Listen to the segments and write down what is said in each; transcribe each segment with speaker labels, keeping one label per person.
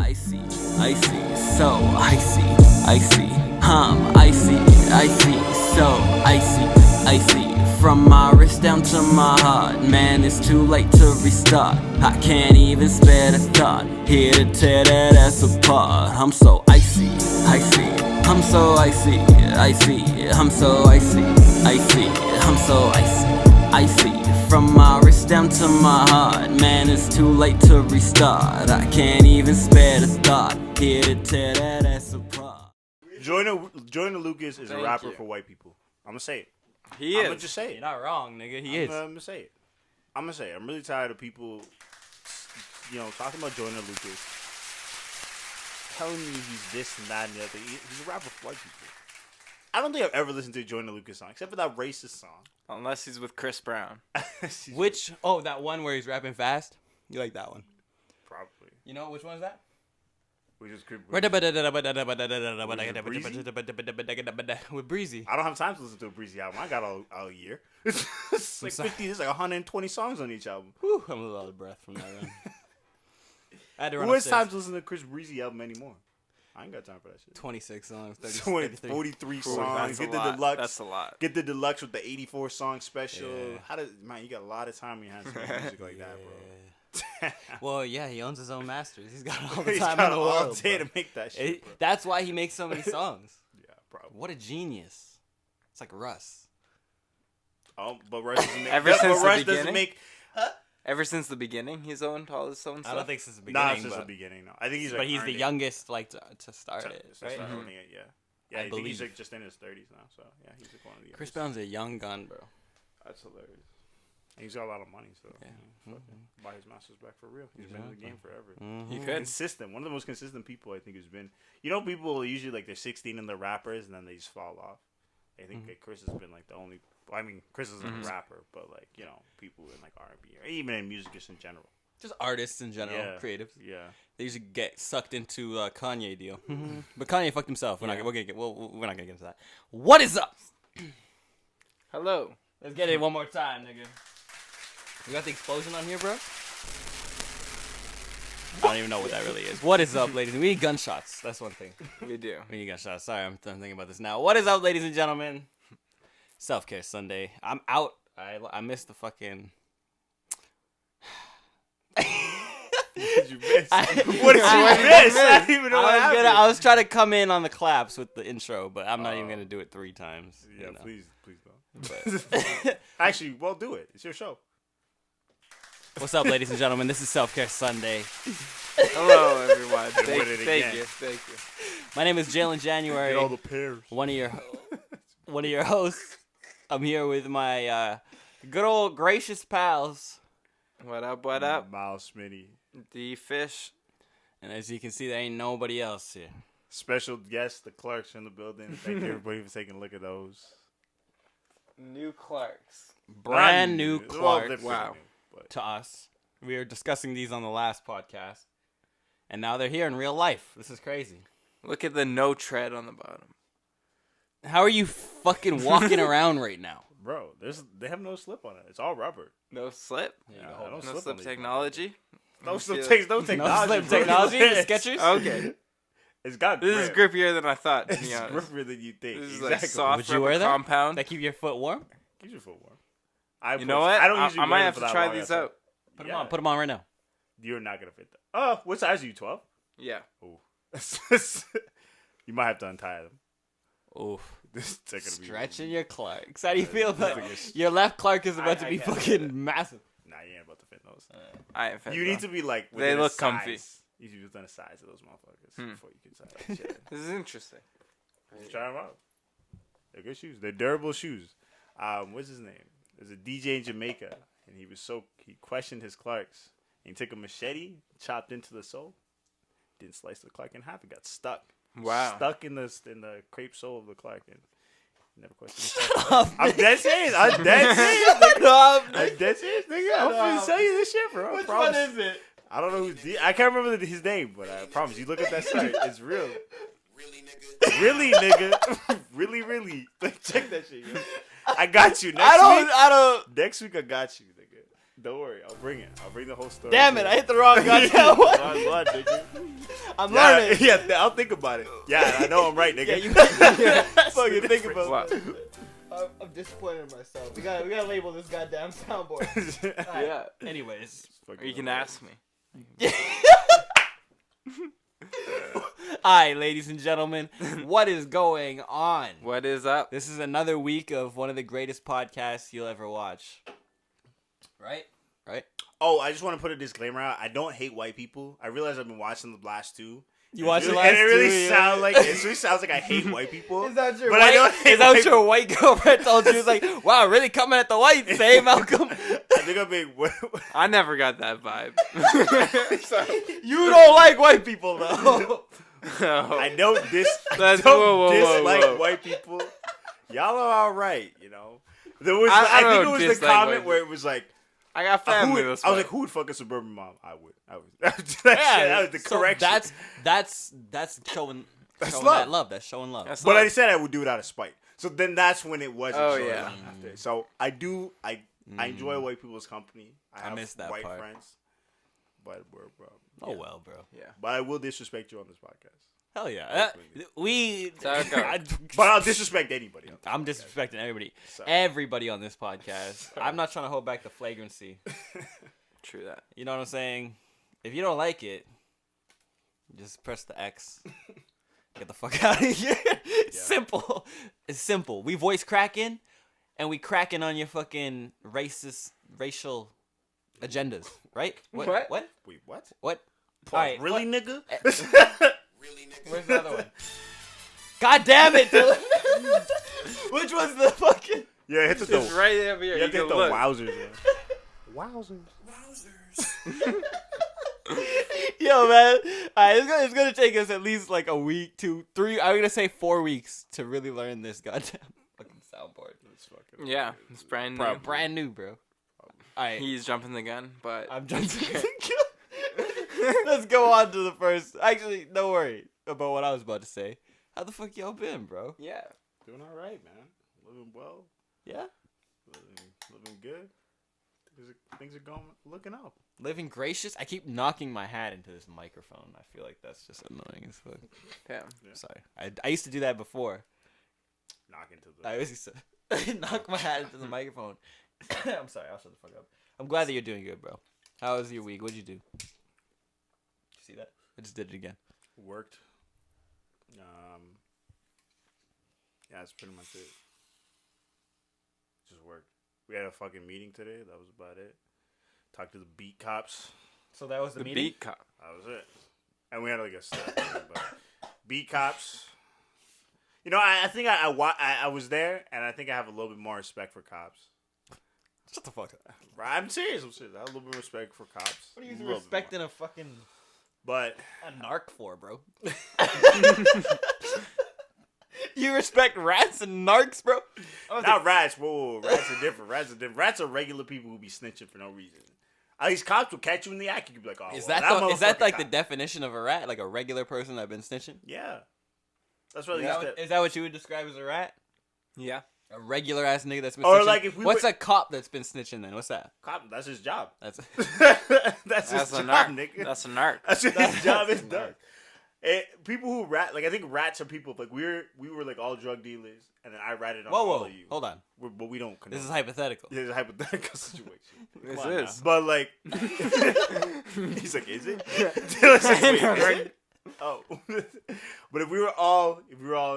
Speaker 1: Icy, so icy, icy, so icy. From my wrist down to my heart, man, it's too late to restart. I can't even spare the thought, here to tear that ass apart. I'm so icy, I'm so icy, I'm so icy, I'm so icy. From my wrist down to my heart, man, it's too late to restart. I can't even spare the thought, here to tear that ass apart.
Speaker 2: Joyner Lucas is a rapper for white people. I'm gonna say it. I'm gonna just say it.
Speaker 1: You're not wrong, nigga. I'm
Speaker 2: gonna say it. I'm really tired of people, talking about Joyner Lucas, telling me he's this and that and the other. He's a rapper for white people. I don't think I've ever listened to a Joyner Lucas song, except for that racist song.
Speaker 3: Unless he's with Chris Brown.
Speaker 1: That one where he's rapping fast? You like that one?
Speaker 2: Probably.
Speaker 1: You know, which one is that?
Speaker 2: We just
Speaker 1: With Breezy.
Speaker 2: I don't have time to listen to a Breezy album. I got all year. It's like 50. There's like 120 songs on each album.
Speaker 1: Whew, I'm a little out of breath from that one.
Speaker 2: Who has time to listen to Chris Breezy album anymore? I ain't got time for that shit.
Speaker 1: 26 songs,
Speaker 2: 43 songs. Get the deluxe.
Speaker 3: That's a lot.
Speaker 2: Get the deluxe with the 84 song special.
Speaker 1: Yeah.
Speaker 2: You got a lot of time in your hands to make music like that, bro.
Speaker 1: Well, yeah, he owns his own masters. He's got all the
Speaker 2: He's
Speaker 1: time
Speaker 2: got
Speaker 1: in the
Speaker 2: all
Speaker 1: world.
Speaker 2: day to make that shit, bro.
Speaker 1: That's why he makes so many songs.
Speaker 2: Yeah, probably.
Speaker 1: What a genius. It's like Russ.
Speaker 2: Oh, but Russ doesn't make...
Speaker 3: Ever since the beginning, he's owned all his own stuff?
Speaker 1: I don't think since the beginning.
Speaker 2: Not since the beginning, no. I think he's like...
Speaker 1: But he's the youngest, like, to start it, right?
Speaker 2: Start owning it, yeah. Yeah, I think he's like just in his 30s now, so yeah, he's like one of the youngest.
Speaker 1: Chris Brown's a young gun, bro.
Speaker 2: That's hilarious. And he's got a lot of money, so
Speaker 1: yeah.
Speaker 2: Buy his masters back for real. He's been in the game forever.
Speaker 3: He could.
Speaker 2: Consistent. One of the most consistent people I think has been. People usually like they're 16 and they're rappers and then they just fall off. I think that Chris has been like the only. Well, I mean, Chris isn't a rapper, but like people in like R&B or even in music just in general.
Speaker 1: Just artists in general, creatives.
Speaker 2: Yeah,
Speaker 1: they usually get sucked into Kanye deal. But Kanye fucked himself. We're not gonna get into that. What is up?
Speaker 3: Hello.
Speaker 1: Let's get it one more time, nigga. We got the explosion on here, bro? I don't even know what that really is. What is up, ladies? We need gunshots. That's one thing.
Speaker 3: We do.
Speaker 1: We need gunshots. Sorry, I'm thinking about this now. What is up, ladies and gentlemen? Self-Care Sunday. I'm out. I missed the fucking...
Speaker 2: What did you miss? What did you miss? I don't even know what happened.
Speaker 1: I was trying to come in on the claps with the intro, but I'm not even going to do it 3 times.
Speaker 2: Yeah, please don't. But actually, do it. It's your show.
Speaker 1: What's up, ladies and gentlemen? This is Self-Care Sunday.
Speaker 3: Hello, everyone. Thank you.
Speaker 1: My name is Jaylin January.
Speaker 2: Get all the pairs.
Speaker 1: One of your hosts. I'm here with my good old gracious pals.
Speaker 3: What up?
Speaker 2: Miles Smitty.
Speaker 3: The Fish.
Speaker 1: And as you can see, there ain't nobody else here.
Speaker 2: Special guest, the Clarks in the building. Thank you, everybody, for taking a look at those.
Speaker 3: New Clarks.
Speaker 1: Brand new Clarks.
Speaker 3: Wow.
Speaker 1: To us. We were discussing these on the last podcast. And now they're here in real life. This is crazy.
Speaker 3: Look at the no tread on the bottom.
Speaker 1: How are you fucking walking around right now?
Speaker 2: Bro, they have no slip on it. It's all rubber.
Speaker 3: No slip?
Speaker 2: Yeah,
Speaker 3: no slip technology?
Speaker 2: No slip technology.
Speaker 1: No slip technology? The Skechers?
Speaker 3: Okay.
Speaker 2: It's got
Speaker 3: This is grippier than I thought, to be
Speaker 2: It's
Speaker 3: honest.
Speaker 2: grippier than you think.
Speaker 3: This is
Speaker 2: exactly.
Speaker 3: like soft
Speaker 1: Would you wear that?
Speaker 3: compound.
Speaker 1: That keep your foot warm?
Speaker 2: Keeps your foot warm.
Speaker 3: You know what?
Speaker 2: I don't usually
Speaker 3: I might
Speaker 2: wear
Speaker 3: have
Speaker 2: them
Speaker 3: to
Speaker 2: for
Speaker 3: try
Speaker 2: that long
Speaker 3: these
Speaker 2: outside.
Speaker 3: out.
Speaker 1: Put them on right now.
Speaker 2: You're not going to fit them. Oh, what size are you, 12?
Speaker 3: Yeah.
Speaker 2: Ooh. You might have to untie them.
Speaker 1: Oof.
Speaker 2: This is
Speaker 1: Stretching your Clarks. How do you feel about your left Clark is about to be fucking massive?
Speaker 2: Nah, you ain't about to fit those.
Speaker 3: I ain't fit
Speaker 2: You need to be like
Speaker 3: they look comfy.
Speaker 2: You should be within the size of those motherfuckers before you can tie that shit.
Speaker 3: This is interesting.
Speaker 2: Let's try them out. They're good shoes. They're durable shoes. What's his name? There's a DJ in Jamaica, and he questioned his Clarks. And he took a machete, chopped into the sole, didn't slice the Clark in half. It got stuck.
Speaker 3: Wow.
Speaker 2: Stuck in the crepe sole of the Clark. And never questioned.
Speaker 1: Shut up,
Speaker 2: I'm dead serious. I'm dead serious. Nigga. I'm finna tell you this shit, bro.
Speaker 1: Which one is it?
Speaker 2: I don't know I can't remember his name, but I promise you look at that site. It's real. Really, nigga. really. Check that shit, yo. I got you. Next week I got you, nigga. Don't worry, I'll bring it. I'll bring the whole story.
Speaker 4: Damn it, I hit the wrong goddamn one.
Speaker 2: Blood, nigga.
Speaker 4: I'm learning.
Speaker 2: Yeah, I'll think about it. Yeah, I know I'm right, nigga.
Speaker 4: Yeah, you fucking think about
Speaker 3: What?
Speaker 4: it. I'm disappointed in myself. We gotta label this goddamn soundboard. Alright,
Speaker 3: Yeah.
Speaker 4: Anyways.
Speaker 3: Or you can ask me.
Speaker 4: Alright, ladies and gentlemen, what is going on?
Speaker 3: What is up?
Speaker 4: This is another week of one of the greatest podcasts you'll ever watch. Right?
Speaker 2: Oh, I just want to put a disclaimer out. I don't hate white people. I realize I've been watching the last two.
Speaker 4: You watched the
Speaker 2: And
Speaker 4: last
Speaker 2: it really
Speaker 4: two,
Speaker 2: sounds like I hate white people.
Speaker 4: Is that your
Speaker 2: But I don't hate
Speaker 4: is that
Speaker 2: white
Speaker 4: what your white girlfriend told you? It's like, wow, really coming at the whites, eh, Malcolm?
Speaker 2: I think I'm being.
Speaker 3: I never got that vibe.
Speaker 4: You don't like white people, though.
Speaker 2: I don't
Speaker 3: That's-
Speaker 2: don't
Speaker 3: whoa,
Speaker 2: dislike
Speaker 3: whoa.
Speaker 2: white people. Y'all are all right, you know. There was
Speaker 3: I
Speaker 2: I
Speaker 3: don't
Speaker 2: think it was the
Speaker 3: dislike
Speaker 2: comment
Speaker 3: white
Speaker 2: where it was like,
Speaker 3: I got family. That's
Speaker 2: I was
Speaker 3: why.
Speaker 2: like, who would fuck a suburban mom? I would.
Speaker 4: Yeah,
Speaker 2: That was the
Speaker 4: so
Speaker 2: correction.
Speaker 4: That's showing
Speaker 2: That's
Speaker 4: showing
Speaker 2: love.
Speaker 4: that love. That's showing love.
Speaker 3: That's
Speaker 2: But
Speaker 3: love.
Speaker 2: I said I would do it out of spite. So then that's when it wasn't.
Speaker 3: Oh,
Speaker 2: showing
Speaker 3: yeah.
Speaker 2: love after. So I enjoy white people's company. I have
Speaker 4: miss that
Speaker 2: white
Speaker 4: part.
Speaker 2: friends. But we're
Speaker 4: Oh well, bro.
Speaker 3: Yeah.
Speaker 2: But I will disrespect you on this podcast.
Speaker 4: Hell yeah.
Speaker 3: That's how it goes.
Speaker 2: But I'll disrespect anybody.
Speaker 4: I'm disrespecting everybody.
Speaker 2: Sorry.
Speaker 4: Everybody on this podcast. I'm not trying to hold back the flagrancy.
Speaker 3: True that.
Speaker 4: You know what I'm saying? If you don't like it, just press the X. Get the fuck out of here. It's simple. It's simple. We voice cracking, and we cracking on your fucking racial agendas, right?
Speaker 3: What?
Speaker 4: What?
Speaker 2: Wait, what?
Speaker 4: What?
Speaker 2: Pause.
Speaker 4: Alright,
Speaker 2: Really, nigga?
Speaker 4: Where's the other one? God damn it, Dylan. Which one's the fucking...
Speaker 2: Yeah, hit the
Speaker 3: It's right over here.
Speaker 2: You have to hit the
Speaker 3: look.
Speaker 2: wowzers. Man.
Speaker 4: Yo, man. It's gonna take us at least like a week, 2, 3. I'm gonna say 4 weeks to really learn this goddamn fucking soundboard.
Speaker 2: That's fucking
Speaker 3: Yeah, it's brand new.
Speaker 4: Brand new, bro. Alright,
Speaker 3: He's jumping the gun, but
Speaker 4: I'm jumping. Let's go on to the first. Actually, don't worry about what I was about to say. How the fuck y'all been, bro?
Speaker 3: yeah.
Speaker 2: doing all right, man. Living well.
Speaker 4: Yeah?
Speaker 2: Living good. Things are going looking up.
Speaker 4: Living gracious? I keep knocking my hat into this microphone. I feel like that's just annoying as fuck.
Speaker 3: Yeah.
Speaker 4: Sorry. I used to do that before.
Speaker 2: Knock into the.
Speaker 4: I always used to knock my hat into the microphone. I'm sorry. I'll shut the fuck up. I'm glad that you're doing good, bro. How was your week? What'd you do? Did you see that? I just did it again.
Speaker 2: Worked. Yeah, that's pretty much it. Just worked. We had a fucking meeting today. That was about it. Talked to the beat cops.
Speaker 4: So that was
Speaker 3: The beat cop.
Speaker 2: That was it. And we had like a staff meeting, but beat cops. You know, I think I was there, and I think I have a little bit more respect for cops.
Speaker 4: Shut the fuck up.
Speaker 2: I'm serious. I have a little bit of respect for cops.
Speaker 4: What are
Speaker 2: A
Speaker 4: you
Speaker 2: little bit
Speaker 4: respecting a fucking
Speaker 2: more. But
Speaker 4: a narc for, bro? You respect rats and narcs, bro?
Speaker 2: not rats. Whoa, rats are different. Rats are regular people who be snitching for no reason. At least cops will catch you in the act. You can be like, oh,
Speaker 4: Is
Speaker 2: well,
Speaker 4: that like
Speaker 2: motherfucker
Speaker 4: the
Speaker 2: cop.
Speaker 4: definition of a rat? Like a regular person that been snitching?
Speaker 2: Yeah. That's what
Speaker 4: Is that what you would describe as a rat?
Speaker 3: Yeah.
Speaker 4: A regular ass nigga that's been
Speaker 2: Or
Speaker 4: snitching?
Speaker 2: like if we
Speaker 4: What's
Speaker 2: were-
Speaker 4: a cop that's been snitching then? What's that?
Speaker 2: Cop, that's his job.
Speaker 4: That's
Speaker 2: That's his
Speaker 3: a
Speaker 2: job,
Speaker 3: narc.
Speaker 2: nigga.
Speaker 3: That's a narc.
Speaker 2: That's what his job is
Speaker 4: a
Speaker 2: done. People who rat, like I think rats are people like we were like all drug dealers, and then I ratted on all
Speaker 4: whoa.
Speaker 2: of you.
Speaker 4: Hold on.
Speaker 2: But we don't.
Speaker 4: This is hypothetical.
Speaker 2: This is a hypothetical situation.
Speaker 3: This
Speaker 4: on
Speaker 3: is.
Speaker 2: But like, he's like, is it? Dylan's like, wait, is it? Oh, but if we were all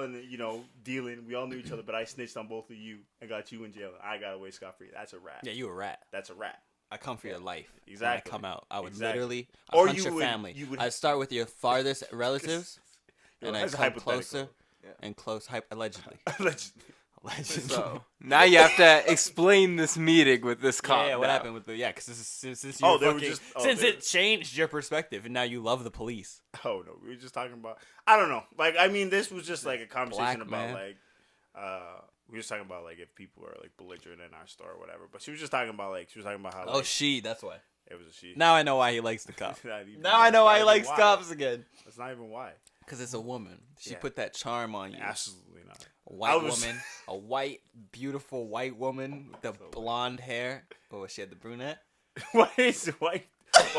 Speaker 2: in the, dealing, we all knew each other, but I snitched on both of you and got you in jail. And I got away scot free. That's a rat.
Speaker 4: Yeah, you a rat.
Speaker 2: That's a rat.
Speaker 4: I come for your life.
Speaker 2: Exactly.
Speaker 4: When I come out. I would
Speaker 2: Exactly.
Speaker 4: literally
Speaker 2: Or
Speaker 4: hunt
Speaker 2: you
Speaker 4: your
Speaker 2: would-
Speaker 4: family.
Speaker 2: you would-
Speaker 4: I'd start with your farthest relatives, and I'd
Speaker 2: That's
Speaker 4: come
Speaker 2: hypothetical.
Speaker 4: closer and close. Allegedly.
Speaker 2: Allegedly.
Speaker 4: Allegedly.
Speaker 3: So now you have to explain this meeting with this cop.
Speaker 4: Yeah, what
Speaker 3: now.
Speaker 4: happened with the because since you
Speaker 2: Oh, they were just-
Speaker 4: since
Speaker 2: they-
Speaker 4: it changed your perspective and now you love the police.
Speaker 2: Oh no, we were just talking about. I don't know. Like, I mean, this was just like a conversation
Speaker 4: Black
Speaker 2: about
Speaker 4: man.
Speaker 2: like, we were just talking about like if people are like belligerent in our store or whatever. But she was just talking about how.
Speaker 4: Oh, that's why.
Speaker 2: It was a she.
Speaker 4: Now I know why he likes the cop.
Speaker 2: Not even-
Speaker 4: Now I know why he
Speaker 2: that's not
Speaker 4: likes
Speaker 2: even
Speaker 4: cops again.
Speaker 2: That's not even why.
Speaker 4: Because it's a woman. She
Speaker 2: Yeah.
Speaker 4: put that charm on you.
Speaker 2: Absolutely not.
Speaker 4: A white
Speaker 2: I was-
Speaker 4: woman, a white, beautiful white woman with the blonde hair. Oh, she had the brunette.
Speaker 2: Why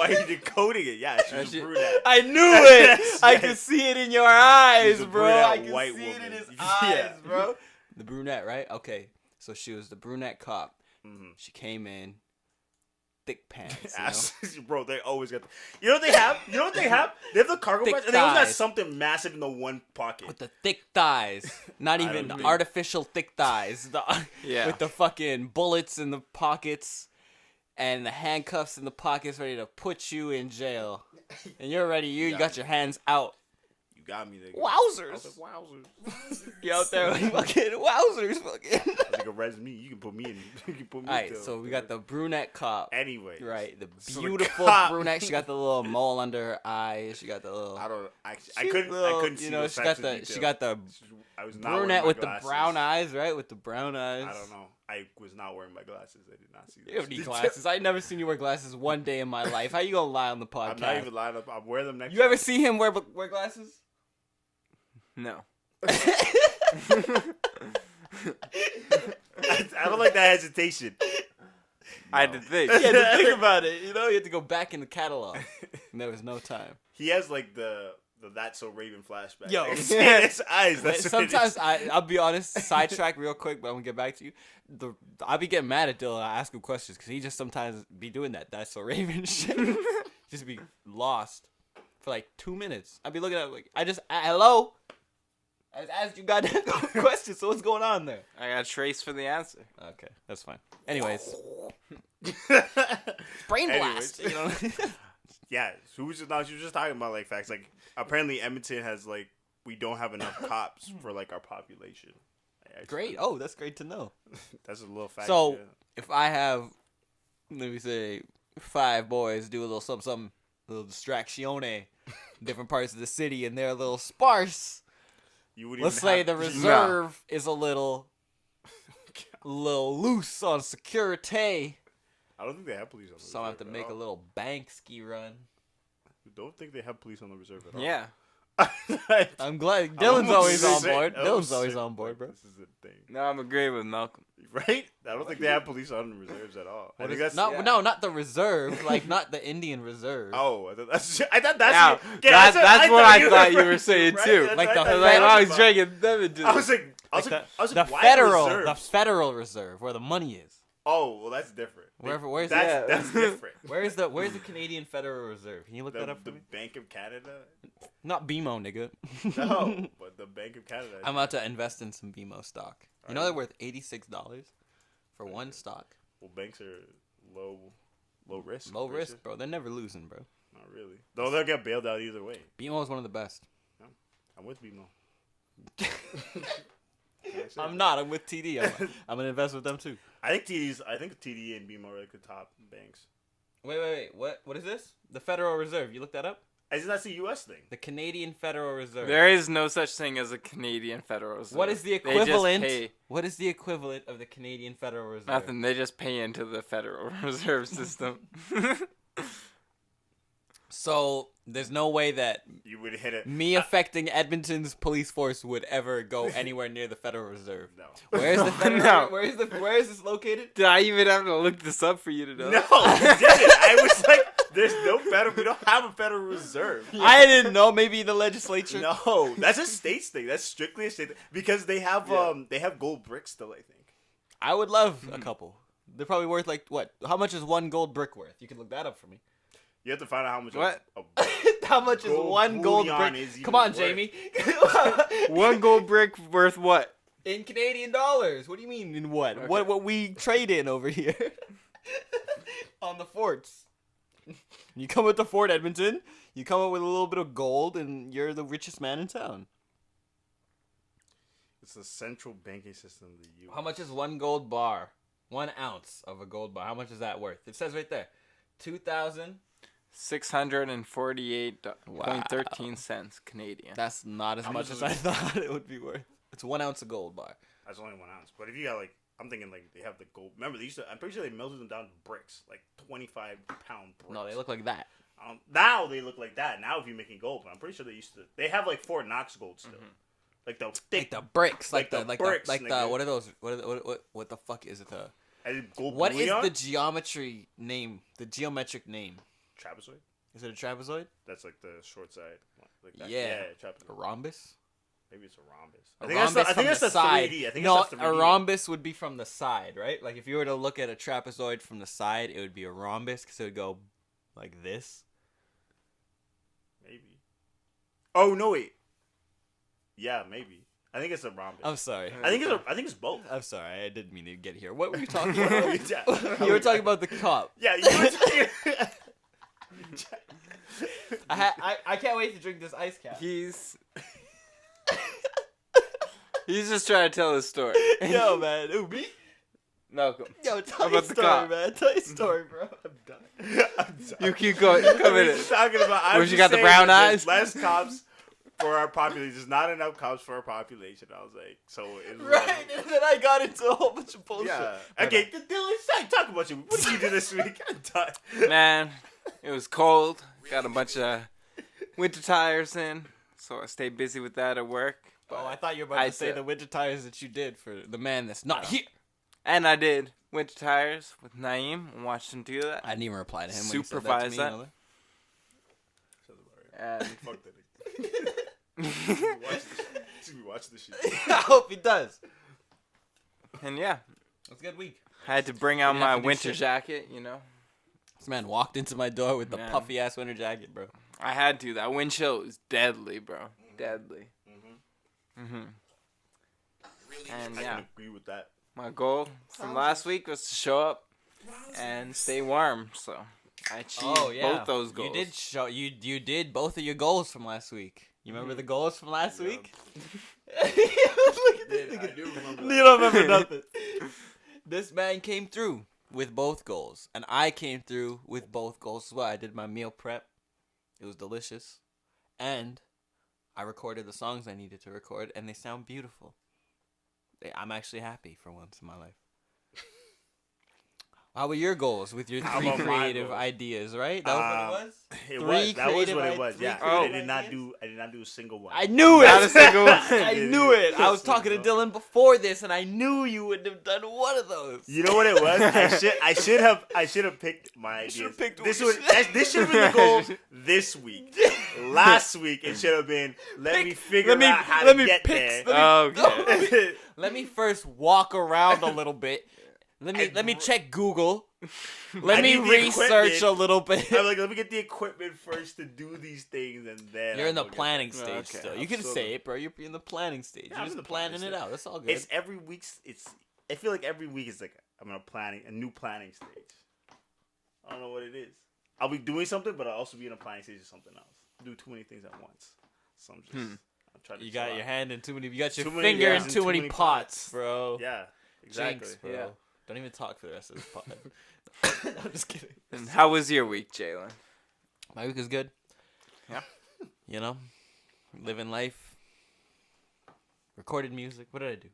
Speaker 2: are you decoding it? Yeah, she's a brunette.
Speaker 4: I knew it.
Speaker 2: Yes,
Speaker 4: I
Speaker 2: yes.
Speaker 4: could see it in your eyes,
Speaker 2: She's a
Speaker 4: bro.
Speaker 2: brunette
Speaker 4: I could
Speaker 2: white
Speaker 4: see it in
Speaker 2: woman.
Speaker 4: his
Speaker 2: Yeah.
Speaker 4: eyes, bro. The brunette, right? Okay. So she was the brunette cop.
Speaker 2: Mm-hmm.
Speaker 4: She came in, thick pants.
Speaker 2: Bro, they always got. You know what they have? They have the cargo
Speaker 4: Thick
Speaker 2: pants, and they always got
Speaker 4: thighs.
Speaker 2: something massive in the one pocket.
Speaker 4: With the thick thighs. Not
Speaker 2: I
Speaker 4: even
Speaker 2: don't
Speaker 4: the
Speaker 2: know.
Speaker 4: artificial thick thighs.
Speaker 3: Yeah.
Speaker 4: With the fucking bullets in the pockets and the handcuffs in the pockets ready to put you in jail. And you're ready. You got your hands out.
Speaker 2: You got me there.
Speaker 4: Wowzers.
Speaker 2: Wowzers.
Speaker 4: You out there like fucking wowzers. Fucking.
Speaker 2: Like arrest me. You can put me in. You can put me.
Speaker 4: Alright, so we got the brunette cop.
Speaker 2: Anyway.
Speaker 4: Right, the
Speaker 2: So the
Speaker 4: beautiful
Speaker 2: cop-
Speaker 4: brunette. She got the little mole under her eyes. She got the little.
Speaker 2: I don't. I
Speaker 4: She's
Speaker 2: couldn't.
Speaker 4: little,
Speaker 2: I couldn't see.
Speaker 4: You know,
Speaker 2: the
Speaker 4: she got
Speaker 2: facts in
Speaker 4: the.
Speaker 2: detail.
Speaker 4: She got the
Speaker 2: I was not wearing
Speaker 4: brunette
Speaker 2: my
Speaker 4: with
Speaker 2: glasses.
Speaker 4: the brown eyes, right? With the brown eyes.
Speaker 2: I don't know. I was not wearing my glasses. I did not see.
Speaker 4: You don't need
Speaker 2: those
Speaker 4: glasses. I never seen you wear glasses one day in my life. How you gonna lie on the podcast?
Speaker 2: I'm not even lying. I'll wear them next.
Speaker 4: You ever see him wear glasses?
Speaker 3: No.
Speaker 2: I don't like that hesitation.
Speaker 3: I had to think.
Speaker 4: You had to think about it. You know, you had to go back in the catalog. And there was no time.
Speaker 2: He has like the That's So Raven flashback.
Speaker 4: Yo.
Speaker 2: Like, it's in his eyes. That's what it
Speaker 4: Sometimes
Speaker 2: is.
Speaker 4: I'll be honest, sidetrack real quick, but I'm gonna get back to you. I'll be getting mad at Dylan. I ask him questions because he just sometimes be doing that. That's so Raven shit. Just be lost for like 2 minutes. I'd be looking at like hello. I just asked you goddamn questions. So what's going on there?
Speaker 3: I got Trace for the answer.
Speaker 4: Okay, that's fine. Anyways, brain blast. You know.
Speaker 2: Yeah, so she was just talking about like facts. Like apparently Edmonton has like we don't have enough cops for like our population. Actually,
Speaker 4: Great. Oh, that's great to know.
Speaker 2: That's a little fact.
Speaker 4: So
Speaker 2: yeah.
Speaker 4: if I have, let me say, 5 boys do a little something, a little distractione, different parts of the city, and they're a little sparse.
Speaker 2: You wouldn't
Speaker 4: Let's
Speaker 2: even
Speaker 4: say
Speaker 2: have-
Speaker 4: the reserve is a little loose on security.
Speaker 2: I don't think they have police on the
Speaker 4: So I have to
Speaker 2: reserve
Speaker 4: make
Speaker 2: at
Speaker 4: a
Speaker 2: all.
Speaker 4: little bank ski run.
Speaker 2: Don't think they have police on the reserve at all.
Speaker 3: Yeah.
Speaker 4: I'm glad
Speaker 2: I'm
Speaker 4: Dylan's always on
Speaker 2: sick.
Speaker 4: board.
Speaker 2: I'm
Speaker 4: Dylan's always
Speaker 2: sick.
Speaker 4: on board, bro.
Speaker 2: This is the thing,
Speaker 3: No, I'm agreeing with Malcolm.
Speaker 2: right? I don't think they have police on the reserves at all. I think that's
Speaker 4: Not the reserve, like not the Indian reserve.
Speaker 2: Oh, I thought that's
Speaker 3: Yeah,
Speaker 2: yeah,
Speaker 3: that's what I thought you were saying
Speaker 2: right?
Speaker 3: too.
Speaker 2: That's
Speaker 4: Like
Speaker 2: what
Speaker 4: the-
Speaker 2: I thought
Speaker 3: Like,
Speaker 2: you
Speaker 3: I
Speaker 2: were
Speaker 3: was
Speaker 2: about.
Speaker 3: drinking them into
Speaker 2: I was like,
Speaker 4: the
Speaker 2: why
Speaker 4: federal,
Speaker 2: reserves?
Speaker 4: the Federal Reserve, where the money is.
Speaker 2: Oh, well, that's different.
Speaker 4: Where's
Speaker 2: That's different.
Speaker 4: Where's the Canadian Federal Reserve? Can you look that up for
Speaker 2: The
Speaker 4: me?
Speaker 2: Bank of Canada?
Speaker 4: Not BMO, nigga.
Speaker 2: No, but the Bank of Canada.
Speaker 4: I'm about to invest in some BMO stock. You know they're worth $86 for one stock.
Speaker 2: Well, banks are low risk.
Speaker 4: Low
Speaker 2: pretty
Speaker 4: risk,
Speaker 2: sure.
Speaker 4: bro. They're never losing, bro.
Speaker 2: Not really. Though they'll get bailed out either way.
Speaker 4: BMO is one of the best.
Speaker 2: I'm with BMO.
Speaker 4: I'm not. I'm with TD. I'm gonna invest with them too.
Speaker 2: I think TD and BMO are like the top banks.
Speaker 4: Wait. What is this? The Federal Reserve. You looked that up?
Speaker 2: Isn't that a U.S. thing?
Speaker 4: The Canadian Federal Reserve.
Speaker 3: There is no such thing as a Canadian Federal Reserve.
Speaker 4: What is the
Speaker 3: They just
Speaker 4: equivalent?
Speaker 3: pay
Speaker 4: What is the equivalent of the Canadian Federal Reserve?
Speaker 3: nothing. They just pay into the Federal Reserve System.
Speaker 4: So there's no way that
Speaker 2: You would hit it.
Speaker 4: me affecting Edmonton's police force would ever go anywhere near the Federal Reserve.
Speaker 2: No.
Speaker 4: Where's the Federal?
Speaker 3: No.
Speaker 4: Where is this located?
Speaker 3: Did I even have to look this up for you to know?
Speaker 2: No, you didn't. I was like, there's no federal. We don't have a Federal Reserve.
Speaker 4: I didn't know. Maybe the legislature.
Speaker 2: No, that's a states thing. That's strictly a state thing. Because they have gold bricks still, I think.
Speaker 4: I would love a couple. They're probably worth like what? How much is one gold brick worth? You can look that up for me.
Speaker 2: You have to find out how much.
Speaker 3: What?
Speaker 4: How much is
Speaker 2: Gold
Speaker 4: one gold
Speaker 2: bullion
Speaker 4: brick?
Speaker 2: is even
Speaker 4: Come on,
Speaker 2: worth.
Speaker 4: Jamie.
Speaker 3: One gold brick worth what?
Speaker 4: In Canadian dollars. What do you mean in what?
Speaker 3: Okay.
Speaker 4: What we trade in over here? On the forts. You come with the Fort Edmonton, you come up with a little bit of gold, and you're the richest man in town.
Speaker 2: It's the central banking system of the U.S.
Speaker 4: How much is one gold bar? 1 ounce of a gold bar. How much is that worth? It says right there. 2,000.
Speaker 3: $648.13 Canadian.
Speaker 4: That's not as
Speaker 2: How
Speaker 4: much
Speaker 2: much
Speaker 4: as
Speaker 2: is
Speaker 4: I
Speaker 2: it?
Speaker 4: thought it would be worth. It's 1 ounce of gold bar.
Speaker 2: That's only 1 ounce. But if you got like, I'm thinking like they have the gold. Remember, I'm pretty sure they melted them down to bricks, like 25-pound bricks.
Speaker 4: No, they look like that.
Speaker 2: Now they look like that. Now if you're making gold, but I'm pretty sure they used to. They have like Fort Knox gold still, like the thick.
Speaker 4: Like the bricks,
Speaker 2: Like the bricks,
Speaker 4: what
Speaker 2: nigga.
Speaker 4: are those? What the fuck is it?
Speaker 2: And go
Speaker 4: What is
Speaker 2: bullion?
Speaker 4: the geometry name? The geometric name?
Speaker 2: Trapezoid?
Speaker 4: Is it a trapezoid?
Speaker 2: That's like the short side. Like that.
Speaker 4: Yeah.
Speaker 2: Yeah, trapezoid.
Speaker 4: A rhombus?
Speaker 2: Maybe it's a rhombus.
Speaker 4: A
Speaker 2: I think that's the, I
Speaker 4: rhombus
Speaker 2: think that's
Speaker 4: from
Speaker 2: the
Speaker 4: the side.
Speaker 2: 3D. I think
Speaker 4: No,
Speaker 2: that's the 3D.
Speaker 4: a rhombus would be from the side, right? Like if you were to look at a trapezoid from the side, it would be a rhombus because it would go like this.
Speaker 2: Maybe. Oh no! Wait. Yeah, maybe. I think it's a rhombus.
Speaker 4: I'm sorry.
Speaker 2: I think it's both.
Speaker 4: I'm sorry. I didn't mean to get here. What were you talking about?
Speaker 2: Yeah.
Speaker 4: You were talking about the cup.
Speaker 2: Yeah, you were talking.
Speaker 4: I can't wait to drink this ice cap.
Speaker 3: He's just trying to tell his story.
Speaker 4: Yo, man. Who, me?
Speaker 3: Malcolm.
Speaker 4: Yo, tell
Speaker 3: How
Speaker 4: your
Speaker 3: about the
Speaker 4: story,
Speaker 3: cop?
Speaker 4: man. Tell your story, bro.
Speaker 2: I'm done.
Speaker 3: You keep going. Come
Speaker 2: We're
Speaker 3: in.
Speaker 2: just talking about. I'm
Speaker 3: Where's you
Speaker 2: just
Speaker 3: got the
Speaker 2: saying
Speaker 3: brown
Speaker 2: that
Speaker 3: eyes?
Speaker 2: there's less cops for our population. There's not enough cops for our population. I was like, so it's
Speaker 4: Right, and then I got into a whole bunch of bullshit.
Speaker 2: Yeah. Okay, Dylan, talk about you. What did you do this week? I'm done.
Speaker 3: Man, it was cold. Got a bunch of winter tires in, so I stayed busy with that at work.
Speaker 4: Oh, I thought you were about to say
Speaker 3: did.
Speaker 4: the winter tires that you did for the man that's not here.
Speaker 3: And I did winter tires with Naeem and watched him do that.
Speaker 4: I didn't even reply to him.
Speaker 3: Supervise that.
Speaker 4: When
Speaker 3: And
Speaker 2: Fuck that. Should we watch this shit?
Speaker 4: he said that to me. I hope he does.
Speaker 3: and yeah,
Speaker 4: It's a good week.
Speaker 3: I had to bring out
Speaker 4: Didn't have
Speaker 3: my
Speaker 4: to do
Speaker 3: winter
Speaker 4: shit.
Speaker 3: jacket, you know.
Speaker 4: This man walked into my door with the
Speaker 3: Man.
Speaker 4: puffy ass winter jacket, bro.
Speaker 3: I had to. That wind chill was deadly, bro. Deadly. And
Speaker 2: I
Speaker 3: yeah,
Speaker 2: can agree with that.
Speaker 3: my goal from last week was to show up and stay warm. So I achieved both those goals.
Speaker 4: You did show you did both of your goals from last week. You remember the goals from last week? Look at this
Speaker 2: I do remember
Speaker 4: You don't remember nothing. This man came through with both goals, and I came through with both goals as well. I did my meal prep. It was delicious, and I recorded the songs I needed to record, and they sound beautiful. I'm actually happy for once in my life. How were your goals with your
Speaker 2: How
Speaker 4: 3
Speaker 2: about my
Speaker 4: creative
Speaker 2: goals?
Speaker 4: ideas? Right? That was what it was.
Speaker 2: It
Speaker 4: Three
Speaker 2: was. That was
Speaker 4: creative
Speaker 2: what it
Speaker 4: i-
Speaker 2: was.
Speaker 4: three
Speaker 2: Yeah.
Speaker 4: creative
Speaker 2: I did not
Speaker 4: ideas?
Speaker 2: do a single one.
Speaker 4: I knew it.
Speaker 3: Not a single one.
Speaker 4: I knew it. I was talking to Dylan before this, and I knew you wouldn't have done one of those.
Speaker 2: You know what it was? I should have picked my ideas.
Speaker 4: should've picked
Speaker 2: this
Speaker 4: one.
Speaker 2: this should have been the goal this week. Last week it should have been let me figure out how to get there.
Speaker 3: Okay.
Speaker 4: Let me first walk around a little bit. Let me check Google. Let
Speaker 2: I
Speaker 4: me
Speaker 2: need the
Speaker 4: research
Speaker 2: equipment.
Speaker 4: a little bit.
Speaker 2: I'm like, let me get the equipment first to do these things, and then
Speaker 4: You're in the
Speaker 2: I'll go get
Speaker 4: planning
Speaker 2: there.
Speaker 4: stage
Speaker 3: Okay,
Speaker 4: still. You can
Speaker 2: absolutely.
Speaker 4: say it, bro. You're in the planning stage.
Speaker 2: Yeah,
Speaker 4: You're
Speaker 2: I'm in
Speaker 4: just
Speaker 2: the planning
Speaker 4: planning it
Speaker 2: stage.
Speaker 4: out. That's all good.
Speaker 2: It's every week's. I feel like every week is like I'm in a new planning stage. I don't know what it is. I'll be doing something, but I'll also be in a planning stage of something else. Do too many things at once. So I'm just. I'm trying to.
Speaker 4: You got
Speaker 2: chill
Speaker 4: your
Speaker 2: out.
Speaker 4: hand in too many. You got your
Speaker 2: Too many
Speaker 4: finger in
Speaker 2: hands
Speaker 4: too
Speaker 2: in
Speaker 4: many pots, bro.
Speaker 2: Yeah. Exactly.
Speaker 4: Jinx, bro.
Speaker 3: Yeah.
Speaker 4: Don't even talk for the rest of this pod. I'm just kidding.
Speaker 3: And how was your week, Jaylin?
Speaker 4: My week is good.
Speaker 3: Yeah.
Speaker 4: You know, living life. Recorded music. What did I do?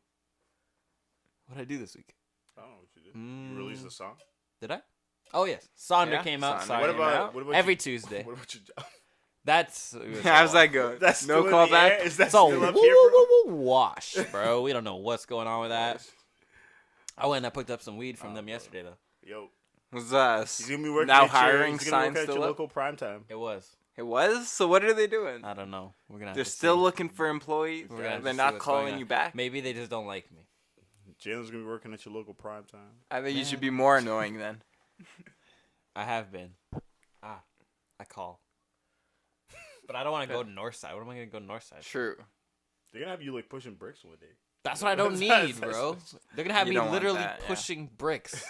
Speaker 4: What did I do this week?
Speaker 2: I don't know what you did. You released a song.
Speaker 4: Did I? Oh yes, Sonder
Speaker 3: Yeah,
Speaker 4: came out.
Speaker 3: Sonder
Speaker 4: Sorry.
Speaker 2: What
Speaker 3: came
Speaker 2: about
Speaker 3: out.
Speaker 2: what about
Speaker 4: Every
Speaker 2: you-
Speaker 4: Tuesday.
Speaker 2: What about your job?
Speaker 4: That's
Speaker 3: How's that going?
Speaker 2: That's
Speaker 3: no
Speaker 2: still in
Speaker 3: call
Speaker 2: the air?
Speaker 3: back.
Speaker 2: Is that
Speaker 4: It's all
Speaker 2: still
Speaker 4: woo,
Speaker 2: up
Speaker 4: woo,
Speaker 2: here, bro?
Speaker 4: woo, woo, wash, bro. We don't know what's going on with that. I went and I picked up some weed from them yesterday though.
Speaker 2: Yo,
Speaker 3: Was
Speaker 2: he's gonna be working
Speaker 3: now
Speaker 2: at
Speaker 3: hiring
Speaker 2: He's gonna
Speaker 3: signs
Speaker 2: work at
Speaker 3: still
Speaker 2: your
Speaker 3: up?
Speaker 2: local primetime.
Speaker 4: It was.
Speaker 3: It was? So what are they doing?
Speaker 4: I don't know. We're gonna. Have
Speaker 3: They're
Speaker 4: to
Speaker 3: still
Speaker 4: see.
Speaker 3: looking for employees.
Speaker 4: We're gonna have to
Speaker 3: They're
Speaker 4: see
Speaker 3: not
Speaker 4: what's going
Speaker 3: calling
Speaker 4: on.
Speaker 3: you back.
Speaker 4: Maybe they just don't like me.
Speaker 2: Jalen's gonna be working at your local primetime.
Speaker 3: I think you should be more annoying then.
Speaker 4: I have been. I call. But I don't want to go to Northside. What am I gonna go to Northside?
Speaker 3: True.
Speaker 2: They're gonna have you like pushing bricks one day.
Speaker 4: That's what I don't
Speaker 2: That's-
Speaker 4: need, bro. They're gonna have
Speaker 3: You
Speaker 4: me
Speaker 3: don't want
Speaker 4: literally
Speaker 3: that, yeah.
Speaker 4: pushing bricks,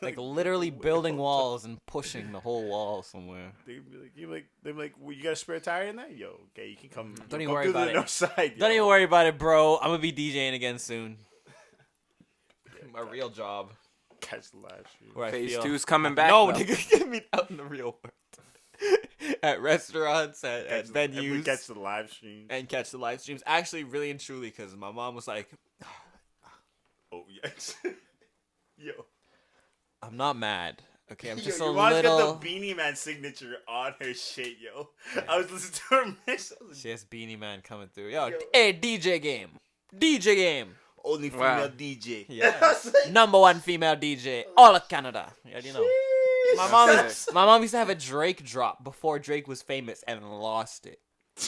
Speaker 4: like literally building walls and pushing the whole wall somewhere.
Speaker 2: They're like, well, you got a spare tire in there? Yo, okay, you can come.
Speaker 4: Don't even
Speaker 2: come
Speaker 4: worry
Speaker 2: through
Speaker 4: about
Speaker 2: the
Speaker 4: it.
Speaker 2: north side.
Speaker 4: Don't
Speaker 2: yo.
Speaker 4: even worry about it, bro. I'm gonna be DJing again soon. My real job.
Speaker 2: Catch the live stream.
Speaker 4: Where I
Speaker 3: Phase
Speaker 4: feel-
Speaker 3: 2's coming back.
Speaker 4: No,
Speaker 3: though.
Speaker 4: nigga, get me out in the real world. At restaurants, at
Speaker 2: Catch the- and we
Speaker 4: venues,
Speaker 2: catch the live stream.
Speaker 4: and catch the live streams. Actually, really and truly, because my mom was like,
Speaker 2: Oh yes. Yo,
Speaker 4: I'm not mad. Okay, I'm just
Speaker 2: yo,
Speaker 4: a
Speaker 2: your mom's
Speaker 4: little...
Speaker 2: got the Beanie Man signature on her shit, yo. I was listening to her mix. I was
Speaker 4: She has Beanie Man coming through. Yo,
Speaker 2: Yo.
Speaker 4: hey, DJ game. DJ game.
Speaker 2: only female DJ.
Speaker 4: Yeah. Number 1 female DJ, all of Canada. You already know. My mom used to have a Drake drop before Drake was famous and lost it.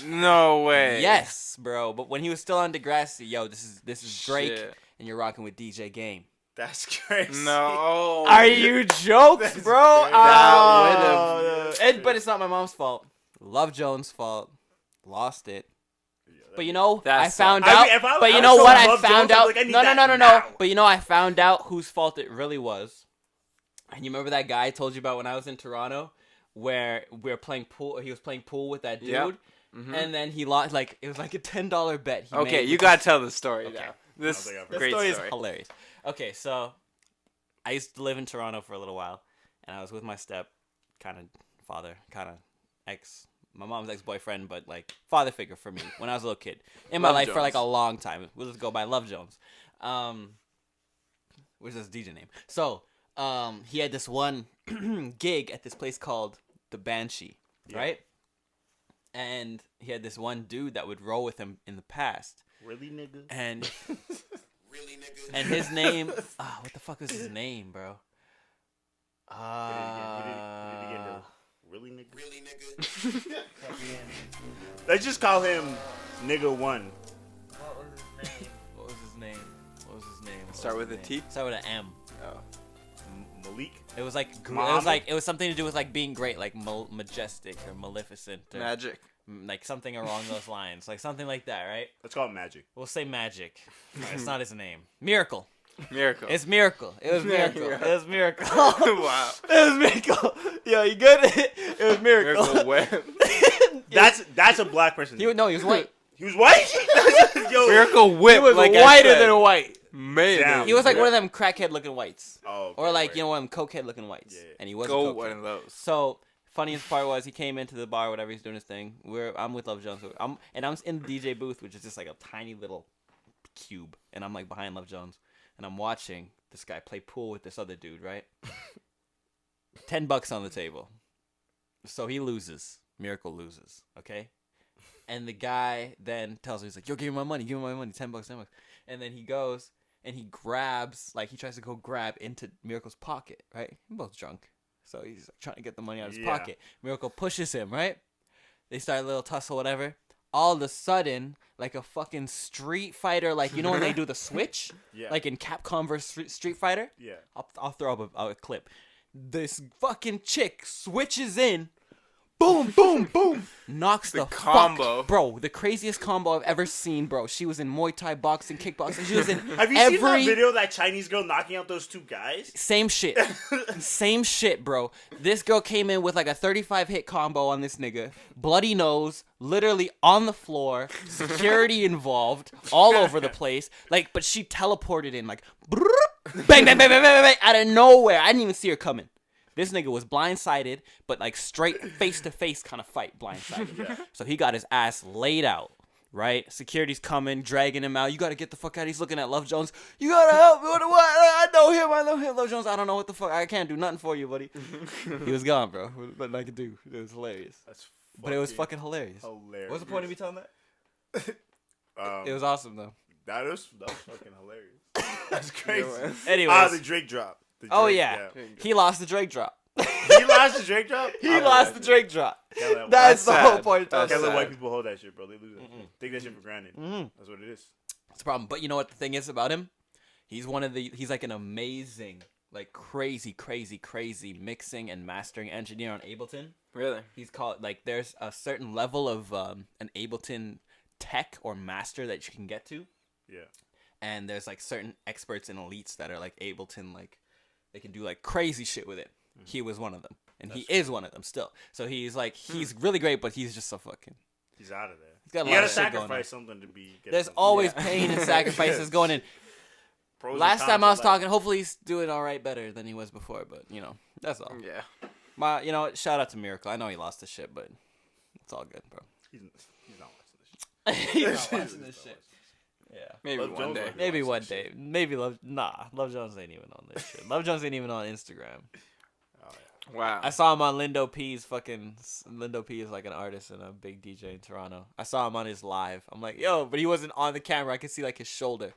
Speaker 3: No way.
Speaker 4: Yes, bro. But when he was still on Degrassi, yo, this is Drake, and you're rocking with DJ Game.
Speaker 2: That's crazy.
Speaker 3: No.
Speaker 4: Are you jokes, bro?
Speaker 3: That
Speaker 4: But it's not my mom's fault. Love Jones' fault. Lost it. But you know,
Speaker 3: That's
Speaker 4: I found
Speaker 2: I
Speaker 4: out.
Speaker 2: mean, if I-
Speaker 4: but
Speaker 2: I
Speaker 4: you know
Speaker 2: saw
Speaker 4: what I
Speaker 2: Love
Speaker 4: found
Speaker 2: Jones, I'm
Speaker 4: out?
Speaker 2: like, I need
Speaker 4: No.
Speaker 2: that now.
Speaker 4: But you know, I found out whose fault it really was. And you remember that guy I told you about when I was in Toronto, where we were playing pool. He was playing pool with that dude, and then he lost. Like it was like a $10 bet. He
Speaker 3: Okay,
Speaker 4: made
Speaker 3: you gotta tell the story
Speaker 4: Okay.
Speaker 3: now. This
Speaker 2: The
Speaker 3: great
Speaker 4: story
Speaker 3: story.
Speaker 4: is hilarious. Okay, so I used to live in Toronto for a little while, and I was with my my mom's ex-boyfriend, but like father figure for me when I was a little kid in my
Speaker 3: Love
Speaker 4: life
Speaker 3: Jones.
Speaker 4: for like a long time. We'll just go by Love Jones, which is his DJ name. So he had this one gig at this place called the Banshee, right? And he had this one dude that would roll with him in the past.
Speaker 2: Really, nigga?
Speaker 4: And and his name, what the fuck was his name, bro?
Speaker 2: Really, nigga? Let's just call him Nigga 1.
Speaker 4: What was his name?
Speaker 3: Start with a T?
Speaker 4: Start with an M.
Speaker 3: Oh.
Speaker 2: Malik?
Speaker 4: It was like
Speaker 2: Muhammad?
Speaker 4: it was something to do with like being great, like majestic or maleficent, or
Speaker 3: Magic.
Speaker 4: like something along those lines, like something like that, right?
Speaker 2: Let's call him Magic.
Speaker 4: We'll say Magic. It's not his name. Miracle.
Speaker 3: Miracle.
Speaker 4: It's Miracle. It was Miracle. It was Miracle.
Speaker 3: Wow.
Speaker 4: It was Miracle. Yo, you good? It was Miracle.
Speaker 3: Miracle Web.
Speaker 2: That's a black person.
Speaker 4: He was white.
Speaker 2: He was white? Yo.
Speaker 3: Miracle Whip.
Speaker 4: He was
Speaker 3: like I
Speaker 4: whiter
Speaker 3: said.
Speaker 4: than white.
Speaker 3: Maybe.
Speaker 2: Damn.
Speaker 4: He was like one of them crackhead looking whites,
Speaker 2: Oh, okay,
Speaker 4: or like
Speaker 2: right.
Speaker 4: you know one of them cokehead looking whites.
Speaker 2: Yeah.
Speaker 4: And he was
Speaker 3: Go
Speaker 4: a
Speaker 3: one
Speaker 4: cokehead.
Speaker 3: of those.
Speaker 4: So funniest part was he came into the bar, whatever he's doing his thing. I'm with Love Jones. I'm in the DJ booth, which is just like a tiny little cube, and I'm like behind Love Jones, and I'm watching this guy play pool with this other dude, right? $10 on the table. So he loses. Miracle loses. Okay. And the guy then tells me, he's like, yo, give me my money, $10. And then he goes and he grabs, like he tries to go grab into Miracle's pocket, right? We're both drunk. So he's like, trying to get the money out of his pocket. Miracle pushes him, right? They start a little tussle, whatever. All of a sudden, like a fucking Street Fighter, like, you know when they do the switch?
Speaker 2: Yeah.
Speaker 4: Like in Capcom vs. Street Fighter?
Speaker 2: Yeah.
Speaker 4: I'll throw up a clip. This fucking chick switches in. Boom, boom, boom. Knocks the
Speaker 3: combo.
Speaker 4: Bro, the craziest combo I've ever seen, bro. She was in Muay Thai, boxing, kickboxing. She was in
Speaker 2: Have you seen that video of that Chinese girl knocking out those two guys?
Speaker 4: Same shit. Same shit, bro. This girl came in with like a 35 hit combo on this nigga. Bloody nose, literally on the floor. Security involved, all over the place. Like, but she teleported in like, bang, bang, bang, bang, bang, bang, out of nowhere. I didn't even see her coming. This nigga was blindsided, but like straight face-to-face kind of fight blindsided.
Speaker 2: Yeah.
Speaker 4: So he got his ass laid out, right? Security's coming, dragging him out. You got to get the fuck out. He's looking at Love Jones. You got to help me. What? I know him. Love Jones, I don't know what the fuck. I can't do nothing for you, buddy. He was gone, bro. Nothing I could do. It was hilarious. But it was fucking hilarious.
Speaker 2: Hilarious.
Speaker 4: What's the point of me telling that?
Speaker 2: Um,
Speaker 4: It was awesome, though.
Speaker 2: that was fucking hilarious. That's crazy.
Speaker 4: Anyways.
Speaker 2: The Drake drop. The
Speaker 4: Oh,
Speaker 2: Drake,
Speaker 4: yeah. He lost the Drake drop.
Speaker 2: He lost the Drake drop?
Speaker 4: He lost the Drake drop.
Speaker 2: That's
Speaker 4: That's the whole
Speaker 3: sad.
Speaker 4: point.
Speaker 3: That's
Speaker 2: Can't let
Speaker 3: sad.
Speaker 2: white people hold that shit, bro. They lose that shit. Take that shit for granted. That's what it is.
Speaker 4: That's the problem. But you know what the thing is about him? He's like an amazing, like crazy mixing and mastering engineer on Ableton.
Speaker 3: Really?
Speaker 4: He's called, like, there's a certain level of an Ableton tech or master that you can get to.
Speaker 2: Yeah.
Speaker 4: And there's like certain experts and elites that are like Ableton, like they can do like crazy shit with it. He was one of them. And he is one of them still. So he's like, he's really great, but he's just so fucking...
Speaker 2: He's out of there.
Speaker 4: He's got a
Speaker 2: You
Speaker 4: lot
Speaker 2: gotta
Speaker 4: of shit going on.
Speaker 2: sacrifice something to be...
Speaker 4: There's always pain and sacrifices going in.
Speaker 2: Pros and
Speaker 4: Last
Speaker 2: cons
Speaker 4: time I was
Speaker 2: of life.
Speaker 4: talking, hopefully he's doing all right, better than he was before. But, you know, that's all.
Speaker 3: Yeah.
Speaker 4: You know, shout out to Miracle. I know he lost his shit, but it's all good, bro.
Speaker 2: He's not watching this shit.
Speaker 4: He's not watching this shit. Yeah.
Speaker 3: Maybe
Speaker 2: Love
Speaker 3: one
Speaker 2: Jones
Speaker 3: day.
Speaker 2: might be
Speaker 4: Maybe
Speaker 2: watching
Speaker 4: one
Speaker 2: this
Speaker 4: day.
Speaker 2: shit.
Speaker 4: Maybe Love Jones ain't even on this shit. Love Jones ain't even on Instagram.
Speaker 3: Wow.
Speaker 4: I saw him on Lindo P's Lindo P is like an artist and a big DJ in Toronto. I saw him on his live. I'm like, yo, but he wasn't on the camera. I could see like his shoulder.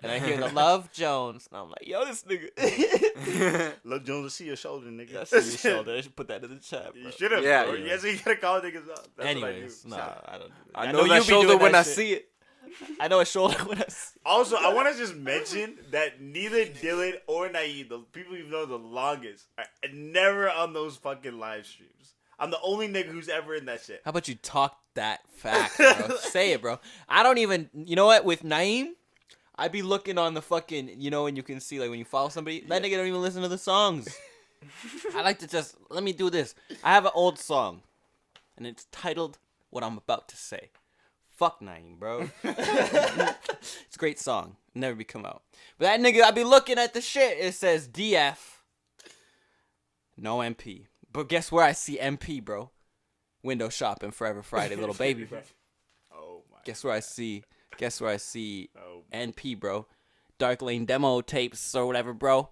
Speaker 4: and I hear the Love Jones, and I'm like, yo, this nigga.
Speaker 2: Love Jones to see your shoulder, nigga.
Speaker 4: That's your shoulder. I should put that in the chat, bro.
Speaker 2: You should have.
Speaker 3: Yeah,
Speaker 2: bro.
Speaker 3: yeah.
Speaker 2: Yes, you gotta call niggas out. That's
Speaker 4: Anyways,
Speaker 2: what I do.
Speaker 4: nah, I don't do that.
Speaker 3: I know that
Speaker 4: you be
Speaker 3: shoulder
Speaker 4: doing
Speaker 3: when
Speaker 4: that
Speaker 3: I
Speaker 4: shit.
Speaker 3: see it.
Speaker 4: I know a shoulder when I see
Speaker 2: Also, I want to just mention that neither Dylan or Naeem, the people you've known the longest, are never on those fucking live streams. I'm the only nigga who's ever in that shit.
Speaker 4: How about you talk that fact, bro? Say it, bro. I don't even, you know what, with Naeem, I be looking on the fucking, you know, and you can see, like, when you follow somebody, that nigga don't even listen to the songs. I like to just, let me do this. I have an old song, and it's titled What I'm About to Say. Fuck Naeem, bro. It's a great song. Never be come out. But that nigga, I be looking at the shit. It says DF, no MP. But guess where I see MP, bro? Window shopping, Forever Friday, little baby, bro.
Speaker 2: Oh my.
Speaker 4: Guess where I see
Speaker 2: Oh.
Speaker 4: NP, bro? Dark Lane demo tapes or whatever, bro.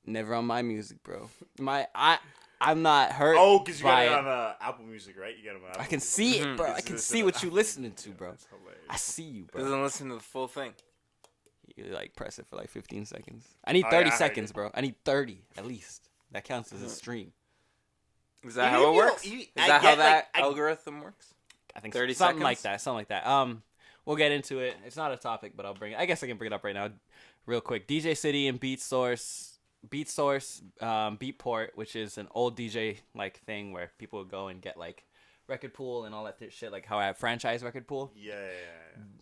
Speaker 4: Never on my music, bro. I'm not hurt.
Speaker 2: Oh, because you got
Speaker 4: by
Speaker 2: it on Apple Music, right? You got it on Apple
Speaker 4: I can
Speaker 2: Music.
Speaker 4: see it, bro. I
Speaker 2: It's
Speaker 4: can
Speaker 2: just
Speaker 4: see what you listening to, bro.
Speaker 2: That's hilarious.
Speaker 4: I see you, bro.
Speaker 3: Doesn't listen to the full thing.
Speaker 4: You like press it for like 15 seconds. I need
Speaker 2: Oh,
Speaker 4: 30
Speaker 2: yeah, I heard
Speaker 4: seconds,
Speaker 2: it.
Speaker 4: bro. I need 30 at least. That counts as a stream.
Speaker 3: Is that
Speaker 2: Even
Speaker 3: how
Speaker 2: if
Speaker 3: it
Speaker 2: you
Speaker 3: works?
Speaker 2: don't-
Speaker 3: Is
Speaker 2: I
Speaker 3: that how
Speaker 2: get,
Speaker 3: that
Speaker 2: like,
Speaker 3: algorithm works?
Speaker 4: I think
Speaker 3: 30
Speaker 4: something like
Speaker 3: seconds?
Speaker 4: that. Something like that. We'll get into it. It's not a topic, but I'll bring it. I guess I can bring it up right now, real quick. DJ City and Beatport, which is an old DJ like thing where people would go and get like record pool and all that shit, like how I have franchise record pool.
Speaker 2: Yeah.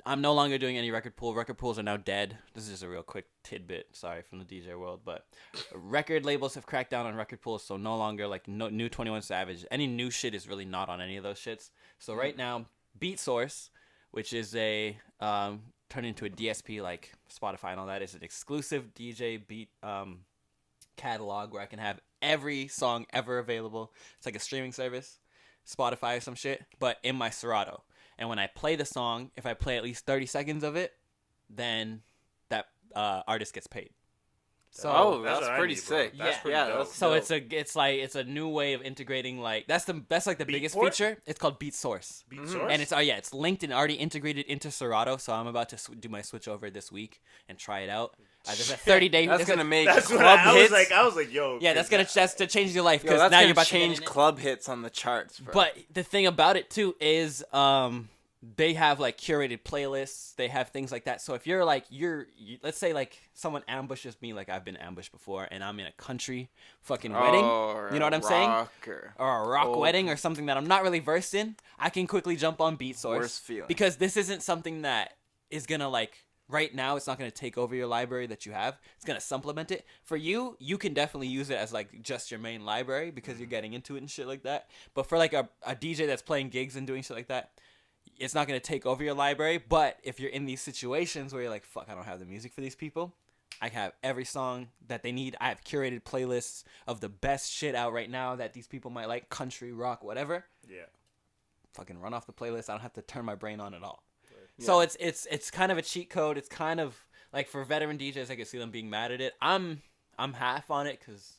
Speaker 4: I'm no longer doing any record pool. Record pools are now dead. This is just a real quick tidbit. Sorry from the DJ world, but record labels have cracked down on record pools, so no longer like no new 21 Savage. Any new shit is really not on any of those shits. So right now, BeatSource, which is a turned into a DSP like Spotify and all that, is an exclusive DJ beat catalog where I can have every song ever available. It's like a streaming service, Spotify or some shit, but in my Serato. And when I play the song, if I play at least 30 seconds of it, then that artist gets paid. So
Speaker 3: that's
Speaker 2: what I
Speaker 3: pretty
Speaker 2: need, bro.
Speaker 3: sick.
Speaker 2: That's
Speaker 3: Yeah,
Speaker 2: pretty
Speaker 3: yeah,
Speaker 2: dope.
Speaker 3: that's
Speaker 4: so
Speaker 3: dope.
Speaker 4: it's a new way of integrating, like that's like the biggest
Speaker 2: Beatport?
Speaker 4: feature. It's called BeatSource.
Speaker 2: BeatSource?
Speaker 4: And it's linked and already integrated into Serato. So I'm about to do my switch over this week and try it out. There's a 30-day.
Speaker 3: That's gonna make
Speaker 2: That's what
Speaker 3: club
Speaker 2: I
Speaker 3: hits.
Speaker 2: was like, yo.
Speaker 4: Yeah, that's to change your life
Speaker 3: Yo,
Speaker 4: because
Speaker 3: that's
Speaker 4: now
Speaker 3: gonna
Speaker 4: you're about
Speaker 3: change
Speaker 4: to get in it.
Speaker 3: club hits on the charts. Bro.
Speaker 4: But the thing about it too is they have like curated playlists. They have things like that. So if you're like let's say like someone ambushes me, like I've been ambushed before, and I'm in a country fucking wedding. You know what I'm saying? Or a rock wedding or something that I'm not really versed in. I can quickly jump on BeatSource.
Speaker 3: Worst feeling.
Speaker 4: Because this isn't something that is gonna like right now. It's not gonna take over your library that you have. It's gonna supplement it. For you can definitely use it as like just your main library because you're getting into it and shit like that. But for like a DJ that's playing gigs and doing shit like that, it's not going to take over your library. But if you're in these situations where you're like, fuck, I don't have the music for these people, I have every song that they need. I have curated playlists of the best shit out right now that these people might like, country, rock, whatever.
Speaker 2: Yeah.
Speaker 4: Fucking run off the playlist. I don't have to turn my brain on at all.
Speaker 3: Yeah.
Speaker 4: So it's kind of a cheat code. It's kind of like for veteran DJs, I could see them being mad at it. I'm half on it because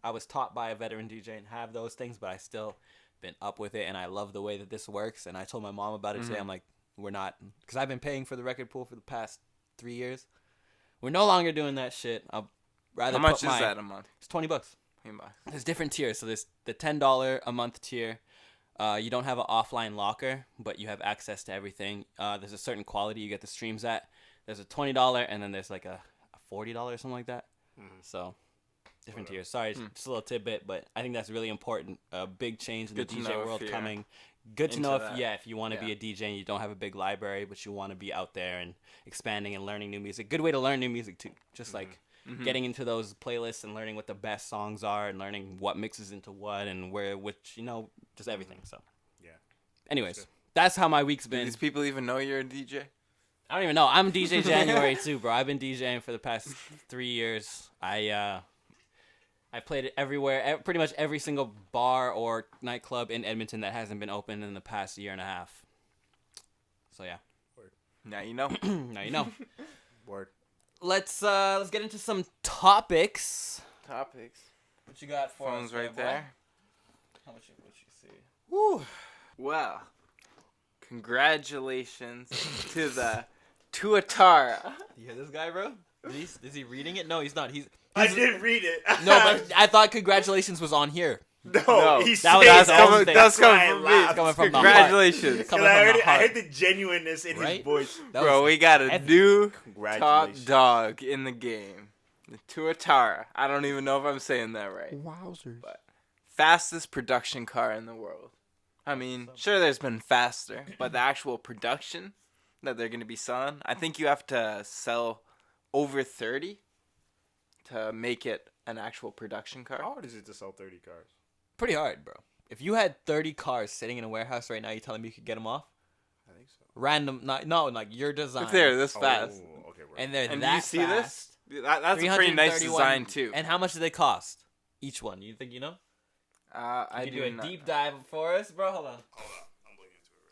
Speaker 4: I was taught by a veteran DJ and have those things, but I still been up with it, and I love the way that this works. And I told my mom about it today. I'm like, we're not, because I've been paying for the record pool for the past 3 years. We're no longer doing that shit. I'll rather.
Speaker 3: How much is that a month?
Speaker 4: It's $20. There's different tiers. So there's the $10 a month tier. You don't have an offline locker, but you have access to everything. There's a certain quality you get the streams at. There's a $20, and then there's like a $40 or something like that. So different tiers. Sorry, it's just a little tidbit, but I think that's really important. A big change in the DJ world coming. Good to know if you want to be a DJ and you don't have a big library, but you want to be out there and expanding and learning new music. Good way to learn new music too. Just like getting into those playlists and learning what the best songs are and learning what mixes into what and just everything. So
Speaker 2: Yeah.
Speaker 4: anyways, that's how my week's
Speaker 3: Do
Speaker 4: been.
Speaker 3: these people even know you're a DJ?
Speaker 4: I don't even know. I'm DJ January too, bro. I've been DJing for the past 3 years. I played it everywhere, pretty much every single bar or nightclub in Edmonton that hasn't been open in the past year and a half. So yeah.
Speaker 3: Now you know.
Speaker 4: Now you know.
Speaker 2: Word.
Speaker 4: Let's get into some topics. What you got for
Speaker 3: Phone's
Speaker 4: us,
Speaker 3: right
Speaker 4: boy?
Speaker 3: there.
Speaker 4: What you see?
Speaker 3: Woo. Well, congratulations to the tuatara.
Speaker 4: You hear this guy, bro? Is he reading it? No, he's not.
Speaker 2: I did read it.
Speaker 4: No, but I thought congratulations was on here.
Speaker 2: No, he's
Speaker 4: that's
Speaker 2: saying
Speaker 3: that's
Speaker 4: coming
Speaker 3: coming from me.
Speaker 2: laughed.
Speaker 4: Coming from
Speaker 3: Congratulations.
Speaker 4: the heart. Coming from the
Speaker 2: I
Speaker 4: heart.
Speaker 2: heard the genuineness in
Speaker 4: Right?
Speaker 2: his voice.
Speaker 3: Bro, we got a new top
Speaker 2: Congratulations.
Speaker 3: dog in the game. The tuatara. I don't even know if I'm saying that right.
Speaker 4: Wowzers.
Speaker 3: But fastest production car in the world. I mean, sure, there's been faster, but the actual production that they're going to be selling, I think you have to sell over 30 to make it an actual production car.
Speaker 2: How hard is it to sell 30 cars?
Speaker 4: Pretty hard, bro. If you had 30 cars sitting in a warehouse right now, you telling me you could get them off?
Speaker 2: I think so.
Speaker 4: Random, like your design.
Speaker 3: If they're this fast.
Speaker 2: Oh, okay, right.
Speaker 4: And they're
Speaker 3: And
Speaker 4: that
Speaker 3: do you see
Speaker 4: fast.
Speaker 3: this? That's a pretty nice
Speaker 4: 331
Speaker 3: design, too.
Speaker 4: And how much do they cost? Each one. You think you know?
Speaker 3: I
Speaker 4: Can you do a
Speaker 3: not.
Speaker 4: deep dive for us, bro? Hold on.
Speaker 2: Hold up. I'm looking into it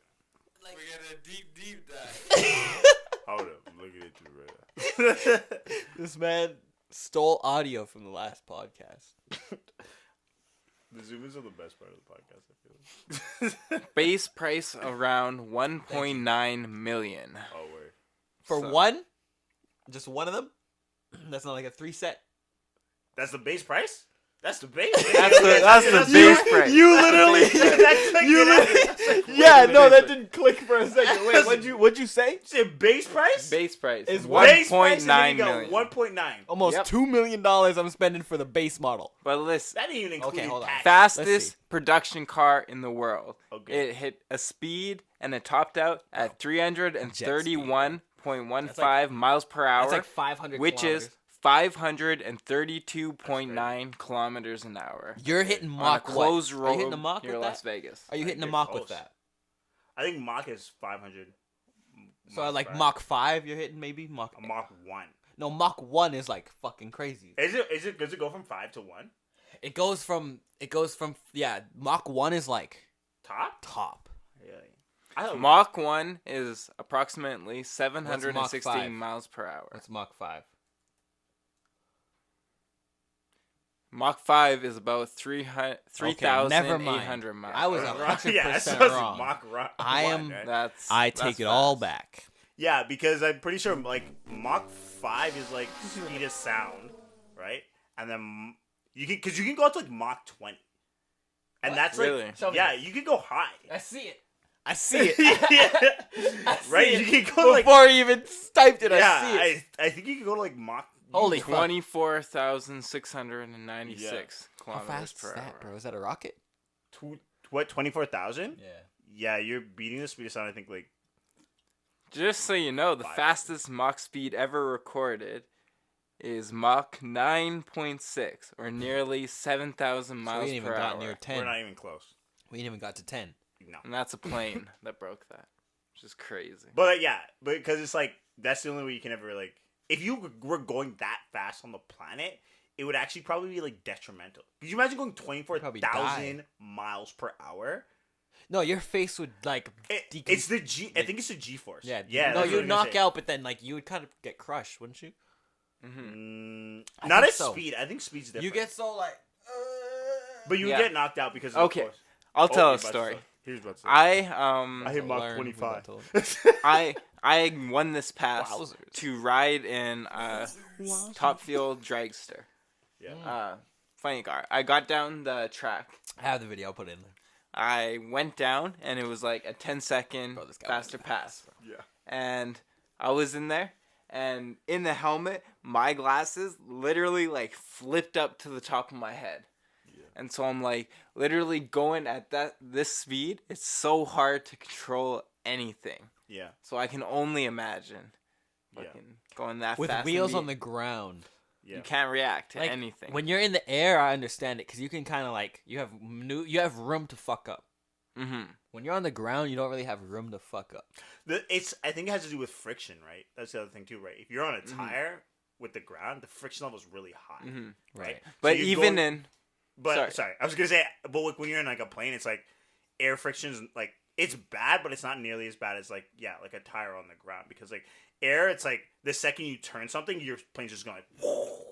Speaker 2: right
Speaker 3: We got a deep dive.
Speaker 2: now. Hold up. I'm looking into it right now.
Speaker 4: This man stole audio from the last podcast.
Speaker 2: The zoom ins are the best part of the podcast, I feel like.
Speaker 3: Base price around 1.9 million.
Speaker 2: Oh, word.
Speaker 4: For
Speaker 3: So-
Speaker 4: one? Just one of them? That's not like a 3-set.
Speaker 2: That's the base price? That's the base.
Speaker 3: That's the base price.
Speaker 4: You literally. Yeah, no, that
Speaker 3: base
Speaker 4: didn't click for a second. Wait, what'd you say?
Speaker 2: Say base price?
Speaker 3: Base price
Speaker 4: Is
Speaker 3: is
Speaker 2: Base price,
Speaker 3: 1.9
Speaker 2: and then
Speaker 3: million.
Speaker 2: you got 1.9.
Speaker 4: Almost
Speaker 3: Yep.
Speaker 4: $2 million I'm spending for the base model.
Speaker 3: But listen,
Speaker 2: That didn't even include
Speaker 4: Okay, hold on.
Speaker 2: tax.
Speaker 4: Let's see.
Speaker 3: fastest production car in the world.
Speaker 2: Okay.
Speaker 3: It hit a speed and it topped out at 331.15 miles per hour,
Speaker 4: That's like 500
Speaker 3: which
Speaker 4: kilometers.
Speaker 3: is 532.9 kilometers an hour.
Speaker 4: You're hitting
Speaker 3: On a
Speaker 4: Mach
Speaker 3: closed
Speaker 4: what?
Speaker 3: road
Speaker 4: Are you hitting a Mach
Speaker 3: near
Speaker 4: with
Speaker 3: Las
Speaker 4: that?
Speaker 3: Vegas.
Speaker 4: Are you hitting a
Speaker 2: Get
Speaker 4: Mach
Speaker 2: close.
Speaker 4: with that?
Speaker 2: I think Mach is 500.
Speaker 4: So like
Speaker 2: per hour.
Speaker 4: Mach 5 you're hitting maybe? Mach
Speaker 2: A Mach 1.
Speaker 4: No, Mach 1 is like fucking crazy.
Speaker 2: Does it go from 5 to 1?
Speaker 4: It goes from Mach 1 is like
Speaker 2: Top? Really? I thought
Speaker 3: Mach 1 is approximately 716
Speaker 4: 5?
Speaker 3: miles per hour.
Speaker 4: What's Mach 5?
Speaker 3: Mach 5 is about 3,800 miles.
Speaker 4: I was
Speaker 3: per hour.
Speaker 4: 100%
Speaker 2: yeah, so it's
Speaker 4: wrong.
Speaker 2: Mach right.
Speaker 4: I am-
Speaker 2: Right?
Speaker 4: I take it all
Speaker 3: fast.
Speaker 4: back.
Speaker 2: Yeah, because I'm pretty sure like Mach 5 is like speed of sound, right? And then you can go up to like Mach 20, and that's
Speaker 3: Really?
Speaker 2: like
Speaker 4: Show me
Speaker 2: yeah,
Speaker 4: this.
Speaker 2: you can go high.
Speaker 4: I see it. I see it.
Speaker 2: Yeah. Right? You can go like
Speaker 4: Before you even typed it,
Speaker 2: yeah.
Speaker 4: I see it.
Speaker 2: I think you can go to like Mach.
Speaker 4: Holy fuck.
Speaker 3: 24,696
Speaker 4: How
Speaker 3: kilometers
Speaker 4: fast
Speaker 3: per
Speaker 4: is that,
Speaker 3: hour.
Speaker 4: bro? Is that a rocket?
Speaker 2: What 24,000?
Speaker 4: Yeah.
Speaker 2: Yeah, you're beating the speed of sound. I think like
Speaker 3: Just so you know, the
Speaker 2: 5.
Speaker 3: fastest Mach speed ever recorded is Mach 9.6, or nearly 7,000
Speaker 4: So we
Speaker 3: miles
Speaker 4: ain't even
Speaker 3: per
Speaker 4: got
Speaker 3: hour.
Speaker 4: near
Speaker 2: we're
Speaker 4: 10.
Speaker 2: not even close.
Speaker 4: We ain't even got to 10.
Speaker 2: No.
Speaker 3: And that's a plane that broke that, which is crazy.
Speaker 2: But yeah, because it's like that's the only way you can ever like if you were going that fast on the planet, it would actually probably be like detrimental. Could you imagine going
Speaker 4: Probably
Speaker 2: 24,000 miles per hour?
Speaker 4: No, your face would like
Speaker 2: It's the G. I think it's the G force.
Speaker 4: Yeah.
Speaker 2: yeah.
Speaker 4: No,
Speaker 2: that's what
Speaker 4: you'd
Speaker 2: I'm gonna
Speaker 4: knock
Speaker 2: say.
Speaker 4: out, but then like you would kind of get crushed, wouldn't you? I
Speaker 2: Not
Speaker 4: think
Speaker 2: at
Speaker 4: so.
Speaker 2: speed. I think speed's different.
Speaker 4: You get so like.
Speaker 2: but you would
Speaker 3: Yeah.
Speaker 2: get knocked out because of
Speaker 3: Okay,
Speaker 2: the force.
Speaker 3: I'll tell
Speaker 2: you're
Speaker 3: a
Speaker 2: about to
Speaker 3: story.
Speaker 2: say. Here's about to say.
Speaker 3: I
Speaker 2: hit Mach
Speaker 4: Learn,
Speaker 2: 25.
Speaker 4: we got
Speaker 3: I won this pass
Speaker 4: Wowzers.
Speaker 3: to ride in a Top Fuel dragster.
Speaker 2: Yeah.
Speaker 3: Funny car. I got down the track.
Speaker 4: I have the video. I'll put it in there.
Speaker 3: I went down, and it was like a 10-second
Speaker 4: Bro, this guy
Speaker 3: faster
Speaker 4: went
Speaker 3: pass.
Speaker 2: Yeah.
Speaker 3: And I was in there, and in the helmet, my glasses literally like flipped up to the top of my head. And so I'm like literally going at this speed. It's so hard to control anything.
Speaker 2: Yeah.
Speaker 3: So I can only imagine fucking going that
Speaker 4: With
Speaker 3: fast.
Speaker 4: wheels
Speaker 3: and
Speaker 4: on the ground.
Speaker 2: Yeah.
Speaker 3: you can't react to
Speaker 4: Like,
Speaker 3: anything.
Speaker 4: When you're in the air, I understand it because you can kind of like you have room to fuck up.
Speaker 3: Mm-hmm.
Speaker 4: When you're on the ground, you don't really have room to fuck up.
Speaker 2: I think it has to do with friction, right? That's the other thing too, right? If you're on a tire with the ground, the friction level is really high, right?
Speaker 3: But
Speaker 2: So you're
Speaker 3: even
Speaker 2: going-
Speaker 3: in
Speaker 2: But sorry, I was gonna say, but like when you're in like a plane, it's like air friction is like it's bad, but it's not nearly as bad as like like a tire on the ground because like air, it's like the second you turn something, your plane's just going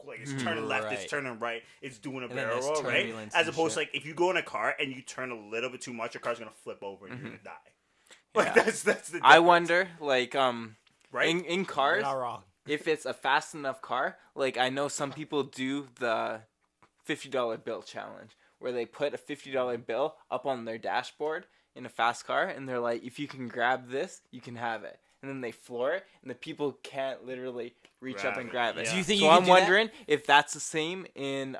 Speaker 2: like it's turning left,
Speaker 4: Right.
Speaker 2: it's turning right, it's doing a
Speaker 4: And then
Speaker 2: barrel
Speaker 4: there's
Speaker 2: roll, right?
Speaker 4: turbulence
Speaker 2: As
Speaker 4: and
Speaker 2: opposed
Speaker 4: shit.
Speaker 2: to like if you go in a car and you turn a little bit too much, your car's gonna flip over and you're gonna die.
Speaker 3: Yeah.
Speaker 2: Like that's the
Speaker 3: I
Speaker 2: difference.
Speaker 3: wonder, like,
Speaker 2: right?
Speaker 3: In cars,
Speaker 4: You're not wrong.
Speaker 3: if it's a fast enough car, like I know some people do the $50 bill challenge where they put a $50 bill up on their dashboard in a fast car and they're like, if you can grab this, you can have it. And then they floor it and the people can't literally reach up and grab it.
Speaker 2: Yeah.
Speaker 4: Do you think
Speaker 3: So
Speaker 4: you can
Speaker 3: I'm
Speaker 4: do that?
Speaker 3: wondering if that's the same in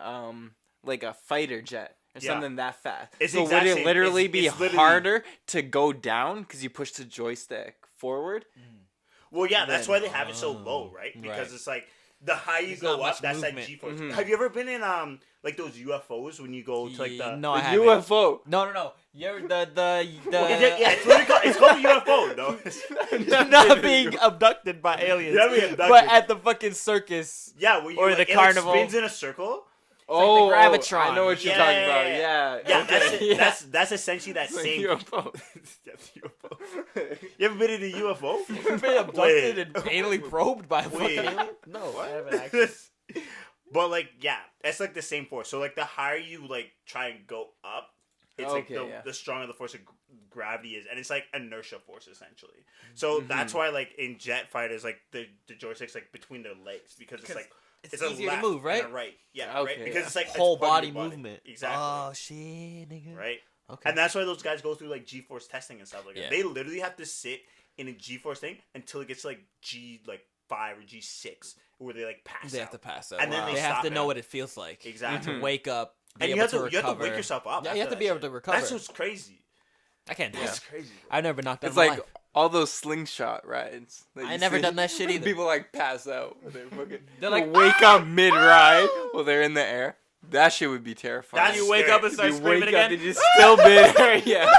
Speaker 3: like a fighter jet or
Speaker 2: Yeah.
Speaker 3: something that fast.
Speaker 2: It's
Speaker 3: so
Speaker 2: the exact
Speaker 3: would it
Speaker 2: same.
Speaker 3: literally
Speaker 2: It's
Speaker 3: be
Speaker 2: literally-
Speaker 3: harder to go down because you push the joystick forward?
Speaker 2: Well, yeah, that's
Speaker 3: Then-
Speaker 2: why they have it so low, right? Because
Speaker 4: Right.
Speaker 2: it's like the higher you
Speaker 4: There's
Speaker 2: go
Speaker 4: not much
Speaker 2: up, that's
Speaker 4: movement.
Speaker 2: that G-force.
Speaker 3: Mhm.
Speaker 2: Have you ever been in like those UFOs when you go to like the
Speaker 4: No, I
Speaker 3: The
Speaker 4: haven't.
Speaker 3: UFO.
Speaker 4: No. You're the
Speaker 2: yeah, it's literally called, it's called a UFO, no?
Speaker 4: You're not being abducted by aliens.
Speaker 2: You're not being abducted.
Speaker 4: But at the fucking circus.
Speaker 2: Yeah, where you,
Speaker 4: or
Speaker 2: like,
Speaker 4: the
Speaker 2: it,
Speaker 4: carnival.
Speaker 2: like, spins in a circle.
Speaker 3: Oh,
Speaker 4: the Gravitron.
Speaker 3: I know what you're
Speaker 2: Yeah,
Speaker 3: talking
Speaker 2: yeah,
Speaker 3: about.
Speaker 2: yeah.
Speaker 3: Yeah.
Speaker 2: Yeah,
Speaker 3: okay.
Speaker 2: that's it.
Speaker 4: Yeah.
Speaker 2: That's essentially that
Speaker 3: It's like
Speaker 2: same
Speaker 3: UFO.
Speaker 2: Yeah, the UFO. You ever been in a UFO?
Speaker 4: You've been abducted and anally probed by a fucking
Speaker 2: Wait.
Speaker 4: alien? No, I haven't actually.
Speaker 2: But like, yeah, it's like the same force. So like, the higher you like try and go up, it's like
Speaker 3: Okay, yeah.
Speaker 2: the stronger the force of gravity is, and it's like inertia force essentially. So that's why like in jet fighters, like the joysticks like between their legs because it's like
Speaker 4: it's
Speaker 2: a
Speaker 4: easier to
Speaker 2: left
Speaker 4: move, right?
Speaker 2: and a right. Yeah,
Speaker 3: Okay,
Speaker 2: right. Because
Speaker 3: yeah.
Speaker 2: it's like
Speaker 4: Whole
Speaker 2: it's part of
Speaker 4: body
Speaker 2: your
Speaker 4: movement.
Speaker 2: Exactly.
Speaker 4: Oh shit, nigga.
Speaker 2: Right.
Speaker 4: Okay.
Speaker 2: And that's why those guys go through like G-force testing and stuff like
Speaker 4: Yeah.
Speaker 2: that. They literally have to sit in a G-force thing until it gets to like G5 or G6 where they like pass
Speaker 4: They
Speaker 2: out.
Speaker 4: have to pass out.
Speaker 2: And then
Speaker 4: they
Speaker 2: they
Speaker 4: have
Speaker 2: stop
Speaker 4: to know
Speaker 2: it.
Speaker 4: what it feels like.
Speaker 2: Exactly.
Speaker 4: To wake up, be
Speaker 2: And you
Speaker 4: able
Speaker 2: have
Speaker 4: to
Speaker 2: to
Speaker 4: recover.
Speaker 2: wake yourself up.
Speaker 4: Yeah, you have
Speaker 2: after
Speaker 4: to be
Speaker 2: that
Speaker 4: able to
Speaker 2: shit.
Speaker 4: recover.
Speaker 2: That's what's crazy.
Speaker 4: I can't do
Speaker 2: That's
Speaker 4: that.
Speaker 2: crazy.
Speaker 4: I've never knocked out
Speaker 3: It's
Speaker 4: my
Speaker 3: like
Speaker 4: life.
Speaker 3: all those slingshot rides. that
Speaker 4: I
Speaker 3: you
Speaker 4: never
Speaker 3: see.
Speaker 4: done that shit either.
Speaker 3: People like pass out. They're
Speaker 4: like,
Speaker 3: wake up mid ride while they're in the air. That shit would be terrifying.
Speaker 2: That's
Speaker 4: You wake
Speaker 2: scary.
Speaker 4: up and start
Speaker 3: you
Speaker 4: screaming
Speaker 3: wake
Speaker 4: again.
Speaker 3: up and you're still mid air. Yeah.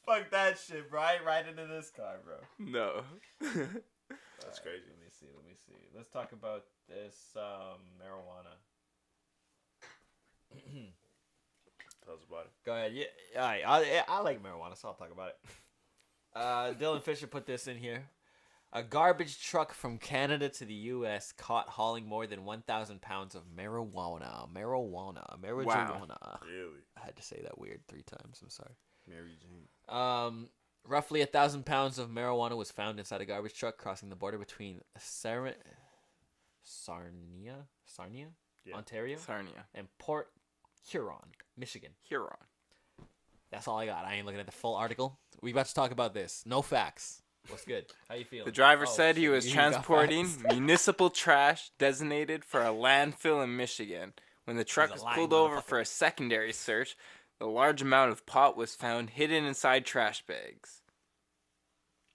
Speaker 4: Fuck that shit, bro. I ain't riding into this car, bro.
Speaker 3: No.
Speaker 2: That's crazy.
Speaker 4: Let me see. Let's talk about this marijuana.
Speaker 2: Tell us about it.
Speaker 4: Go ahead. Yeah, all right. I like marijuana, so I'll talk about it. Dylan Fisher put this in here. A garbage truck from Canada to the U.S. caught hauling more than 1,000 pounds of marijuana. Marijuana.
Speaker 2: Really?
Speaker 4: I had to say that weird 3 times. I'm sorry.
Speaker 2: Mary Jane.
Speaker 4: Roughly 1,000 pounds of marijuana was found inside a garbage truck crossing the border between Sarnia,
Speaker 2: Yeah.
Speaker 4: Ontario,
Speaker 3: Sarnia.
Speaker 4: and Port Huron, Michigan.
Speaker 3: Huron.
Speaker 4: That's all I got. I ain't looking at the full article. We about to talk about this. No facts. What's good? How you feeling?
Speaker 3: The driver
Speaker 4: Oh,
Speaker 3: said he
Speaker 4: shit,
Speaker 3: was
Speaker 4: you got
Speaker 3: transporting
Speaker 4: facts.
Speaker 3: municipal trash designated for a landfill in Michigan. When the truck
Speaker 4: a
Speaker 3: was
Speaker 4: lying
Speaker 3: pulled over
Speaker 4: motherfucker.
Speaker 3: for a secondary search, a large amount of pot was found hidden inside trash bags.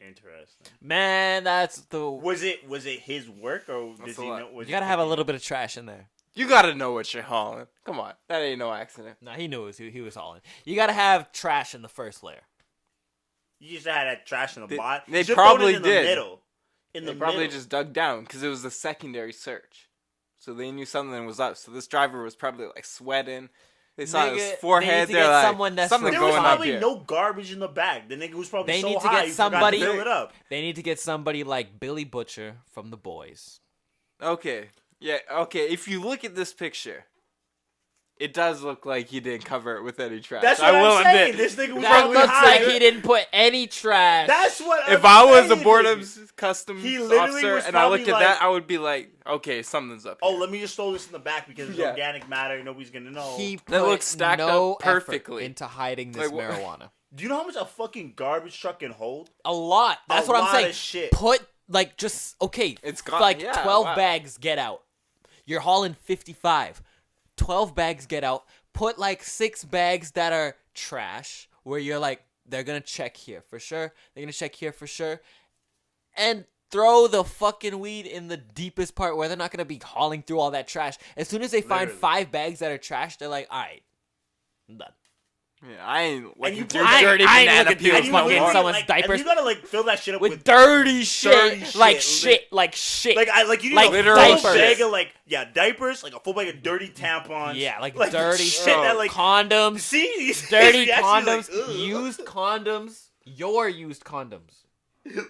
Speaker 2: Interesting.
Speaker 4: Man, that's the.
Speaker 2: Was it his work or
Speaker 3: That's
Speaker 2: does
Speaker 3: a
Speaker 2: he
Speaker 3: lot.
Speaker 2: know? Was
Speaker 4: You gotta have a little bit of trash in there.
Speaker 3: You gotta know what you're hauling. Come on, that ain't no accident.
Speaker 4: Nah, he knew he was hauling. You gotta have trash in the first layer.
Speaker 2: You just had that trash in the bot.
Speaker 3: They
Speaker 2: You should've thrown it
Speaker 3: probably
Speaker 2: in the
Speaker 3: did.
Speaker 2: middle. In
Speaker 3: They
Speaker 2: the
Speaker 3: probably
Speaker 2: middle.
Speaker 3: just dug down because it was a secondary search, so they knew something was up. So this driver was probably like sweating. They saw
Speaker 4: Nigga,
Speaker 3: his
Speaker 4: they
Speaker 3: forehead.
Speaker 4: need to
Speaker 3: They're
Speaker 4: get
Speaker 3: like,
Speaker 4: someone that's
Speaker 3: something
Speaker 2: There
Speaker 4: from
Speaker 2: was
Speaker 3: going up
Speaker 2: probably
Speaker 3: here.
Speaker 2: no garbage in the bag. The nigga was probably
Speaker 4: They
Speaker 2: so
Speaker 4: need to
Speaker 2: high
Speaker 4: get
Speaker 2: he
Speaker 4: somebody-
Speaker 2: forgot to fill it up.
Speaker 4: They need to get somebody like Billy Butcher from The Boys.
Speaker 3: Okay. Yeah, okay. If you look at this picture, it does look like he didn't cover it with any trash.
Speaker 2: That's what
Speaker 3: I will
Speaker 2: I'm saying.
Speaker 3: admit.
Speaker 2: This nigga was
Speaker 4: That
Speaker 2: probably
Speaker 4: looks
Speaker 2: high.
Speaker 4: like he didn't put any trash.
Speaker 2: That's what.
Speaker 3: If
Speaker 2: I'm
Speaker 3: I was a
Speaker 2: saying,
Speaker 3: Boredom's
Speaker 2: nigga.
Speaker 3: customs
Speaker 2: He literally
Speaker 3: officer
Speaker 2: was
Speaker 3: and I looked at
Speaker 2: probably
Speaker 3: that,
Speaker 2: like-
Speaker 3: I would be like, okay, something's up here.
Speaker 2: Oh, let me just throw this in the back because it's
Speaker 3: Yeah.
Speaker 2: organic matter. Nobody's gonna know.
Speaker 4: He
Speaker 3: That
Speaker 4: put
Speaker 3: looks stacked
Speaker 4: no
Speaker 3: up perfectly.
Speaker 4: effort into hiding this
Speaker 3: Like, what-
Speaker 4: marijuana.
Speaker 2: Do you know how much a fucking garbage truck can hold?
Speaker 4: A lot. That's
Speaker 2: A
Speaker 4: what I'm
Speaker 2: lot
Speaker 4: saying.
Speaker 2: of shit.
Speaker 4: Put like just okay.
Speaker 3: It's got-
Speaker 4: like
Speaker 3: yeah,
Speaker 4: 12
Speaker 3: wow.
Speaker 4: bags get out. You're hauling 55. 12 bags get out. Put like 6 bags that are trash where you're like they're gonna check here for sure. They're gonna check here for sure, and throw the fucking weed in the deepest part where they're not gonna be hauling through all that trash. As soon as they find
Speaker 2: Literally.
Speaker 4: 5 bags that are trash, they're like, all right, I'm done.
Speaker 3: Yeah, I ain't like
Speaker 2: you
Speaker 3: your
Speaker 2: put-
Speaker 3: dirty
Speaker 4: I ain't
Speaker 3: banana
Speaker 4: looking through
Speaker 3: peels.
Speaker 4: his
Speaker 3: my
Speaker 4: fucking
Speaker 3: lord.
Speaker 4: someone's
Speaker 2: and
Speaker 4: diapers.
Speaker 2: you gotta like fill that shit up
Speaker 4: With
Speaker 2: with
Speaker 4: dirty shit,
Speaker 2: dirty
Speaker 4: like
Speaker 2: shit.
Speaker 4: shit.
Speaker 2: Like you need
Speaker 4: Like
Speaker 2: a
Speaker 3: literal
Speaker 2: full
Speaker 3: shit.
Speaker 2: bag of like diapers, like a full bag of dirty tampons.
Speaker 4: Yeah, like dirty
Speaker 2: shit
Speaker 3: shit.
Speaker 2: that like
Speaker 4: condoms,
Speaker 2: see these
Speaker 4: dirty
Speaker 2: reactions,
Speaker 4: condoms,
Speaker 2: like, ugh.
Speaker 4: used condoms, your used condoms.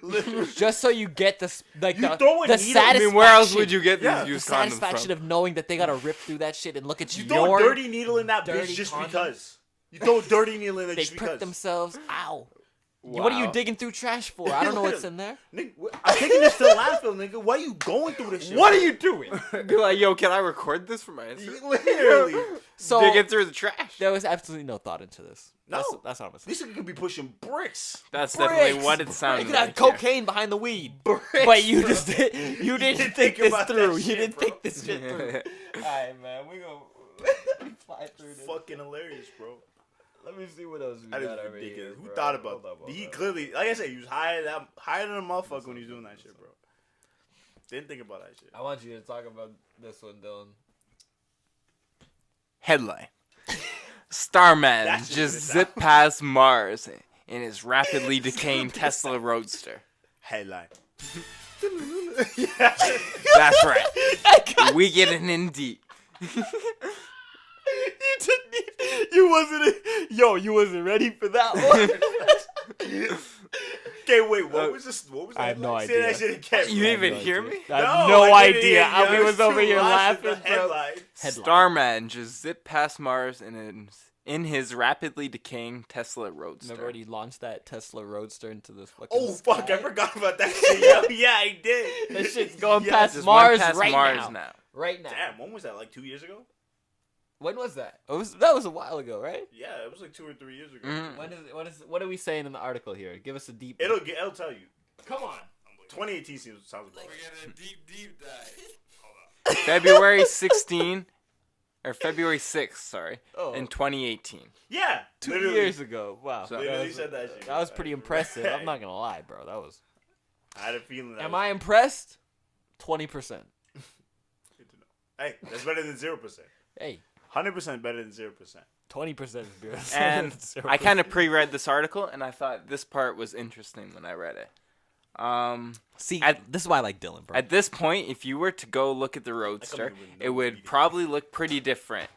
Speaker 2: Literally.
Speaker 4: Just so you get the like
Speaker 2: You
Speaker 4: the,
Speaker 2: throw a
Speaker 4: the
Speaker 2: needle- I
Speaker 4: satisfaction.
Speaker 3: I mean, where else would you get these
Speaker 2: Yeah.
Speaker 4: the
Speaker 3: used condoms
Speaker 4: satisfaction
Speaker 3: from?
Speaker 4: of knowing that they gotta rip through that shit and look at
Speaker 2: You
Speaker 4: your
Speaker 2: throw a dirty needle in that
Speaker 4: dirty
Speaker 2: bitch just
Speaker 4: condom.
Speaker 2: because. You throw a dirty needle in it
Speaker 4: they
Speaker 2: just
Speaker 4: prick
Speaker 2: because.
Speaker 4: themselves. Ow. What are you
Speaker 3: Wow.
Speaker 4: digging through trash for? I don't know what's in there.
Speaker 2: Nigga, I'm taking this to the landfill, nigga. Why you going through this shit?
Speaker 4: What are you doing?
Speaker 3: Be like, yo, can I record this for my Instagram?
Speaker 2: Literally.
Speaker 4: So
Speaker 3: Digging through the trash.
Speaker 4: there was absolutely no thought into this.
Speaker 2: No.
Speaker 4: That's what I'm saying.
Speaker 2: This nigga could be pushing bricks.
Speaker 3: That's definitely
Speaker 4: Bricks.
Speaker 3: what it
Speaker 4: You
Speaker 3: sounded
Speaker 4: could have
Speaker 3: like. here.
Speaker 4: cocaine behind the weed,
Speaker 2: Bricks,
Speaker 4: but you
Speaker 2: bro.
Speaker 4: just you didn't
Speaker 2: didn't
Speaker 4: think
Speaker 2: think
Speaker 4: this
Speaker 2: about that
Speaker 4: through. You
Speaker 2: shit,
Speaker 4: didn't
Speaker 2: bro.
Speaker 4: think this shit through. All right, man, we gonna fly through this.
Speaker 2: Fucking hilarious, bro.
Speaker 4: Let me see what else we
Speaker 2: That
Speaker 4: got
Speaker 2: is
Speaker 4: over
Speaker 2: ridiculous.
Speaker 4: here.
Speaker 2: Who
Speaker 4: bro.
Speaker 2: thought about
Speaker 4: Hold up, hold
Speaker 2: He
Speaker 4: up.
Speaker 2: clearly, like I said, he was higher than a motherfucker when he was doing that shit, bro. Didn't think about that shit.
Speaker 4: I want you to talk about this one, Dylan.
Speaker 3: Headline. Starman
Speaker 2: That's just
Speaker 3: just
Speaker 2: what it
Speaker 3: zipped past Mars in his rapidly decaying Tesla Roadster.
Speaker 2: Headline.
Speaker 3: That's right. We getting in deep.
Speaker 4: You wasn't. Yo, you wasn't ready for that one.
Speaker 2: Okay, wait. What was this? What was that?
Speaker 4: I have no
Speaker 2: Say that
Speaker 4: idea.
Speaker 2: shit again.
Speaker 3: You
Speaker 2: bro.
Speaker 3: even hear me?
Speaker 4: I have
Speaker 2: No,
Speaker 4: no
Speaker 2: I didn't
Speaker 4: idea.
Speaker 2: hear you.
Speaker 4: I was
Speaker 2: too
Speaker 4: over here
Speaker 2: lost in
Speaker 4: laughing,
Speaker 2: the
Speaker 4: bro.
Speaker 2: headline.
Speaker 4: Headline.
Speaker 3: Starman just zipped past Mars in his rapidly decaying Tesla Roadster.
Speaker 4: Remember when he launched that Tesla Roadster into the fucking
Speaker 2: Oh fuck!
Speaker 4: sky?
Speaker 2: I forgot about that shit. Yo, yeah, I did.
Speaker 4: That shit's going
Speaker 2: Yeah,
Speaker 4: past
Speaker 3: Just
Speaker 4: Mars
Speaker 3: went past
Speaker 4: right
Speaker 3: Mars
Speaker 4: now.
Speaker 3: now.
Speaker 4: Right now.
Speaker 2: Damn, when was that? Like 2 years ago?
Speaker 4: When was that? That was a while ago, right?
Speaker 2: Yeah, it was like 2 or 3 years ago.
Speaker 3: Mhm.
Speaker 4: What are we saying in the article here? Give us a deep.
Speaker 2: It'll tell you.
Speaker 4: Come on.
Speaker 2: 2018 sounds about right.
Speaker 3: a deep dive. February 16 or February 6th, sorry,
Speaker 4: Oh.
Speaker 3: in 2018.
Speaker 2: Yeah,
Speaker 4: 2
Speaker 2: literally.
Speaker 4: years ago. Wow.
Speaker 3: So-
Speaker 2: Literally said that shit.
Speaker 4: That was pretty impressive. I'm not gonna lie, bro. That was.
Speaker 2: I had a feeling that.
Speaker 4: Am I impressed? 20%.
Speaker 2: Good to know. Hey, that's better than 0%.
Speaker 4: Hey,
Speaker 2: 100% better than 0%.
Speaker 4: 20% is better.
Speaker 3: And I kind of pre-read this article, and I thought this part was interesting when I read it.
Speaker 4: see.
Speaker 3: at-
Speaker 4: This is why I like Dylan, bro.
Speaker 3: At this point, if you were to go look at the Roadster,
Speaker 2: with no
Speaker 3: it would
Speaker 2: reading.
Speaker 3: probably look pretty different.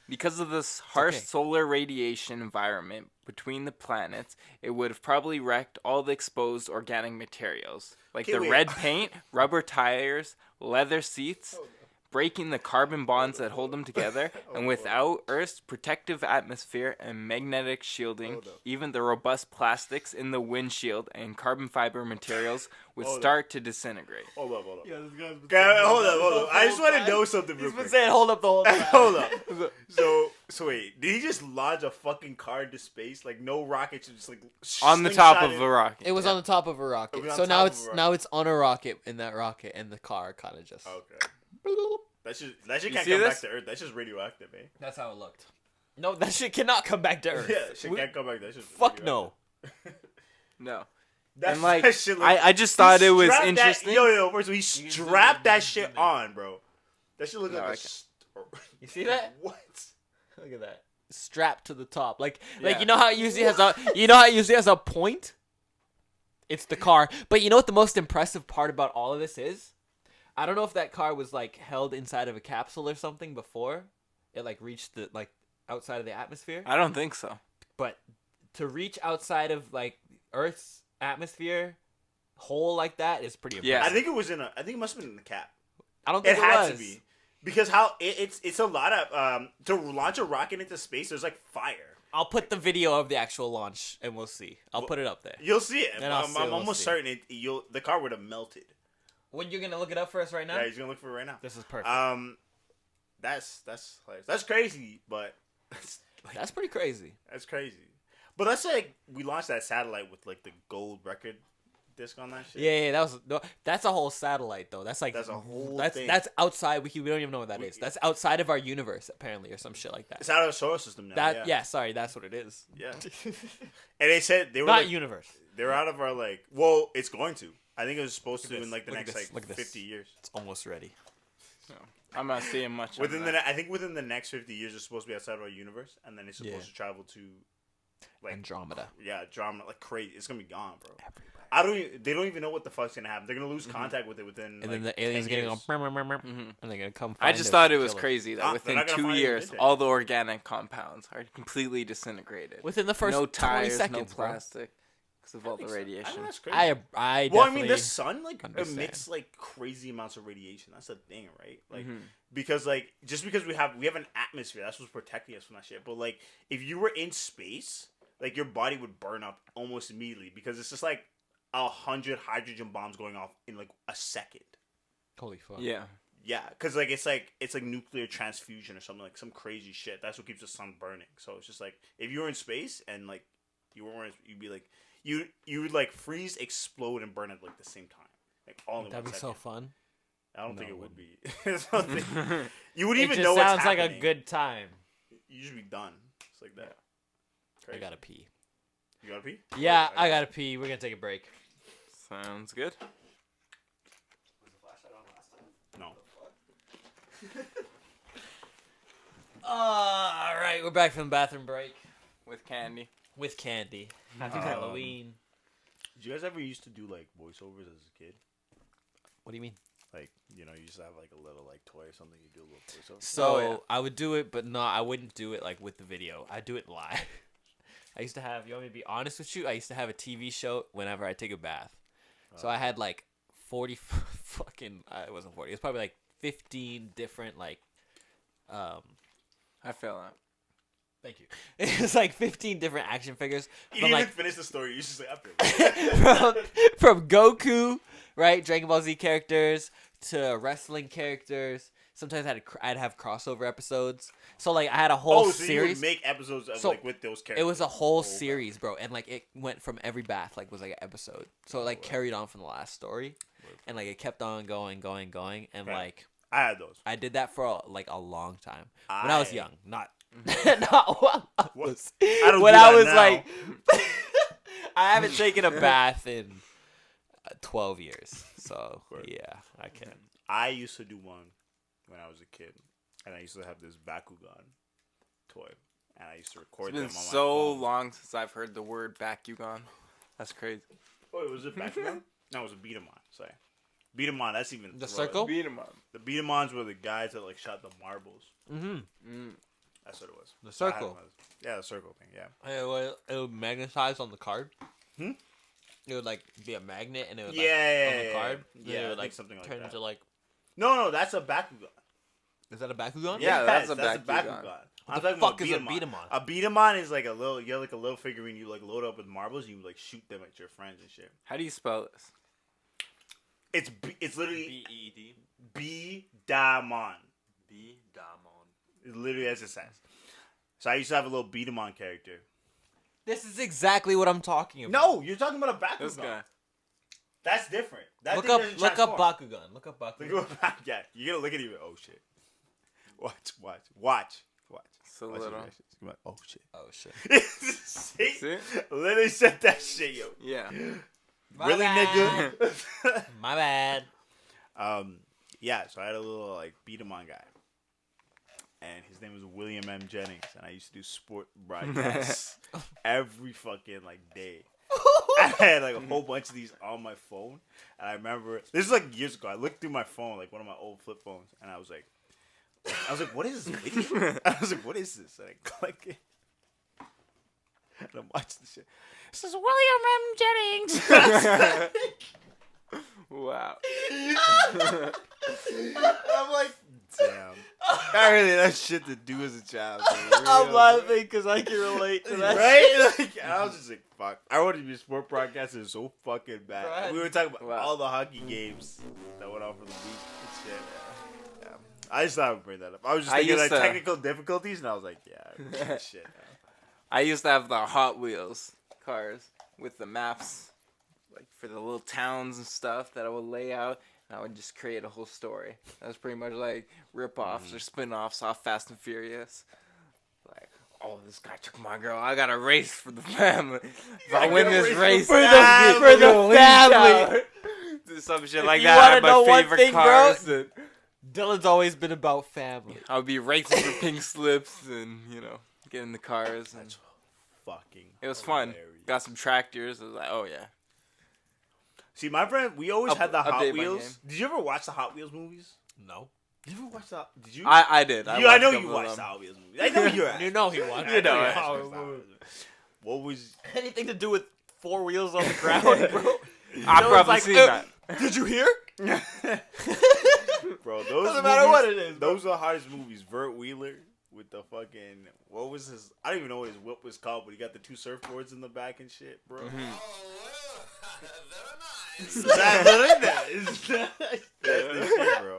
Speaker 3: Because of this harsh
Speaker 4: okay.
Speaker 3: solar radiation environment between the planets, it would have probably wrecked all the exposed organic materials, like
Speaker 2: Okay,
Speaker 3: the
Speaker 2: wait.
Speaker 3: red paint, rubber tires, leather seats, breaking the carbon bonds that hold them together, and without Earth's protective atmosphere and magnetic shielding,
Speaker 2: Hold up.
Speaker 3: even the robust plastics in the windshield and carbon fiber materials would
Speaker 2: Hold up.
Speaker 3: start to disintegrate.
Speaker 2: Hold up, hold up.
Speaker 4: Yeah, this guy's been
Speaker 2: Okay,
Speaker 4: saying
Speaker 2: hold
Speaker 4: that
Speaker 2: up.
Speaker 4: the
Speaker 2: I just
Speaker 4: whole
Speaker 2: want to
Speaker 4: time.
Speaker 2: know something real
Speaker 4: He's been
Speaker 2: quick.
Speaker 4: saying hold up the whole time.
Speaker 2: Hold up. So wait, did he just launch a fucking car into space? Like no rocket, just like
Speaker 3: On the top
Speaker 2: slingshot
Speaker 3: of
Speaker 2: it?
Speaker 3: a rocket.
Speaker 4: It was on the top of a
Speaker 2: It
Speaker 4: rocket.
Speaker 2: was on
Speaker 4: So
Speaker 2: top
Speaker 4: now
Speaker 2: of
Speaker 4: it's
Speaker 2: a rocket.
Speaker 4: now it's on a rocket in that rocket, and the car kind of just.
Speaker 2: Okay. That shit
Speaker 3: You
Speaker 2: can't
Speaker 3: see
Speaker 2: come
Speaker 3: this?
Speaker 2: back to Earth. That's just radioactive, eh?
Speaker 4: That's how it looked. No, that shit cannot come back to Earth.
Speaker 2: Yeah, shit
Speaker 4: We-
Speaker 2: can't come back. That's just
Speaker 4: Fuck no.
Speaker 3: No.
Speaker 2: That's
Speaker 3: And like,
Speaker 2: that shit look-
Speaker 3: I just thought
Speaker 2: he
Speaker 3: it was
Speaker 2: strapped
Speaker 3: interesting.
Speaker 2: That, yo, first of all, he strapped that shit on, bro. That shit look
Speaker 3: No,
Speaker 2: like
Speaker 3: I
Speaker 2: a.
Speaker 3: can't.
Speaker 4: You see that?
Speaker 2: What?
Speaker 4: Look at that. Strapped to the top, like
Speaker 3: Yeah.
Speaker 4: you know how it usually has a point. It's the car, but you know what the most impressive part about all of this is? I don't know if that car was like held inside of a capsule or something before it like reached the like outside of the atmosphere.
Speaker 3: I don't think so.
Speaker 4: But to reach outside of like Earth's atmosphere hole like that is pretty
Speaker 3: Yeah.
Speaker 4: impressive.
Speaker 2: I think it was I think it must have been in the cap.
Speaker 4: I don't
Speaker 2: It
Speaker 4: think it
Speaker 2: had
Speaker 4: was.
Speaker 2: to be because how it's a lot of to launch a rocket into space. There's like fire.
Speaker 4: I'll put the video of the actual launch and we'll see. I'll put it up there.
Speaker 2: You'll see it.
Speaker 4: Then I'll
Speaker 2: I'm
Speaker 4: see, we'll
Speaker 2: almost
Speaker 4: see.
Speaker 2: certain the car would have melted.
Speaker 4: When you're gonna look it up for us right now?
Speaker 2: Yeah, he's gonna look for it right now.
Speaker 4: This is perfect.
Speaker 2: That's hilarious. That's crazy, but
Speaker 4: That's pretty crazy.
Speaker 2: that's crazy. But that's like we launched that satellite with like the gold record disc on that shit.
Speaker 4: Yeah, that's a whole satellite though. That's like
Speaker 2: That's a whole
Speaker 4: that's
Speaker 2: thing.
Speaker 4: that's outside. We don't even know what that is. That's outside of our universe apparently, or some shit like that.
Speaker 2: It's out of the solar system now.
Speaker 4: That yeah, sorry, that's what it is.
Speaker 2: Yeah. And they said they were
Speaker 4: Not
Speaker 2: like,
Speaker 4: universe.
Speaker 2: they're out of our like. Well, it's going to. I think it was supposed to
Speaker 4: Look at
Speaker 2: in like the
Speaker 4: this,
Speaker 2: next
Speaker 4: look at this,
Speaker 2: like
Speaker 4: look at this.
Speaker 2: 50 years.
Speaker 4: It's almost ready.
Speaker 3: I'm not seeing much.
Speaker 2: Within
Speaker 3: on that.
Speaker 2: I think within the next 50 years, it's supposed to be outside of our universe, and then it's supposed
Speaker 4: Yeah.
Speaker 2: to travel to like
Speaker 4: Andromeda.
Speaker 2: yeah, drama like crazy. It's gonna be gone, bro. I don't. They don't even know what the fuck's gonna happen. They're gonna lose contact with it within.
Speaker 4: And
Speaker 2: like,
Speaker 4: then the aliens
Speaker 2: 10
Speaker 4: getting
Speaker 2: years.
Speaker 4: on, and they're gonna come.
Speaker 3: I
Speaker 4: find
Speaker 3: just
Speaker 4: us
Speaker 3: thought it
Speaker 4: and
Speaker 3: was
Speaker 4: kill us.
Speaker 3: crazy that
Speaker 2: They're
Speaker 3: within
Speaker 2: not gonna
Speaker 3: 2
Speaker 2: find it
Speaker 3: years,
Speaker 2: either.
Speaker 3: all the organic compounds are completely disintegrated.
Speaker 4: Within the first
Speaker 3: no
Speaker 4: 20
Speaker 3: tires,
Speaker 4: seconds,
Speaker 3: no
Speaker 4: bro.
Speaker 3: plastic, because of all the
Speaker 2: I
Speaker 3: radiation.
Speaker 2: know that's crazy.
Speaker 4: I
Speaker 2: well, I
Speaker 4: definitely.
Speaker 2: mean, the sun like
Speaker 4: understand.
Speaker 2: emits like crazy amounts of radiation. That's the thing, right? Like
Speaker 3: Mhm.
Speaker 2: because like just because we have an atmosphere, that's what's protecting us from that shit. But like if you were in space, like your body would burn up almost immediately because it's just like 100 hydrogen bombs going off in like a second.
Speaker 4: Holy fuck.
Speaker 3: Yeah.
Speaker 2: Yeah, because like it's like nuclear transfusion or something, like some crazy shit. That's what keeps the sun burning. So it's just like if you were in space and like you weren't, you'd be like you would like freeze, explode, and burn at like the same time, like all in
Speaker 4: That'd
Speaker 2: one
Speaker 4: be
Speaker 2: second.
Speaker 4: so fun.
Speaker 2: I don't
Speaker 4: No,
Speaker 2: think
Speaker 4: it
Speaker 2: it would be. You wouldn't
Speaker 4: It
Speaker 2: even
Speaker 4: just
Speaker 2: know what's
Speaker 4: sounds like
Speaker 2: happening.
Speaker 4: a good time.
Speaker 2: You should be done. It's like that. Crazy.
Speaker 4: I gotta pee.
Speaker 2: You gotta pee?
Speaker 4: Yeah, I gotta pee. We're gonna take a break.
Speaker 3: Sounds good.
Speaker 2: No.
Speaker 4: All right, we're back from the bathroom break
Speaker 3: With candy.
Speaker 4: with candy. Happy Halloween.
Speaker 2: Did you guys ever used to do like voiceovers as a kid?
Speaker 4: What do you mean?
Speaker 2: Like, you know, you just have like a little like toy or something. You do a little voiceover.
Speaker 4: So
Speaker 3: yeah.
Speaker 4: I would do it, but no, I wouldn't do it like with the video. I do it live. I used to have. You want me to be honest with you? I used to have a TV show whenever I take a bath. So I had like 40 fucking. It wasn't 40. It was probably like 15 different like.
Speaker 3: I feel that.
Speaker 4: Thank you. It was like 15 different action figures.
Speaker 2: You
Speaker 4: From
Speaker 2: didn't
Speaker 4: like
Speaker 2: even finish the story. You just like after.
Speaker 4: from Goku, right? Dragon Ball Z characters to wrestling characters. Sometimes I'd have crossover episodes. So like I had a whole
Speaker 2: so you
Speaker 4: series.
Speaker 2: would make episodes of
Speaker 4: So,
Speaker 2: like with those characters.
Speaker 4: It was a whole series, bro, and like it went from every bath, like was like an episode. So it like carried on from the last story, and like it kept on going, and
Speaker 2: Okay.
Speaker 4: like
Speaker 2: I had those.
Speaker 4: I did that for like a long time when I was
Speaker 2: I-
Speaker 4: young, not not when I
Speaker 2: What?
Speaker 4: was,
Speaker 2: I don't
Speaker 4: when
Speaker 2: do
Speaker 4: I
Speaker 2: that
Speaker 4: was
Speaker 2: now.
Speaker 4: like I haven't taken a bath in 12 years, so
Speaker 2: Word.
Speaker 4: yeah, I can.
Speaker 2: I used to do one when I was a kid, and I used to have this Bakugan toy, and I used to record
Speaker 3: It's
Speaker 2: them
Speaker 3: been
Speaker 2: on my
Speaker 3: so
Speaker 2: phone.
Speaker 3: long since I've heard the word Bakugan. That's crazy.
Speaker 2: Oh, was it Bakugan? No, it was a bidamon. Sorry, bidamon. That's even
Speaker 4: The
Speaker 2: throw-
Speaker 4: circle?
Speaker 3: Beat 'em up.
Speaker 2: The bidamons were the guys that like shot the marbles.
Speaker 4: Mm-hmm.
Speaker 2: That's what it was.
Speaker 4: The
Speaker 2: So I had
Speaker 4: circle.
Speaker 2: one of those. Yeah, the circle thing. Yeah.
Speaker 4: It would magnetize on the card.
Speaker 2: Hmm?
Speaker 4: It would like be a magnet, and it would
Speaker 2: Yeah,
Speaker 4: like
Speaker 2: yeah,
Speaker 4: on the
Speaker 2: yeah,
Speaker 4: card.
Speaker 2: yeah.
Speaker 4: and
Speaker 2: Yeah,
Speaker 4: it
Speaker 2: I
Speaker 4: would
Speaker 2: think
Speaker 4: like
Speaker 2: something like
Speaker 4: turn
Speaker 2: that.
Speaker 4: into like.
Speaker 2: No, that's a Bakugan.
Speaker 4: Is that a Bakugan?
Speaker 3: Yeah, that's a
Speaker 2: That's
Speaker 3: Bakugan.
Speaker 2: I'm
Speaker 4: the
Speaker 2: talking
Speaker 4: fuck
Speaker 2: about
Speaker 4: is a
Speaker 2: Bidamon.
Speaker 4: Bidamon?
Speaker 2: A Bidamon is like a little, you have like a little figurine you like load up with marbles and you like shoot them at your friends and shit.
Speaker 3: How do you spell this?
Speaker 2: It's literally
Speaker 4: BED.
Speaker 2: Bidamon.
Speaker 4: Bidamon.
Speaker 2: It's literally as it says. So I used to have a little Bidamon character.
Speaker 4: This is exactly what I'm talking about.
Speaker 2: No, you're talking about a Bakugan.
Speaker 3: This guy.
Speaker 2: That's different. That
Speaker 4: Look
Speaker 2: thing
Speaker 4: up
Speaker 2: doesn't
Speaker 4: Bakugan.
Speaker 2: transform.
Speaker 4: Look up Bakugan.
Speaker 2: Look up yeah, you're gonna look at it. Oh shit. Watch.
Speaker 3: So
Speaker 2: Watch
Speaker 3: little.
Speaker 2: your reactions. You're like, oh shit.
Speaker 4: Oh shit.
Speaker 2: See?
Speaker 3: See?
Speaker 2: Literally said that shit, yo.
Speaker 3: Yeah.
Speaker 2: Really,
Speaker 4: bad.
Speaker 2: nigga?
Speaker 4: My bad.
Speaker 2: Yeah, so I had a little like Bidamon guy, and his name was William M. Jennings, and I used to do sport broadcasts every fucking like day. I had like a whole bunch of these on my phone, and I remember this is like years ago. I looked through my phone, like one of my old flip phones, and I was like, what is this video? I was like, what is this? And I click it, and I'm watching the shit. This is William M. Jennings.
Speaker 3: Wow.
Speaker 2: I'm like, damn. I really had that shit to do as a child.
Speaker 4: I'm laughing because I can relate to that.
Speaker 2: Right? Like, I was just like, fuck. I wanted to be a sport broadcaster so fucking bad.
Speaker 4: Right.
Speaker 2: We were talking about
Speaker 3: Wow.
Speaker 2: all the hockey games that went on for the week and shit. Yeah. I just thought I would bring that up. I was just
Speaker 3: I
Speaker 2: thinking like
Speaker 3: used to-
Speaker 2: technical difficulties, and I was like, yeah, shit.
Speaker 3: I used to have the Hot Wheels cars with the maps, like for the little towns and stuff that I would lay out, and I would just create a whole story. That was pretty much like rip-offs or spin-offs off Fast and Furious. Like, oh, this guy took my girl. I got to race for the family. If I win this race,
Speaker 4: for the
Speaker 3: family.
Speaker 4: family.
Speaker 3: Do some shit like
Speaker 4: you
Speaker 3: that. I
Speaker 4: wanna
Speaker 3: had my
Speaker 4: know one
Speaker 3: favorite
Speaker 4: thing, bro?
Speaker 3: cars. And
Speaker 4: Dylan's always been about family.
Speaker 3: I would be racing for pink slips and, get in the cars. And
Speaker 2: That's fucking.
Speaker 3: it was fun.
Speaker 2: hilarious.
Speaker 3: Got some tractors. I was like, oh, yeah.
Speaker 2: See, my friend, we always had the
Speaker 3: Update
Speaker 2: Hot
Speaker 3: my
Speaker 2: Wheels.
Speaker 3: game.
Speaker 2: Did you ever watch the Hot Wheels movies?
Speaker 4: No.
Speaker 2: Did you ever watch the? Did you?
Speaker 3: I did.
Speaker 2: I
Speaker 3: watched
Speaker 2: know
Speaker 3: a
Speaker 2: you
Speaker 3: couple of
Speaker 2: watched
Speaker 3: them.
Speaker 2: the Hot Wheels movies. I know you're.
Speaker 4: You know he won.
Speaker 3: You know it.
Speaker 2: What was?
Speaker 4: Anything to do with 4 wheels on the ground, bro?
Speaker 3: I've
Speaker 4: Dylan's
Speaker 3: probably
Speaker 4: like,
Speaker 3: seen that.
Speaker 4: Did you hear?
Speaker 2: Bro, those
Speaker 4: Doesn't matter
Speaker 2: movies-
Speaker 4: what it is, bro.
Speaker 2: Those are the hardest movies. Vert Wheeler, with the fucking what was his? I don't even know what his whip was called, but he got the 2 surfboards in the back and shit, bro. That's the shit, bro.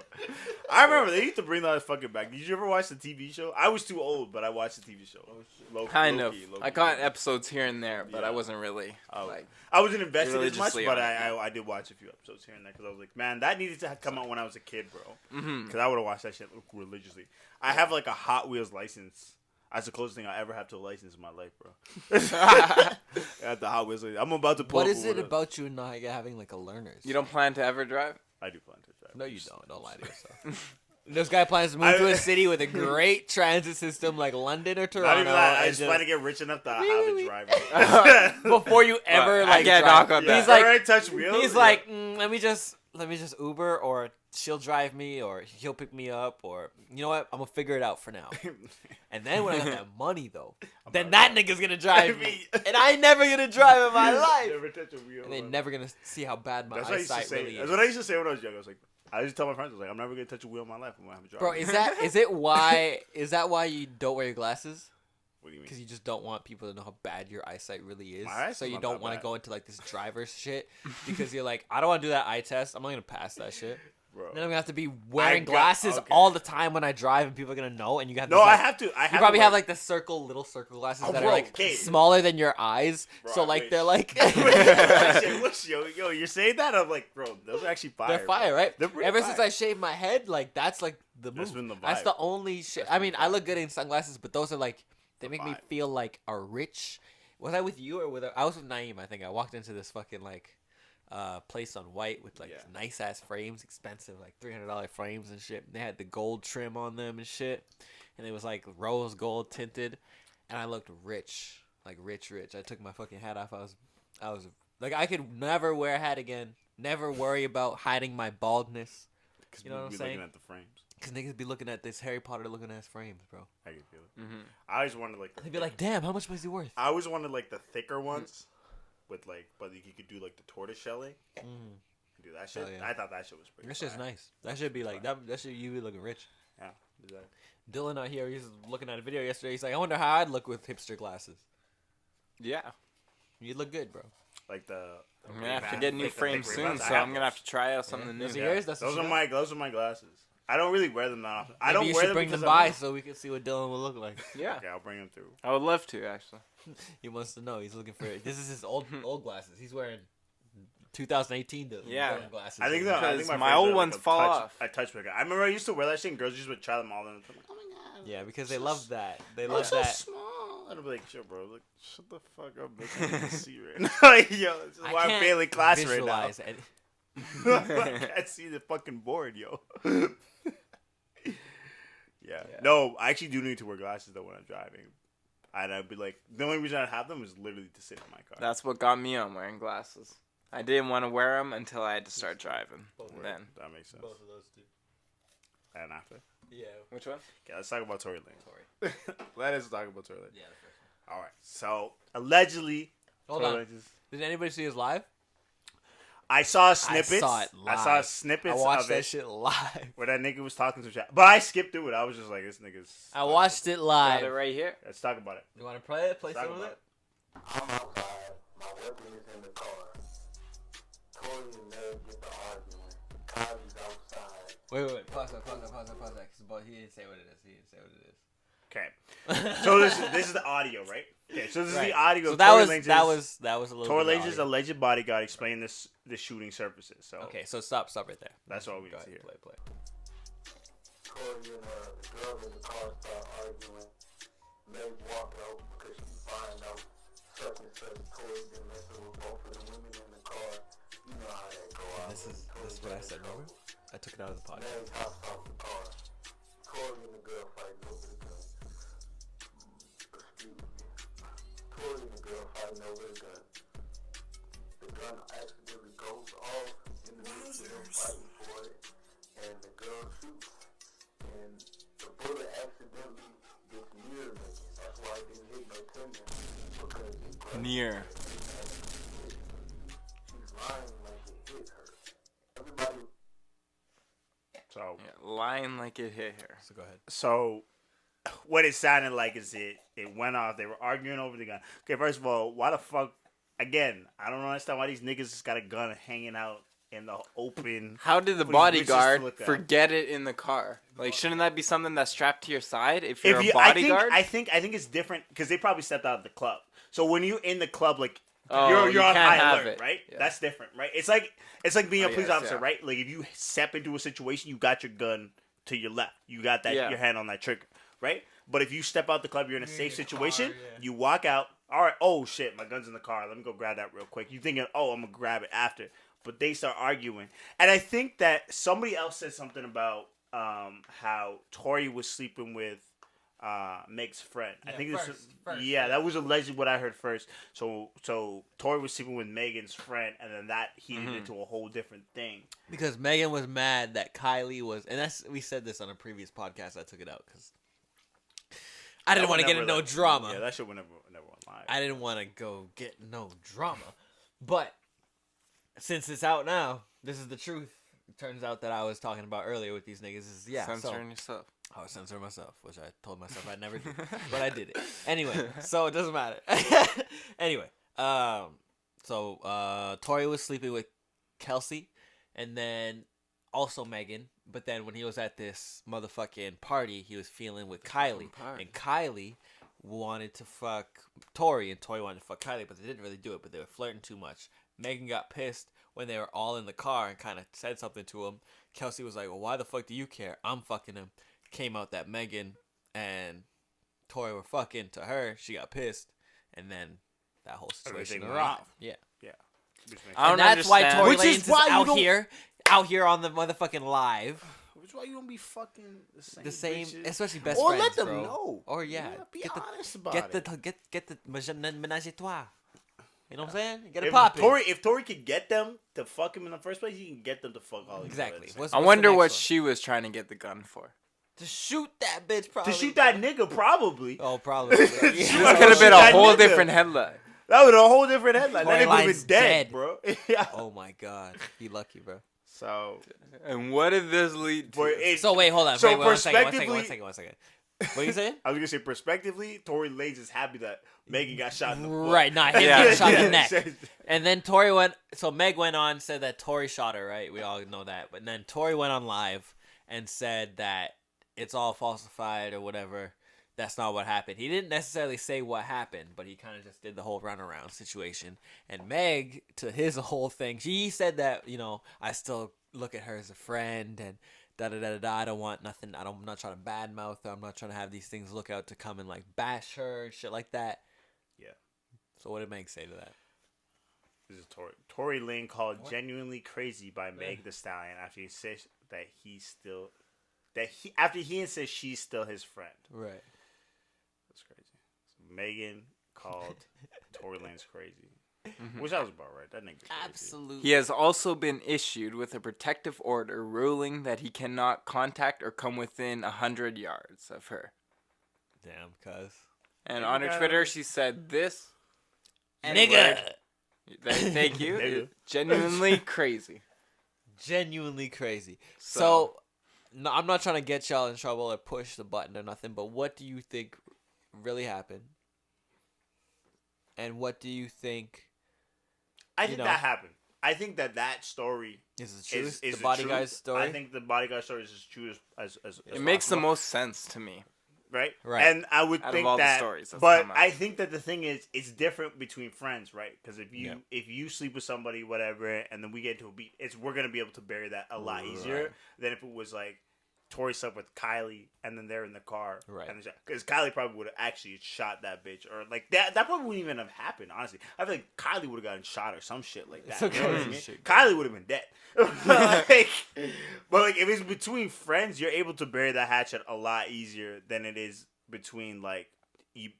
Speaker 2: I remember they used to bring that fucking back. Did you ever watch the TV show? I was too old, but I watched the TV show.
Speaker 3: Kind of. I caught episodes here and there, but I wasn't really like.
Speaker 2: I wasn't invested as much,
Speaker 3: religiously
Speaker 2: but
Speaker 3: on
Speaker 2: I did watch a few episodes here and there because I was like, man, that needed to come out when I was a kid, bro.
Speaker 3: Mm-hmm.
Speaker 2: Because I would have watched that shit religiously. I have like a Hot Wheels license. That's the closest thing I ever have to a license in my life, bro. I got the Hot Wheels. I'm about to pull
Speaker 4: What
Speaker 2: up
Speaker 4: is it about you not having like a learner's?
Speaker 3: You don't plan to ever drive?
Speaker 2: I do plan to drive.
Speaker 4: No, you don't. Don't lie to yourself. This guy plans to move to a city with a great transit system like London or Toronto.
Speaker 2: Not even that. I just plan to get rich enough to have a driver.
Speaker 4: Before you ever like
Speaker 3: get
Speaker 4: drive.
Speaker 3: knock on that.
Speaker 4: He's like,
Speaker 2: already touch wheels.
Speaker 4: he's like, let me just Uber, or she'll drive me, or he'll pick me up, or you know what? I'm gonna figure it out for now. And then when I got that money though, then that nigga's gonna drive me, and I ain't never gonna drive in my life.
Speaker 2: Never touch a wheel.
Speaker 4: And they're never gonna see how bad my
Speaker 2: That's what I used to
Speaker 4: eyesight
Speaker 2: say.
Speaker 4: really
Speaker 2: That's
Speaker 4: is.
Speaker 2: what I used to say when I was young. I was like, I used to tell my friends, I was like, I'm never gonna touch a wheel in my life. I'm gonna have a driver.
Speaker 4: Bro, is that why you don't wear your glasses?
Speaker 2: What do you mean?
Speaker 4: Because you just don't want people to know how bad your eyesight really is.
Speaker 2: My eyesight's
Speaker 4: So you
Speaker 2: not
Speaker 4: don't
Speaker 2: that
Speaker 4: want to
Speaker 2: bad.
Speaker 4: go into like this driver's shit because you're like, I don't want to do that eye test. I'm not gonna pass that shit.
Speaker 2: Bro.
Speaker 4: Then I'm gonna have to be wearing
Speaker 2: got-
Speaker 4: glasses
Speaker 2: okay.
Speaker 4: all the time when I drive, and people are gonna know. And you have
Speaker 2: No,
Speaker 4: these,
Speaker 2: I
Speaker 4: like,
Speaker 2: have to. I
Speaker 4: You
Speaker 2: have
Speaker 4: probably
Speaker 2: to,
Speaker 4: have like the little circle glasses
Speaker 2: Oh,
Speaker 4: that
Speaker 2: bro,
Speaker 4: are like
Speaker 2: okay.
Speaker 4: smaller than your eyes.
Speaker 2: Bro,
Speaker 4: So
Speaker 2: I
Speaker 4: like
Speaker 2: wish.
Speaker 4: they're like
Speaker 2: yo, you're saying that? I'm like, bro, those are actually fire.
Speaker 4: they're fire, right?
Speaker 2: They're pretty
Speaker 4: Ever
Speaker 2: fire.
Speaker 4: since I shaved my head, like that's like the
Speaker 2: That's
Speaker 4: move.
Speaker 2: been the
Speaker 4: That's
Speaker 2: vibe.
Speaker 4: the only shit.
Speaker 2: That's
Speaker 4: I
Speaker 2: been
Speaker 4: mean,
Speaker 2: the
Speaker 4: I
Speaker 2: vibe.
Speaker 4: look good in sunglasses, but those are like they
Speaker 2: The
Speaker 4: make me
Speaker 2: vibe.
Speaker 4: feel like a rich. Was I with you or with? I was with Naeem. I think I walked into this fucking like place on White with like
Speaker 2: Yeah.
Speaker 4: nice ass frames, expensive like $300 frames and shit. They had the gold trim on them and shit, and it was like rose gold tinted, and I looked rich, like rich. I took my fucking hat off. I was like, I could never wear a hat again. Never worry about hiding my baldness. You know what I'm
Speaker 2: Be
Speaker 4: saying?
Speaker 2: looking at the frames.
Speaker 4: Cause niggas be looking at this Harry Potter looking at his frames, bro.
Speaker 2: I can feel it.
Speaker 3: Mm-hmm.
Speaker 2: I always wanted like.
Speaker 4: They'd be like, damn, how much was he worth?
Speaker 2: I always wanted like the thicker ones, with like, but you could do like the tortoise shelling.
Speaker 4: Mm.
Speaker 2: Do that shit.
Speaker 4: Hell yeah.
Speaker 2: I thought that shit was pretty.
Speaker 4: That shit's
Speaker 2: fire.
Speaker 4: nice. That should be like that. That should you be looking rich.
Speaker 2: Yeah. Exactly.
Speaker 4: Dylan out here, he's looking at a video yesterday. He's like, I wonder how I'd look with hipster glasses.
Speaker 3: Yeah.
Speaker 4: You'd look good, bro.
Speaker 2: Like the.
Speaker 3: I'm gonna have to get new frames soon, so I'm gonna have to try out something new.
Speaker 4: Those are yours? That's
Speaker 2: Those
Speaker 4: what
Speaker 2: are
Speaker 4: you got?
Speaker 2: those are my glasses. I don't really wear them that often. I
Speaker 4: Maybe
Speaker 2: don't
Speaker 4: you
Speaker 2: wear
Speaker 4: should
Speaker 2: them
Speaker 4: bring them
Speaker 2: because
Speaker 4: by
Speaker 2: I'm-
Speaker 4: so we can see what Dylan will look like.
Speaker 3: Yeah,
Speaker 2: Okay, I'll bring them through.
Speaker 3: I would love to actually.
Speaker 4: He wants to know. He's looking for it. This is his old glasses. He's wearing 2018
Speaker 3: Yeah.
Speaker 4: glasses.
Speaker 2: I think my
Speaker 3: Because
Speaker 2: friends
Speaker 3: my old
Speaker 2: are, like,
Speaker 3: ones
Speaker 2: a
Speaker 3: fall
Speaker 2: touch,
Speaker 3: off.
Speaker 2: I touch my guy. I remember I used to wear that shit and girls just would try them all in. Oh my god.
Speaker 4: Yeah, because they love that. They
Speaker 2: Oh,
Speaker 4: love
Speaker 2: it's so
Speaker 4: that.
Speaker 2: small. And I'd be like, sure, bro. Like, shut the fuck up, bitch. I can't see right now. Like, yo, this is why I'm
Speaker 4: can't
Speaker 2: failing class right now.
Speaker 4: visualize any-
Speaker 2: I can't see the fucking board, yo. Yeah. No, I actually do need to wear glasses though when I'm driving. And I'd be like, the only reason I have them is literally to sit in my car.
Speaker 3: That's what got me on wearing glasses. I didn't want to wear them until I had to start driving. And then
Speaker 2: That makes sense.
Speaker 4: Both of those two.
Speaker 2: And after.
Speaker 4: Yeah.
Speaker 3: which one?
Speaker 2: Okay, let's talk about Tory Lanez.
Speaker 4: Tory.
Speaker 2: Let us talk about Tory Lanez.
Speaker 4: Yeah, the first
Speaker 2: All right. So, allegedly,
Speaker 4: one. Hold
Speaker 2: Tory
Speaker 4: on.
Speaker 2: Lanez-
Speaker 4: Did anybody see his live?
Speaker 2: I saw snippets.
Speaker 4: I saw it live.
Speaker 2: I saw snippets
Speaker 4: I watched
Speaker 2: of
Speaker 4: that
Speaker 2: it
Speaker 4: shit live.
Speaker 2: where that nigga was talking to shit. But I skipped through it. I was just like, this nigga's...
Speaker 4: I watched it
Speaker 3: Got
Speaker 4: live.
Speaker 3: it right here.
Speaker 2: Let's talk about it.
Speaker 4: You want to play it? Play
Speaker 2: Talk
Speaker 4: some of
Speaker 2: about
Speaker 4: it?
Speaker 5: I'm outside, my weapon is in the car. Tory and Meg get the argument. Kylie's outside.
Speaker 4: Wait. Pause that. 'Cause he didn't say what it is.
Speaker 2: Okay. So this is the audio, right? Okay, so this is the audio
Speaker 4: So
Speaker 2: of
Speaker 4: that
Speaker 2: Tory
Speaker 4: was
Speaker 2: Lanez's...
Speaker 4: that was a little.
Speaker 2: Tory
Speaker 4: bit of
Speaker 2: Lanez's
Speaker 4: audio.
Speaker 2: alleged bodyguard explaining the shooting surfaces. So
Speaker 4: Okay, so stop right there.
Speaker 2: that's all we
Speaker 4: Go
Speaker 2: need to
Speaker 4: ahead,
Speaker 2: hear.
Speaker 4: play.
Speaker 5: Tory and the girl in the car start arguing. Meg walk out because she find out such and such. Tory been messing with both of the women in the car. You know how that go out.
Speaker 4: This is what I said. Remember? I took it out of the podcast.
Speaker 5: Meg hops off the car. Tory and the girl fighting over the gun. Excuse me. Tory and the girl fighting over the gun. The gun accidentally goes off in the midst of them fighting for it, and the girl shoots, and the bullet accidentally gets near me. That's why it didn't hit no tendon, because it grabbed
Speaker 3: Near.
Speaker 5: her and she's lying like it hit her. Everybody
Speaker 2: So
Speaker 3: Yeah, lying like it hit her.
Speaker 4: So go ahead.
Speaker 2: So what it sounded like is it went off. They were arguing over the gun. Okay, first of all, why the fuck? Again, I don't understand why these niggas just got a gun hanging out in the open.
Speaker 3: How did the
Speaker 2: for these bitches to
Speaker 3: bodyguard
Speaker 2: look at.
Speaker 3: forget it in the car? Like, shouldn't that be something that's strapped to your side if you're a bodyguard?
Speaker 2: I think it's different because they probably stepped out of the club. So when you're in the club, like
Speaker 3: Oh,
Speaker 2: you're
Speaker 3: you
Speaker 2: on
Speaker 3: can't
Speaker 2: high
Speaker 3: have
Speaker 2: alert,
Speaker 3: it.
Speaker 2: right?
Speaker 3: Yeah.
Speaker 2: That's different, right? It's like being a police
Speaker 3: yes,
Speaker 2: officer,
Speaker 3: yeah.
Speaker 2: right? Like if you step into a situation, you got your gun to your left, you got that your hand on that trigger, right? But if you step out the club, you're in a safe situation. You walk out. All right. Oh shit, my gun's in the car. Let me go grab that real quick. You thinking, oh, I'm gonna grab it after, but they start arguing, and I think that somebody else said something about how Tori was sleeping with Meg's friend. I think
Speaker 4: first,
Speaker 2: that was allegedly what I heard first. So Tori was sleeping with Megan's friend, and then that heated into a whole different thing.
Speaker 4: Because Megan was mad that Kylie was, and we said this on a previous podcast. I took it out because I didn't want to get in no drama.
Speaker 2: Yeah, that shit would never went live.
Speaker 4: I didn't want to go get no drama, but since it's out now, this is the truth. It turns out that I was talking about earlier with these niggas is
Speaker 3: Censoring yourself.
Speaker 4: I was censoring myself, which I told myself I'd never do, but I did it anyway. So it doesn't matter. Anyway, so Tori was sleeping with Kelsey, and then also Megan. But then when he was at this motherfucking party, he was feeling with Kylie, and Kylie wanted to fuck Tori, and Tori wanted to fuck Kylie, but they didn't really do it. But they were flirting too much. Megan got pissed when they were all in the car and kind of said something to him. Kelsey was like, well, why the fuck do you care? I'm fucking him. Came out that Megan and Tori were fucking to her. She got pissed. And then that whole situation
Speaker 2: Everything went
Speaker 4: erupted.
Speaker 2: off.
Speaker 4: Yeah.
Speaker 3: I don't
Speaker 4: And that's why
Speaker 3: understand.
Speaker 4: Tory
Speaker 2: Which is
Speaker 4: Lanez is
Speaker 2: why you
Speaker 4: out here on the motherfucking live.
Speaker 2: Which is why you don't be fucking
Speaker 4: The same,
Speaker 2: bitches.
Speaker 4: especially best
Speaker 2: Or
Speaker 4: friends,
Speaker 2: let them
Speaker 4: bro.
Speaker 2: know.
Speaker 4: Or yeah,
Speaker 2: Be honest about
Speaker 4: get
Speaker 2: it.
Speaker 4: the ménage à trois. You know what I'm saying? Get it
Speaker 2: If
Speaker 4: popping.
Speaker 2: If Tori could get them to fuck him in the first place, he can get them to fuck all
Speaker 4: Exactly.
Speaker 2: each other.
Speaker 4: What's
Speaker 3: I
Speaker 4: the
Speaker 3: wonder
Speaker 4: next
Speaker 3: what
Speaker 4: one?
Speaker 3: she was trying to get the gun for.
Speaker 4: To shoot that bitch, probably.
Speaker 2: To shoot that nigga, probably.
Speaker 4: Oh, probably.
Speaker 3: This
Speaker 2: Shoot
Speaker 3: could have been a
Speaker 2: that
Speaker 3: whole
Speaker 2: nigga.
Speaker 3: different headline.
Speaker 2: That was a whole different headline.
Speaker 4: Tory
Speaker 2: That nigga would have
Speaker 4: Lanez
Speaker 2: been dead,
Speaker 4: dead.
Speaker 2: bro. Yeah.
Speaker 4: Oh my god, he lucky, bro.
Speaker 2: So,
Speaker 3: And what did this lead to?
Speaker 4: So wait, hold on.
Speaker 2: So
Speaker 4: wait, one second.
Speaker 2: prospectively-
Speaker 4: One second. What are you saying?
Speaker 2: I was gonna say, prospectively, Tory Lanez is happy that Megan got shot in the foot.
Speaker 4: Right, not him
Speaker 3: Yeah.
Speaker 4: getting shot in the
Speaker 2: Yeah.
Speaker 4: neck. And then Tori went. So Meg went on, said that Tori shot her. Right, we all know that. But then Tori went on live and said that it's all falsified or whatever. That's not what happened. He didn't necessarily say what happened, but he kind of just did the whole runaround situation. And Meg, to his whole thing, she said that, you know, I still look at her as a friend and da-da-da-da-da. I don't want nothing. I'm not trying to badmouth her. I'm not trying to have these things look out to come and, like, bash her and shit like that.
Speaker 2: Yeah.
Speaker 4: So what did Meg say to that?
Speaker 2: This is Tory. Tory Lane called genuinely crazy by Meg the Stallion after he said that after he insists she's still his friend.
Speaker 4: Right.
Speaker 2: That's crazy. So Megan called Tory Lanez crazy. Which I was about right. That nigga's crazy.
Speaker 4: Absolutely.
Speaker 3: He has also been issued with a protective order ruling that he cannot contact or come within 100 yards of her.
Speaker 4: Damn, cuz.
Speaker 3: And on her Twitter, she said this.
Speaker 4: Nigga!
Speaker 3: Thank you.
Speaker 2: Nigga.
Speaker 3: Genuinely crazy.
Speaker 4: Genuinely crazy. So, no, I'm not trying to get y'all in trouble or push the button or nothing, but what do you think really happened? And what do you think
Speaker 2: I think that happened. I think that story
Speaker 4: is the truth?
Speaker 2: is
Speaker 4: The bodyguard
Speaker 2: truth.
Speaker 4: story?
Speaker 2: I think the bodyguard story is as true as
Speaker 3: It makes the
Speaker 2: possible.
Speaker 3: most sense to me.
Speaker 2: Right?
Speaker 4: Right.
Speaker 2: And I would
Speaker 3: Out of
Speaker 2: think
Speaker 3: all the
Speaker 2: that,
Speaker 3: stories that's
Speaker 2: but
Speaker 3: come out.
Speaker 2: I think that the thing is, it's different between friends, right? Because if you sleep with somebody, whatever, and then we get into a beat, we're gonna be able to bury that a lot easier than if it was like Tori slept with Kylie and then they're in the car,
Speaker 4: Right?
Speaker 2: Because Kylie probably would have actually shot that bitch, or like that probably wouldn't even have happened. Honestly, I feel like Kylie would have gotten shot or some shit like that.
Speaker 4: It's
Speaker 2: You know what I
Speaker 4: okay.
Speaker 2: mean?
Speaker 4: Shit.
Speaker 2: Kylie would have been dead. But if it's between friends, you're able to bury that hatchet a lot easier than it is between like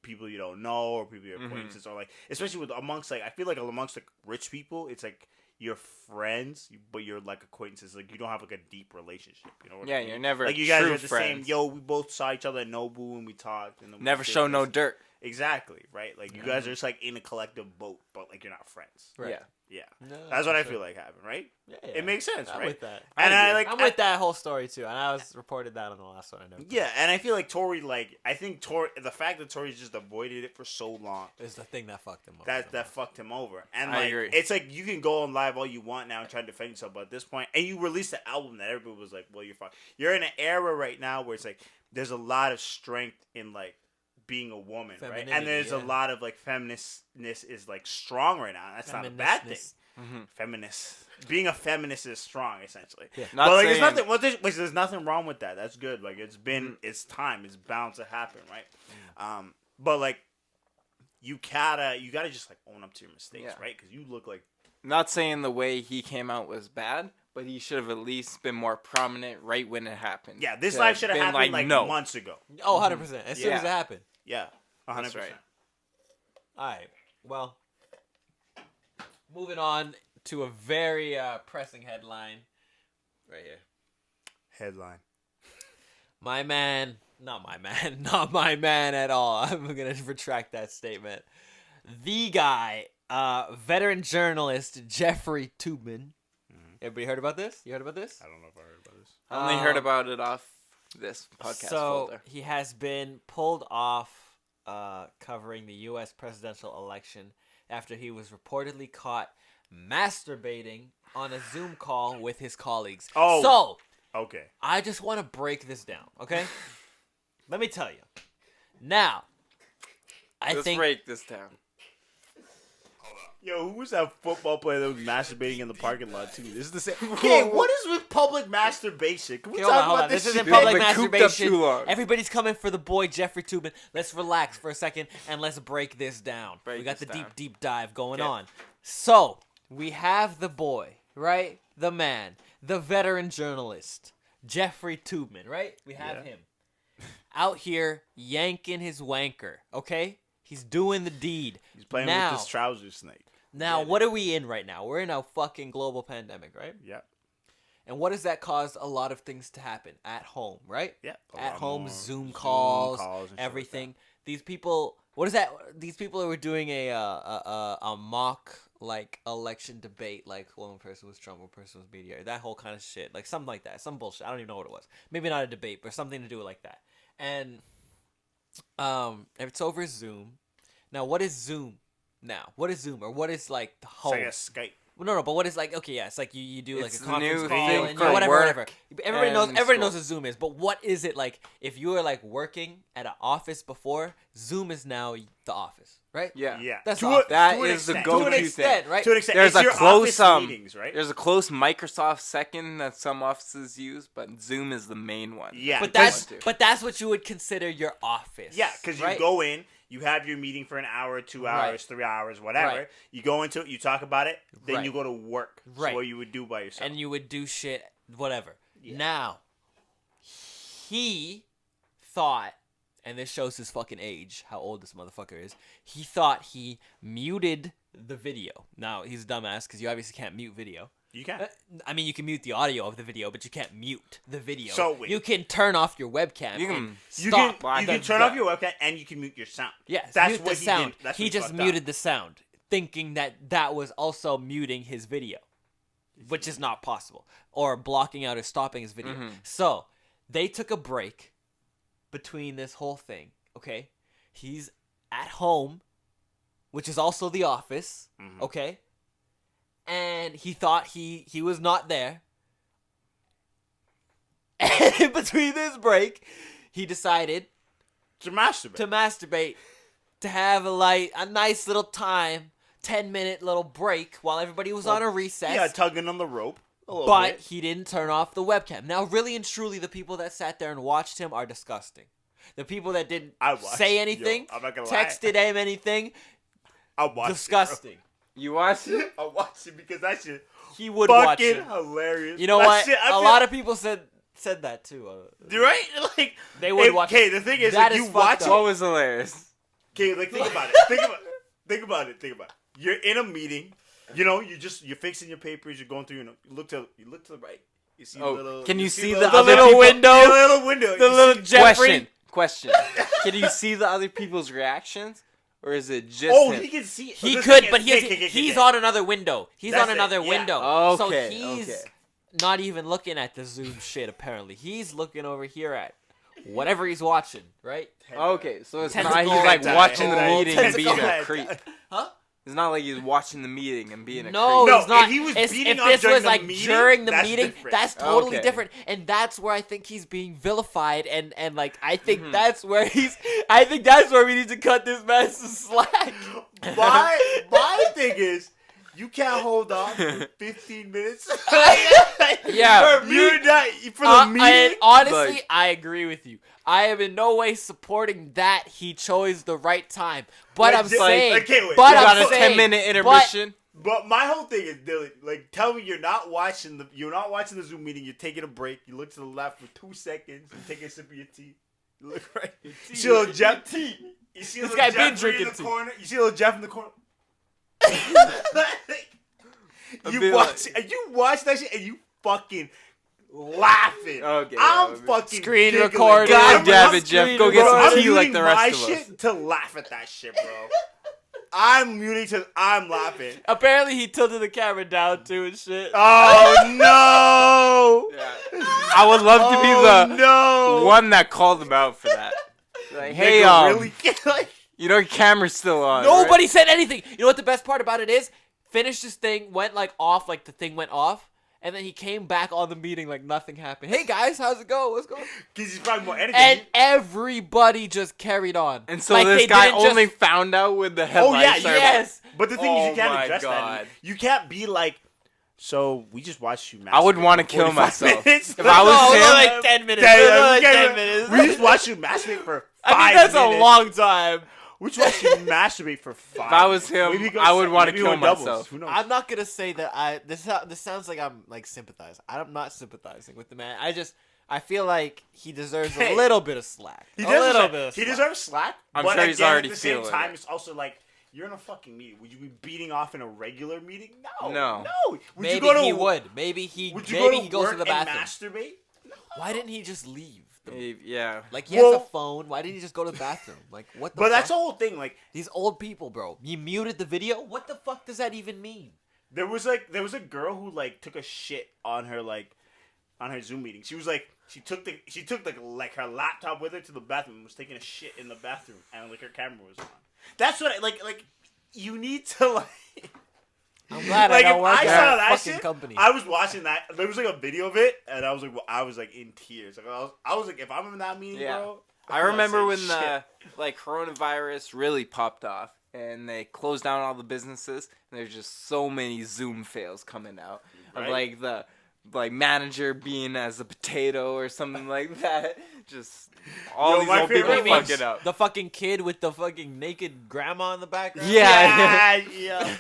Speaker 2: people you don't know or people you're acquaintances or like, especially with amongst like, I feel like amongst like rich people, it's like you're friends, but you're like acquaintances. Like you don't have like a deep relationship. You know what I mean?
Speaker 3: You're never
Speaker 2: like you guys
Speaker 3: true
Speaker 2: are the
Speaker 3: friends.
Speaker 2: same. Yo, we both saw each other at Nobu and we talked. And then
Speaker 3: Never show no dirt.
Speaker 2: Exactly, right? Like, you guys are just, like, in a collective boat, but, like, you're not friends.
Speaker 4: Right.
Speaker 3: Yeah.
Speaker 2: Yeah.
Speaker 4: No,
Speaker 2: That's what I
Speaker 4: for
Speaker 2: feel
Speaker 4: sure.
Speaker 2: like happened, right?
Speaker 4: Yeah,
Speaker 2: It makes sense,
Speaker 4: I'm
Speaker 2: right?
Speaker 4: with that.
Speaker 2: And I like,
Speaker 4: I'm with that whole story too, and I was reported that on the last one I know.
Speaker 2: Yeah, and I feel like Tory, like, I think the fact that Tory just avoided it for so long,
Speaker 4: is the thing that fucked him up.
Speaker 2: that fucked him over. And
Speaker 3: I
Speaker 2: like,
Speaker 3: agree.
Speaker 2: it's like you can go on live all you want now and try to defend yourself, but at this point, and you released an album that everybody was like, well, you're fine. You're in an era right now where it's like there's a lot of strength in like being a woman, right? And
Speaker 4: Femininity,
Speaker 2: there's a
Speaker 4: yeah.
Speaker 2: lot of like feministness is like strong right now. That's not a bad thing.
Speaker 4: Feministness.
Speaker 2: Feminist, being a feminist is strong, essentially.
Speaker 4: Yeah.
Speaker 2: But like,
Speaker 3: saying-
Speaker 2: there's nothing wrong with that. That's good. Like, it's been, it's time. It's bound to happen, right? But like, you gotta just like own up to your mistakes,
Speaker 3: Yeah.
Speaker 2: right? Because you look like
Speaker 3: Not saying the way he came out was bad, but he should have at least been more prominent right when it happened.
Speaker 2: yeah. This
Speaker 3: To
Speaker 2: life should have
Speaker 3: been
Speaker 2: happened like
Speaker 3: no.
Speaker 2: months ago.
Speaker 4: Oh, 100%. As soon as it
Speaker 3: Yeah.
Speaker 4: happened.
Speaker 2: Yeah, 100%.
Speaker 3: That's right.
Speaker 4: All right. Well, moving on to a very pressing headline right here.
Speaker 2: Headline.
Speaker 4: My man, not my man, not my man at all. I'm going to retract that statement. The guy, veteran journalist Jeffery Toobin. Everybody heard about this? You heard about this?
Speaker 2: I don't know if I heard about this.
Speaker 3: I only heard about it off this podcast
Speaker 4: So
Speaker 3: folder.
Speaker 4: he has been pulled off covering the U.S. presidential election after he was reportedly caught masturbating on a Zoom call with his colleagues.
Speaker 2: Oh.
Speaker 4: So
Speaker 2: Okay.
Speaker 4: I just want to break this down, okay? Let me tell you. Now, I
Speaker 3: Let's
Speaker 4: think
Speaker 3: break this down.
Speaker 2: Yo, who was that football player that was masturbating in the parking lot too? This is the same. Okay, what is with public masturbation? Can we
Speaker 4: Okay,
Speaker 2: talk
Speaker 4: hold
Speaker 2: about
Speaker 4: on.
Speaker 2: this?
Speaker 4: This
Speaker 2: shit?
Speaker 4: isn't
Speaker 3: Dude,
Speaker 4: public
Speaker 3: I've been cooped up
Speaker 4: masturbation.
Speaker 3: too long.
Speaker 4: Everybody's coming for the boy Jeffery Toobin. Let's relax for a second and let's break this down.
Speaker 3: Break
Speaker 4: We got
Speaker 3: this
Speaker 4: the
Speaker 3: down.
Speaker 4: deep dive going
Speaker 3: Okay.
Speaker 4: on. So we have the boy, right? The man, the veteran journalist, Jeffery Toobin, right? We have
Speaker 2: Yeah.
Speaker 4: him out here yanking his wanker. Okay, he's doing the deed.
Speaker 2: He's playing
Speaker 4: now,
Speaker 2: with this trouser snake.
Speaker 4: Now, what are we in right now? We're in a fucking global pandemic, right?
Speaker 2: Yeah.
Speaker 4: And what does that cause a lot of things to happen at home, right?
Speaker 2: Yeah. A
Speaker 4: At
Speaker 2: lot
Speaker 4: home,
Speaker 2: more
Speaker 4: Zoom calls,
Speaker 2: and shit like
Speaker 4: everything. These people, what is that? These people were doing a mock like election debate, like one person was Trump, one person was mediator, that whole kind of shit, like something like that, some bullshit. I don't even know what it was. Maybe not a debate, but something to do with like that. And it's over Zoom. Now, what is Zoom? Now, what is Zoom, or what is like the
Speaker 2: It's
Speaker 4: whole?
Speaker 2: like a Skype.
Speaker 4: Well, no, but what is like? Okay, yeah, it's like you do like
Speaker 3: It's
Speaker 4: a
Speaker 3: the
Speaker 4: conference
Speaker 3: new
Speaker 4: call
Speaker 2: thing
Speaker 4: and
Speaker 2: for
Speaker 4: whatever,
Speaker 3: work
Speaker 4: whatever. Everybody
Speaker 3: and
Speaker 4: knows
Speaker 3: school.
Speaker 4: what Zoom is, but what is it like? If you were like working at an office before, Zoom is now the office, right?
Speaker 3: Yeah.
Speaker 2: Yeah.
Speaker 4: That's
Speaker 2: to
Speaker 4: off.
Speaker 3: That
Speaker 2: to an
Speaker 3: is the
Speaker 2: extent.
Speaker 3: go-to
Speaker 4: To an extent,
Speaker 3: thing.
Speaker 4: right?
Speaker 2: To an extent.
Speaker 3: There's
Speaker 2: It's
Speaker 3: a
Speaker 2: your
Speaker 3: close
Speaker 2: office meetings, right?
Speaker 3: There's a close Microsoft second that some offices use, but Zoom is the main one.
Speaker 2: Yeah.
Speaker 4: But
Speaker 2: because-
Speaker 4: that's what you would consider your office.
Speaker 2: Yeah, because you
Speaker 4: right?
Speaker 2: go in, you have your meeting for an hour, 2 hours,
Speaker 4: Right.
Speaker 2: 3 hours, whatever.
Speaker 4: Right.
Speaker 2: You go into it, you talk about it, then
Speaker 4: Right.
Speaker 2: you go to work.
Speaker 4: Right.
Speaker 2: So what you would do by yourself.
Speaker 4: and you would do shit, whatever.
Speaker 2: Yeah.
Speaker 4: Now, he thought, and this shows his fucking age, how old this motherfucker is. He thought he muted the video. Now, he's a dumbass because you obviously can't mute video.
Speaker 2: you can.
Speaker 4: I mean, you can mute the audio of the video, but you can't mute the video.
Speaker 2: So, wait.
Speaker 4: You can turn off your webcam.
Speaker 3: You can-
Speaker 4: and
Speaker 2: You
Speaker 4: stop.
Speaker 2: can, you can turn off your webcam and you can mute your sound.
Speaker 4: Yes,
Speaker 2: That's
Speaker 4: mute
Speaker 2: what
Speaker 4: the
Speaker 2: he
Speaker 4: sound.
Speaker 2: did. That's
Speaker 4: He
Speaker 2: what
Speaker 4: just
Speaker 2: fucked up.
Speaker 4: muted the sound, thinking that was also muting his video, which is not possible, or blocking out or stopping his video.
Speaker 3: Mhm.
Speaker 4: So they took a break between this whole thing. Okay, he's at home, which is also the office.
Speaker 2: Mhm.
Speaker 4: Okay, and he thought he was not there. And in between this break, he decided
Speaker 2: To masturbate.
Speaker 4: to masturbate, to have a nice little time, 10-minute little break while everybody was on a recess.
Speaker 2: Yeah, tugging on the rope. A little
Speaker 4: But
Speaker 2: bit.
Speaker 4: he didn't turn off the webcam. Now, really and truly, the people that sat there and watched him are disgusting. The people that didn't
Speaker 2: I watched.
Speaker 4: say
Speaker 2: Yo,
Speaker 4: anything,
Speaker 2: I'm not gonna lie.
Speaker 4: texted him anything,
Speaker 2: I watched it,
Speaker 4: disgusting.
Speaker 3: You watch it?
Speaker 2: bro. I watched it because that shit
Speaker 4: He would watch
Speaker 2: fucking
Speaker 4: it.
Speaker 2: hilarious.
Speaker 4: You know
Speaker 2: That
Speaker 4: what?
Speaker 2: shit, I
Speaker 4: A
Speaker 2: feel-
Speaker 4: lot of people said that too.
Speaker 2: right? Like
Speaker 4: They would watch
Speaker 2: Okay,
Speaker 4: it.
Speaker 2: the thing is,
Speaker 4: That
Speaker 2: like,
Speaker 4: is
Speaker 2: you
Speaker 4: fucked
Speaker 2: watch
Speaker 4: up.
Speaker 2: it.
Speaker 3: What was hilarious?
Speaker 2: Okay, like think about it. Think about it. You're in a meeting. You know, you're fixing your papers. You're going through. You look to the right. You see
Speaker 3: Oh,
Speaker 2: the little.
Speaker 3: can you see
Speaker 2: the
Speaker 3: the
Speaker 2: little
Speaker 3: other
Speaker 4: little
Speaker 3: people-
Speaker 4: window?
Speaker 2: The little window.
Speaker 4: The
Speaker 2: You
Speaker 4: little
Speaker 2: see-
Speaker 4: Jeffrey.
Speaker 3: Question. Question: can you see the other people's reactions, or is it just him?
Speaker 2: he can see.
Speaker 4: He
Speaker 2: the
Speaker 4: could,
Speaker 2: thing
Speaker 4: but
Speaker 2: is-
Speaker 4: he's on another window. He's
Speaker 2: That's
Speaker 4: on another
Speaker 2: it, yeah.
Speaker 4: window.
Speaker 3: Okay,
Speaker 4: So he's
Speaker 3: okay.
Speaker 4: not even looking at the Zoom shit, apparently. He's looking over here at whatever he's watching, right?
Speaker 3: Okay, so it's
Speaker 4: Tentacle
Speaker 3: not he's like
Speaker 2: hentai.
Speaker 3: watching the
Speaker 2: Hentai.
Speaker 3: meeting and being a
Speaker 2: Tentacle
Speaker 3: creep.
Speaker 2: hentai.
Speaker 4: Huh?
Speaker 3: It's not like he's watching the meeting and being a
Speaker 4: No,
Speaker 2: No,
Speaker 4: he's not.
Speaker 2: if he was
Speaker 4: It's-
Speaker 2: beating
Speaker 4: if
Speaker 2: up
Speaker 4: this
Speaker 2: during
Speaker 4: was
Speaker 2: the
Speaker 4: like
Speaker 2: meeting,
Speaker 4: during the
Speaker 2: that's
Speaker 4: meeting,
Speaker 2: different.
Speaker 4: that's totally
Speaker 3: Okay.
Speaker 4: different, and that's where I think he's being vilified, and like I think
Speaker 2: Mm-hmm.
Speaker 4: that's where I think that's where we need to cut this man some slack.
Speaker 2: My thing is, you can't hold on for 15 minutes.
Speaker 3: Yeah,
Speaker 2: You're not for the meeting.
Speaker 4: And honestly,
Speaker 3: Like-
Speaker 4: I agree with you. I am in no way supporting that he chose the right time, but
Speaker 2: Like,
Speaker 4: I'm
Speaker 2: just-
Speaker 4: saying,
Speaker 2: okay, wait.
Speaker 4: but
Speaker 3: you
Speaker 2: I'm
Speaker 3: got a
Speaker 4: saying,
Speaker 3: 10-minute intermission.
Speaker 2: But my whole thing is, Dylan, like, tell me you're not watching the Zoom meeting. You're taking a break. You look to the left for 2 seconds. You take a sip of your tea. You look right. You see little Jeff. You see
Speaker 4: This
Speaker 2: little
Speaker 4: guy been
Speaker 2: Jeffrey
Speaker 4: drinking
Speaker 2: in the
Speaker 4: tea.
Speaker 2: corner. You see little Jeff in the corner.
Speaker 3: I'd
Speaker 2: you
Speaker 3: be
Speaker 2: watch that shit and you fucking laughing.
Speaker 3: Okay,
Speaker 2: I'm
Speaker 3: yeah,
Speaker 2: fucking
Speaker 4: Screen
Speaker 2: giggling.
Speaker 4: recording.
Speaker 2: God,
Speaker 3: God damn it, Jeff. Go get
Speaker 2: Bro,
Speaker 3: some
Speaker 2: I'm
Speaker 3: tea like
Speaker 2: muting
Speaker 3: the rest
Speaker 2: my
Speaker 3: of us.
Speaker 2: shit to laugh at that shit, bro. I'm laughing.
Speaker 4: apparently he tilted the camera down too and shit.
Speaker 2: Oh no!
Speaker 3: Yeah. I would love to be the
Speaker 2: no
Speaker 3: one that called him out for that. Like, hey,
Speaker 2: Nigga, really? Like,
Speaker 3: you know your camera's still on.
Speaker 4: Nobody
Speaker 3: right?
Speaker 4: said anything. You know what the best part about it is? Finished this thing, went like off, like the thing went off, and then he came back on the meeting like nothing happened. Hey guys, how's it going? What's going on?
Speaker 2: Cause he's probably more energy.
Speaker 4: And everybody just carried on.
Speaker 3: And so
Speaker 4: Like,
Speaker 3: this
Speaker 4: they
Speaker 3: guy
Speaker 4: didn't just-
Speaker 3: only found out when the
Speaker 2: oh
Speaker 3: headlights
Speaker 2: yeah,
Speaker 3: are
Speaker 4: yes.
Speaker 2: But the thing is,
Speaker 3: Oh
Speaker 2: you can't
Speaker 3: my
Speaker 2: address
Speaker 3: God.
Speaker 2: that. You can't be like, so we just watched you.
Speaker 3: I would
Speaker 2: masturbate
Speaker 3: want to
Speaker 2: for
Speaker 3: kill
Speaker 2: 45
Speaker 3: myself.
Speaker 2: minutes.
Speaker 3: If I was
Speaker 4: No,
Speaker 3: him,
Speaker 4: like 10 minutes.
Speaker 2: Yeah,
Speaker 4: No, like
Speaker 2: okay,
Speaker 4: 10 minutes.
Speaker 2: We just watched you masturbate for 5
Speaker 4: I mean, that's
Speaker 2: minutes.
Speaker 4: a long time.
Speaker 2: We just watched you masturbate for 5
Speaker 3: if I was
Speaker 2: minutes.
Speaker 3: him,
Speaker 2: Maybe go
Speaker 3: I would
Speaker 2: second,
Speaker 3: want to
Speaker 2: maybe
Speaker 3: kill
Speaker 2: go doubles.
Speaker 3: myself.
Speaker 2: Who knows?
Speaker 4: I'm not gonna say that this sounds like I'm like sympathizing. I'm not sympathizing with the man. I feel like he deserves
Speaker 2: Hey.
Speaker 4: a little bit of slack.
Speaker 2: He
Speaker 4: a little
Speaker 2: deserves
Speaker 4: bit of
Speaker 2: He
Speaker 4: slack.
Speaker 2: deserves slack.
Speaker 3: I'm
Speaker 2: but
Speaker 3: sure he's
Speaker 2: again,
Speaker 3: already
Speaker 2: at the same
Speaker 3: feeling
Speaker 2: time,
Speaker 3: it.
Speaker 2: it's also like you're in a fucking meeting. Would you be beating off in a regular meeting? No.
Speaker 3: No.
Speaker 2: Would
Speaker 4: Maybe
Speaker 2: you go to,
Speaker 4: he would. Maybe he.
Speaker 2: Would you
Speaker 4: Maybe
Speaker 2: go to
Speaker 4: he goes
Speaker 2: work
Speaker 4: to the
Speaker 2: and
Speaker 4: bathroom.
Speaker 2: masturbate?
Speaker 4: Why didn't he just leave?
Speaker 3: Yeah.
Speaker 4: Like he has
Speaker 2: Well-
Speaker 4: a phone. Why didn't he just go to the bathroom? Like what the?
Speaker 2: But that's the
Speaker 4: fuck?
Speaker 2: whole thing. Like
Speaker 4: These old people, bro. You muted the video. What the fuck does that even mean?
Speaker 2: there was a girl who like took a shit on her Zoom meeting. She was like she took like her laptop with her to the bathroom and was taking a shit in the bathroom and like her camera was on. That's what like you need to like.
Speaker 4: I'm glad
Speaker 2: Like
Speaker 4: I don't
Speaker 2: if
Speaker 4: work
Speaker 2: I
Speaker 4: at
Speaker 2: saw
Speaker 4: a
Speaker 2: that
Speaker 4: fucking
Speaker 2: shit,
Speaker 4: company.
Speaker 2: I was watching that. There was like a video of it, and I was like in tears. Like I was like, if I'm in that meeting,
Speaker 3: Yeah.
Speaker 2: bro.
Speaker 3: I
Speaker 2: I'm not
Speaker 3: remember
Speaker 2: saying
Speaker 3: when
Speaker 2: shit.
Speaker 3: the like coronavirus really popped off and they closed down all the businesses and there's just so many Zoom fails coming out of
Speaker 2: Right.
Speaker 3: like the manager being as a potato or something like that. Just all
Speaker 2: Yo,
Speaker 3: these
Speaker 2: my
Speaker 3: old people
Speaker 2: favorite was-
Speaker 3: fucking up.
Speaker 4: The fucking kid with the fucking naked grandma in the background.
Speaker 3: Yeah.
Speaker 2: yeah.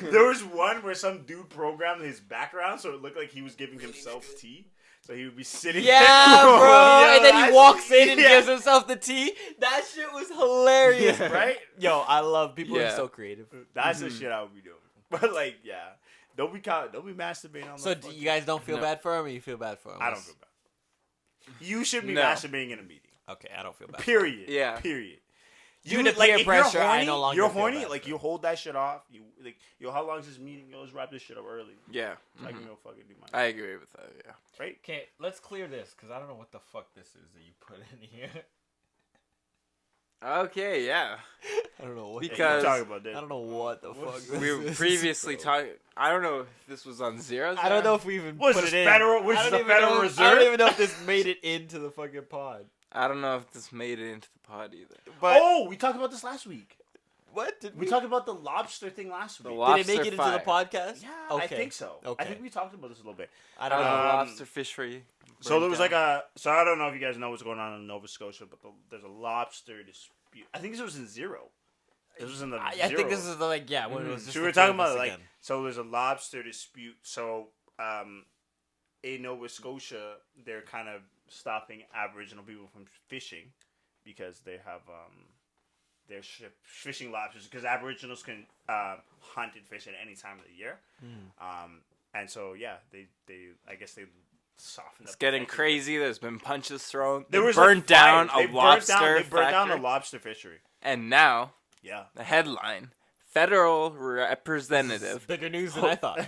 Speaker 2: There was one where some dude programmed his background so it looked like he was giving himself tea. So he would be sitting
Speaker 4: Yeah,
Speaker 2: there.
Speaker 4: bro.
Speaker 2: Yo,
Speaker 4: And then he
Speaker 2: that's-
Speaker 4: walks in and
Speaker 2: yeah.
Speaker 4: gives himself the tea. That shit was hilarious,
Speaker 3: Yeah.
Speaker 2: right?
Speaker 4: Yo, I love people who are
Speaker 3: Yeah.
Speaker 4: so creative.
Speaker 2: That's the shit I would be doing. But like, yeah, don't be masturbating on.
Speaker 4: So
Speaker 2: the
Speaker 4: do
Speaker 2: fucking-
Speaker 4: you guys don't feel
Speaker 3: No.
Speaker 4: bad for him, or you feel bad for him?
Speaker 2: I don't feel bad. You should be
Speaker 3: No.
Speaker 2: masturbating in a meeting.
Speaker 4: Okay, I don't feel bad.
Speaker 2: Period.
Speaker 3: Yeah.
Speaker 2: Period.
Speaker 4: Due to peer
Speaker 2: if
Speaker 4: pressure,
Speaker 2: you're
Speaker 4: I
Speaker 2: horny,
Speaker 4: no longer
Speaker 2: you're
Speaker 4: feel
Speaker 2: horny.
Speaker 4: bad
Speaker 2: Like
Speaker 4: for
Speaker 2: you hold that shit off. You like yo. How long is this meeting? Yo, let's wrap this shit up early.
Speaker 3: Yeah.
Speaker 2: So I can go fucking do my
Speaker 3: I agree with that, yeah.
Speaker 2: right.
Speaker 4: Okay, let's clear this because I don't know what the fuck this is that you put in here.
Speaker 3: Okay, yeah.
Speaker 4: I don't know what.
Speaker 3: Because-
Speaker 2: talk about this.
Speaker 4: I don't know what the fuck.
Speaker 3: We
Speaker 4: this
Speaker 3: were
Speaker 4: is,
Speaker 3: previously
Speaker 4: bro.
Speaker 3: talking. I don't know if this was on Zero's.
Speaker 4: I don't know if we even
Speaker 2: What is
Speaker 4: put
Speaker 2: this,
Speaker 4: it in.
Speaker 2: Federal- what is
Speaker 4: I don't
Speaker 2: this, the
Speaker 4: even
Speaker 2: Federal
Speaker 4: know-
Speaker 2: Reserve?
Speaker 4: I don't even know if this made it into the fucking pod.
Speaker 3: I don't know if this made it into the pod either.
Speaker 4: But
Speaker 2: Oh, we talked about this last week.
Speaker 4: what did
Speaker 2: We talked about the lobster thing last week.
Speaker 3: The
Speaker 4: Did
Speaker 3: lobster
Speaker 4: it make it into the
Speaker 3: fire.
Speaker 4: podcast?
Speaker 2: Yeah,
Speaker 4: Okay.
Speaker 2: I think so.
Speaker 4: Okay.
Speaker 2: I think we talked about this a little bit.
Speaker 4: I don't know.
Speaker 3: Lobster fish for you.
Speaker 2: So there was like a. So I don't know if you guys know what's going on in Nova Scotia, but there's a lobster dispute. I think this was in Zero. This was in the.
Speaker 4: I think
Speaker 2: Zero.
Speaker 4: this is the, like when it was just
Speaker 2: So we
Speaker 4: the
Speaker 2: were
Speaker 4: two
Speaker 2: talking
Speaker 4: of us
Speaker 2: about like
Speaker 4: again.
Speaker 2: so there's a lobster dispute. So in Nova Scotia, they're kind of stopping Aboriginal people from fishing because they have they're fishing lobsters because Aboriginals can hunt and fish at any time of the year. And so yeah, they I guess they soften up.
Speaker 3: It's getting crazy. There's been punches thrown. They
Speaker 2: was
Speaker 3: burned
Speaker 2: like
Speaker 3: down
Speaker 2: fire.
Speaker 3: a lobster
Speaker 2: They burned down a
Speaker 3: factory.
Speaker 2: lobster fishery.
Speaker 3: And now,
Speaker 2: Yeah.
Speaker 3: the headline: federal representative
Speaker 4: Bigger news than I thought.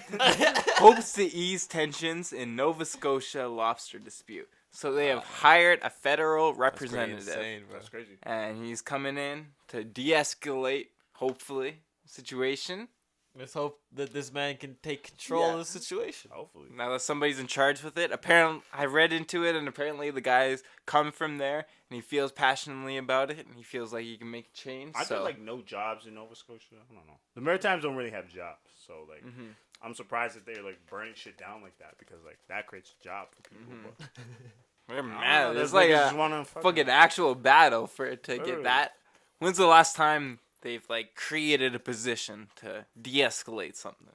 Speaker 3: hopes to ease tensions in Nova Scotia lobster dispute. So they have hired a federal representative,
Speaker 4: Insane, bro.
Speaker 2: That's crazy.
Speaker 3: and he's coming in to de-escalate, hopefully, the situation.
Speaker 4: Let's hope that this man can take control of the situation.
Speaker 2: Hopefully.
Speaker 3: Now that somebody's in charge with it, apparently I read into it, and apparently the guy's come from there, and he feels passionately about it, and he feels like he can make a change.
Speaker 2: I
Speaker 3: so
Speaker 2: feel like no jobs in Nova Scotia. I don't know. The Maritimes don't really have jobs, so like I'm surprised that they're like burning shit down like that because like that creates a job for people. But,
Speaker 3: they're
Speaker 2: I don't know,
Speaker 3: mad.
Speaker 2: those
Speaker 3: It's like
Speaker 2: niggas
Speaker 3: a
Speaker 2: just wanna
Speaker 3: fucking actual battle for it to
Speaker 2: Ugh.
Speaker 3: get that. When's the last time they've like created a position to de-escalate something?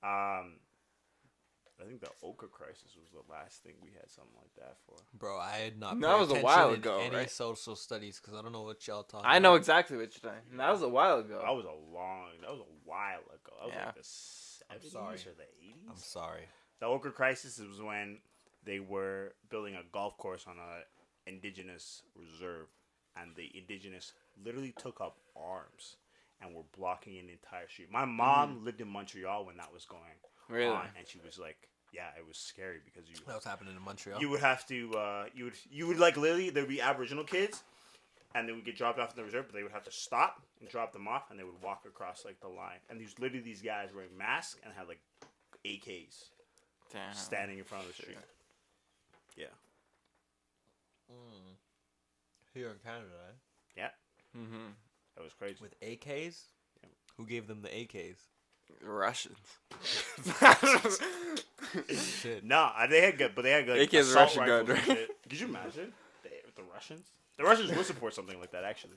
Speaker 2: I think the Ochre crisis was the last thing we had something like that for.
Speaker 4: Bro, I had not.
Speaker 3: That
Speaker 4: paid
Speaker 3: was a
Speaker 4: attention
Speaker 3: while
Speaker 4: in
Speaker 3: ago,
Speaker 4: Any
Speaker 3: right?
Speaker 4: social studies, because I don't know what y'all talking.
Speaker 3: I know
Speaker 4: about.
Speaker 3: exactly what you're talking. That was a while ago.
Speaker 2: That was a while ago. That was
Speaker 3: Yeah.
Speaker 2: like the 70s
Speaker 4: sorry.
Speaker 2: or the 80s.
Speaker 4: I'm sorry.
Speaker 2: The Ochre crisis was when they were building a golf course on a indigenous reserve, and the indigenous literally took up arms and were blocking an entire street. My mom lived in Montreal when that was going
Speaker 3: Really?
Speaker 2: on, and she was like, "Yeah, it was scary because
Speaker 4: That was happening in Montreal.
Speaker 2: you would have to you would like literally there'd be Aboriginal kids, and they would get dropped off in the reserve, but they would have to stop and drop them off, and they would walk across like the line. And these guys wearing masks and had like AKs
Speaker 3: Damn.
Speaker 2: standing in front of the street. Yeah.
Speaker 4: Here in Canada, eh?
Speaker 2: Yeah.
Speaker 3: Mm-hmm.
Speaker 2: That was crazy.
Speaker 4: With AKs. Who gave them the AKs?
Speaker 3: Russians.
Speaker 4: Shit.
Speaker 2: No, they had good, but they had like
Speaker 3: AKs
Speaker 2: assault
Speaker 3: Russian
Speaker 2: rifles
Speaker 3: gun,
Speaker 2: and
Speaker 3: right?
Speaker 2: shit. Could you imagine the Russians? The Russians would support something like that. Actually,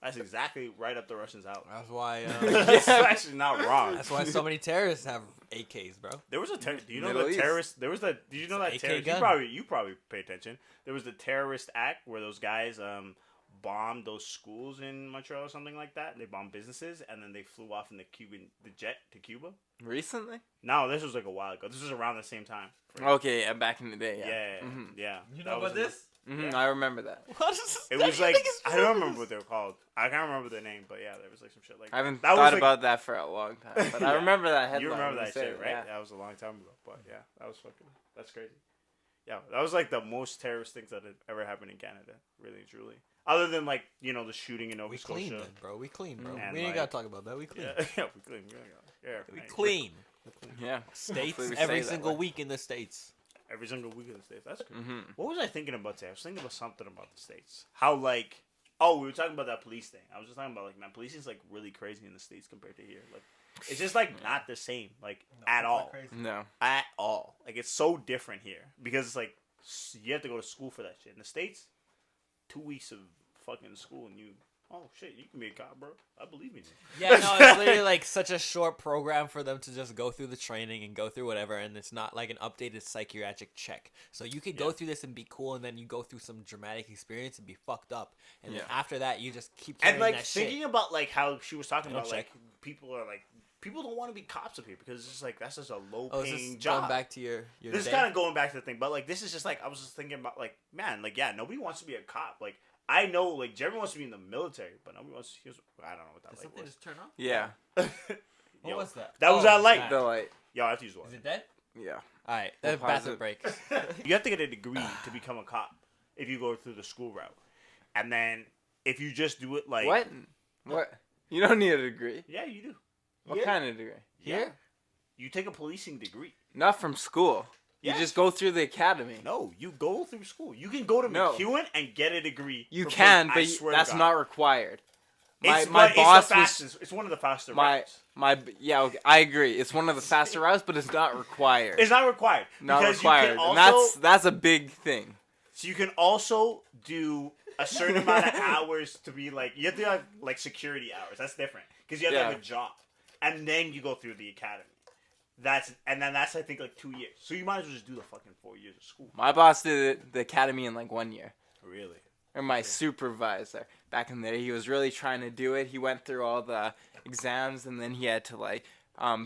Speaker 2: that's exactly right up the Russians' alley.
Speaker 4: That's why.
Speaker 2: That's actually not wrong.
Speaker 4: That's why so many terrorists have AKs, bro.
Speaker 2: There was a do you know
Speaker 3: Middle
Speaker 2: the
Speaker 3: East.
Speaker 2: terrorist? There was the. Did you know that
Speaker 4: AK
Speaker 2: terrorist?
Speaker 4: gun.
Speaker 2: You probably pay attention. There was the terrorist act where those guys bombed those schools in Montreal or something like that. They bombed businesses and then they flew off in the jet to Cuba.
Speaker 3: Recently?
Speaker 2: No, this was like a while ago. This was around the same time.
Speaker 3: Okay, yeah, back in the day,
Speaker 2: Yeah,
Speaker 3: yeah.
Speaker 2: yeah.
Speaker 4: You
Speaker 2: That
Speaker 4: know
Speaker 2: was
Speaker 4: about this?
Speaker 3: Mm-hmm, I remember that.
Speaker 4: What is
Speaker 2: It was like I don't remember what they were called. I can't remember their name, but yeah, there was like some shit like
Speaker 3: I haven't
Speaker 2: that.
Speaker 3: thought
Speaker 2: Was,
Speaker 3: about that for a long time, but I
Speaker 2: Yeah.
Speaker 3: remember that headline.
Speaker 2: You remember
Speaker 3: when
Speaker 2: that
Speaker 3: said
Speaker 2: shit,
Speaker 3: it,
Speaker 2: right?
Speaker 3: yeah.
Speaker 2: That was a long time ago, but yeah, that was fucking. That's crazy. Yeah, that was like the most terrorist things that had ever happened in Canada, really and truly. Other than like the shooting in Nova
Speaker 4: We
Speaker 2: Scotia.
Speaker 4: clean, then, bro. We clean, bro.
Speaker 2: And,
Speaker 4: we ain't
Speaker 2: like-
Speaker 4: gotta talk about that. We clean.
Speaker 2: Yeah, yeah, we clean. Yeah,
Speaker 4: We
Speaker 2: hey,
Speaker 4: clean.
Speaker 3: Yeah.
Speaker 4: States
Speaker 3: Hopefully we
Speaker 4: every
Speaker 3: stay that
Speaker 4: single
Speaker 3: way.
Speaker 4: week in the states.
Speaker 2: Every single week in the States. That's good.
Speaker 3: Mm-hmm.
Speaker 2: What was I thinking about today? I was thinking about something about the States. How like, we were talking about that police thing. I was just talking about like, man, policing is like really crazy in the States compared to here. Like, it's just like not the same, like at all.
Speaker 3: No.
Speaker 2: At all. Like it's so different here because it's like you have to go to school for that shit. In the States, 2 weeks of fucking school and you can be a cop, bro. I believe in you.
Speaker 4: Yeah, no, it's literally like such a short program for them to just go through the training and go through whatever, and it's not like an updated psychiatric check. So you could go through this and be cool, and then you go through some dramatic experience and be fucked up, and then after that you just keep carrying
Speaker 2: And like
Speaker 4: that
Speaker 2: thinking
Speaker 4: shit.
Speaker 2: about like how she was talking
Speaker 4: Don't
Speaker 2: about
Speaker 4: check.
Speaker 2: like people don't want to be cops up here because it's just like that's just a low
Speaker 4: Oh, is
Speaker 2: paying
Speaker 4: this
Speaker 2: job.
Speaker 4: going back to your
Speaker 2: This is
Speaker 4: day?
Speaker 2: kind of going back to the thing, but like this is just like I was just thinking about like man, like yeah, nobody wants to be a cop. Like I know like Jeremy wants to be in the military, but nobody wants. I don't know what that
Speaker 4: Did
Speaker 2: light
Speaker 4: something
Speaker 2: was.
Speaker 4: just turn off?
Speaker 3: Yeah.
Speaker 4: What was that?
Speaker 2: That was
Speaker 4: Oh,
Speaker 2: that light.
Speaker 3: The light.
Speaker 2: Yo, I have to use one.
Speaker 4: Is it dead?
Speaker 3: Yeah.
Speaker 4: All right,
Speaker 3: We'll
Speaker 4: that's
Speaker 3: pause
Speaker 4: bathroom
Speaker 3: it.
Speaker 4: break.
Speaker 2: You have to get a degree to become a cop if you go through the school route, and then if you just do it like
Speaker 3: What? You don't need a degree.
Speaker 2: Yeah, you do.
Speaker 3: What kind of degree?
Speaker 2: Here, you take a policing degree.
Speaker 3: Not from school. You
Speaker 2: Yes.
Speaker 3: just go through the academy.
Speaker 2: No, you go through school. You can go to
Speaker 3: No.
Speaker 2: McEwen and get a degree.
Speaker 3: You
Speaker 2: for
Speaker 3: can,
Speaker 2: police. I
Speaker 3: but
Speaker 2: swear to
Speaker 3: that's
Speaker 2: God.
Speaker 3: not required. My
Speaker 2: It's,
Speaker 3: my
Speaker 2: but
Speaker 3: boss
Speaker 2: it's the
Speaker 3: was
Speaker 2: fastest. It's one of the faster
Speaker 3: my
Speaker 2: routes.
Speaker 3: yeah. Okay, I agree. It's one of the faster routes, but it's not required.
Speaker 2: It's not required.
Speaker 3: not
Speaker 2: because
Speaker 3: required,
Speaker 2: You can
Speaker 3: and
Speaker 2: also,
Speaker 3: that's a big thing.
Speaker 2: so you can also do a certain amount of hours to be like you have to have like security hours. That's different because you have to have
Speaker 3: Yeah.
Speaker 2: a job, and then you go through the academy. That's I think like 2 years. So you might as well just do the fucking 4 years of school.
Speaker 3: My boss did the academy in like 1 year.
Speaker 2: Really?
Speaker 3: Or my supervisor back in the day, he was really trying to do it. He went through all the exams, and then he had to like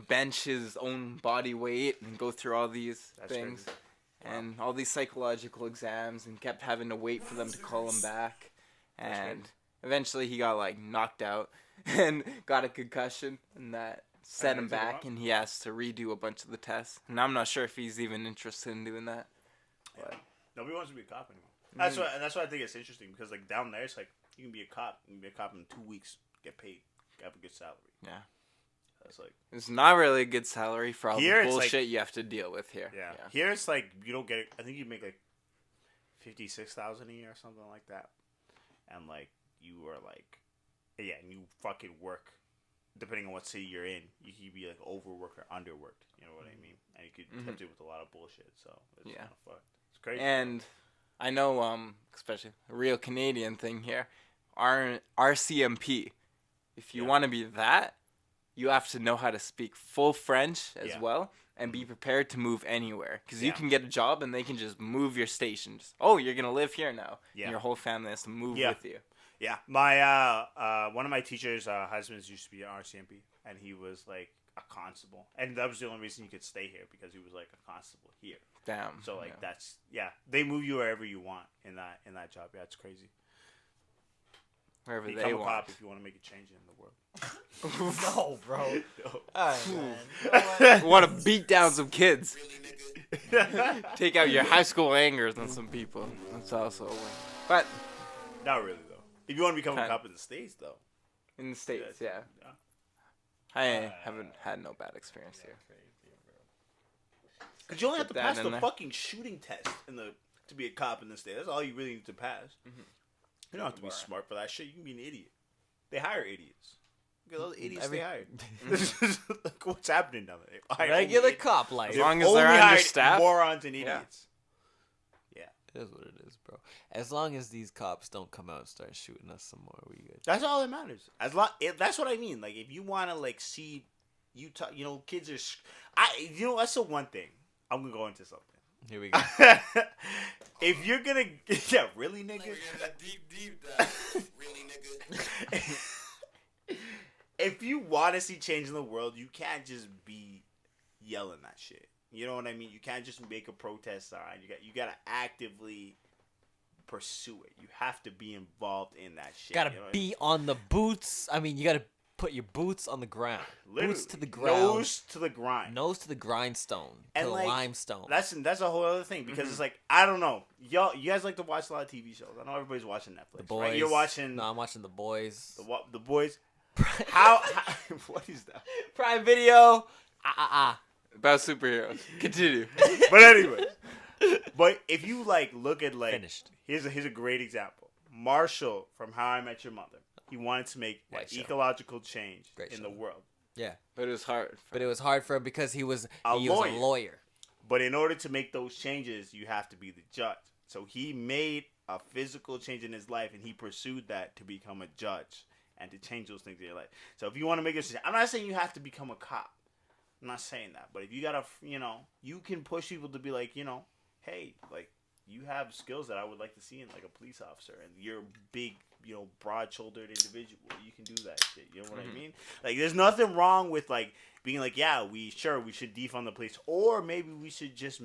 Speaker 3: bench his own body weight and go through all these
Speaker 2: That's
Speaker 3: things.
Speaker 2: crazy.
Speaker 3: and all these psychological exams, and kept having to wait for them to call him back. And eventually he got like knocked out and got a concussion, and that set him back, and he has to redo a bunch of the tests. And I'm not sure if he's even interested in doing that.
Speaker 2: Yeah. Nobody wants to be a cop anymore. That's why I think it's interesting, because like down there it's like you can be a cop. You can be a cop in 2 weeks, get paid, have a good salary.
Speaker 3: Yeah.
Speaker 2: That's like
Speaker 3: It's not really a good salary for all the
Speaker 2: Here, it's
Speaker 3: bullshit
Speaker 2: like-
Speaker 3: you have to deal with here.
Speaker 2: yeah. Here it's like you don't get it. I think you make like 56,000 a year or something like that, and like you are like, yeah, and you fucking work. Depending on what city you're in, you could be like overworked or underworked. You know what I mean? And you could tempt it with a lot of bullshit. So it's kind of fucked. It's crazy.
Speaker 3: And I know, especially a real Canadian thing here, RCMP. If you want to be that, you have to know how to speak full French as well, and be prepared to move anywhere. Because you can get a job and they can just move your station. Just, oh, you're going to live here now. Yeah. And your whole family has to move with you.
Speaker 2: Yeah, my one of my teachers' husbands used to be an RCMP, and he was like a constable, and that was the only reason you could stay here, because he was like a constable here.
Speaker 3: Damn.
Speaker 2: So like that's they move you wherever you want in that job. Yeah, it's crazy.
Speaker 3: Wherever
Speaker 2: Become
Speaker 3: they
Speaker 2: a
Speaker 3: want.
Speaker 2: cop if you want to make a change in the world.
Speaker 4: No, bro.
Speaker 2: No.
Speaker 4: Alright, man.
Speaker 3: Want to beat down some kids.
Speaker 5: Really, nigga?
Speaker 3: Take out your high school angers on some people. That's also a win. But
Speaker 2: Not really though. If you want to become a cop in the States though.
Speaker 3: in the States,
Speaker 2: Yeah.
Speaker 3: yeah. I haven't had no bad experience here.
Speaker 2: Because you only have to
Speaker 3: Put that
Speaker 2: pass
Speaker 3: in
Speaker 2: the
Speaker 3: there.
Speaker 2: fucking shooting test to be a cop in the state. That's all you really need to pass. You don't have to be smart for that shit. You can be an idiot. They hire idiots. Look at all the idiots they hired. Look what's happening down there. They hire
Speaker 4: Regular
Speaker 2: only
Speaker 4: cop life.
Speaker 3: As long as
Speaker 2: only
Speaker 3: they're
Speaker 2: hired
Speaker 3: understaffed.
Speaker 2: morons and idiots.
Speaker 4: It is what it is, bro. As long as these cops don't come out and start shooting us some more, we good.
Speaker 2: That's all that matters. That's what I mean. Like if you want to like see, kids are. That's the one thing. I'm gonna go into something.
Speaker 4: Here we go.
Speaker 2: If you're gonna, yeah, really, nigga.
Speaker 5: We're in a deep dive. Really, nigga?
Speaker 2: If you want to see change in the world, you can't just be yelling that shit. You know what I mean? You can't just make a protest sign. You got to actively pursue it. You have to be involved in that shit.
Speaker 4: Gotta
Speaker 2: you know what
Speaker 4: be on the boots. I mean, you gotta put your boots on the ground.
Speaker 2: Literally,
Speaker 4: boots to the ground.
Speaker 2: nose to the grind.
Speaker 4: Nose to the grindstone.
Speaker 2: And
Speaker 4: to the
Speaker 2: like,
Speaker 4: limestone.
Speaker 2: That's a whole other thing, because it's like, I don't know, you guys like to watch a lot of TV shows. I know everybody's watching Netflix.
Speaker 4: The Boys.
Speaker 2: Right? You're watching.
Speaker 4: No, I'm watching The Boys.
Speaker 2: The Boys. How what is that?
Speaker 4: Prime Video.
Speaker 3: About superheroes. Continue.
Speaker 2: But anyway, if you like look at like
Speaker 4: Finished.
Speaker 2: here's a great example. Marshall from How I Met Your Mother. He wanted to make an
Speaker 4: White show.
Speaker 2: ecological change
Speaker 4: Great
Speaker 2: in
Speaker 4: show.
Speaker 2: the world.
Speaker 4: Yeah.
Speaker 3: But it was hard.
Speaker 4: But it was hard for him because he was
Speaker 2: A
Speaker 4: a
Speaker 2: lawyer.
Speaker 4: lawyer.
Speaker 2: But in order to make those changes, you have to be the judge. So he made a physical change in his life, and he pursued that to become a judge and to change those things in your life. So if you want to make a decision, I'm not saying you have to become a cop. I'm not saying that. But if you gotta, you can push people to be like, hey, like, you have skills that I would like to see in like a police officer, and you're a big, broad-shouldered individual. You can do that shit. You know what I mean? Like, there's nothing wrong with like being like, yeah, we should defund the police, or maybe we should just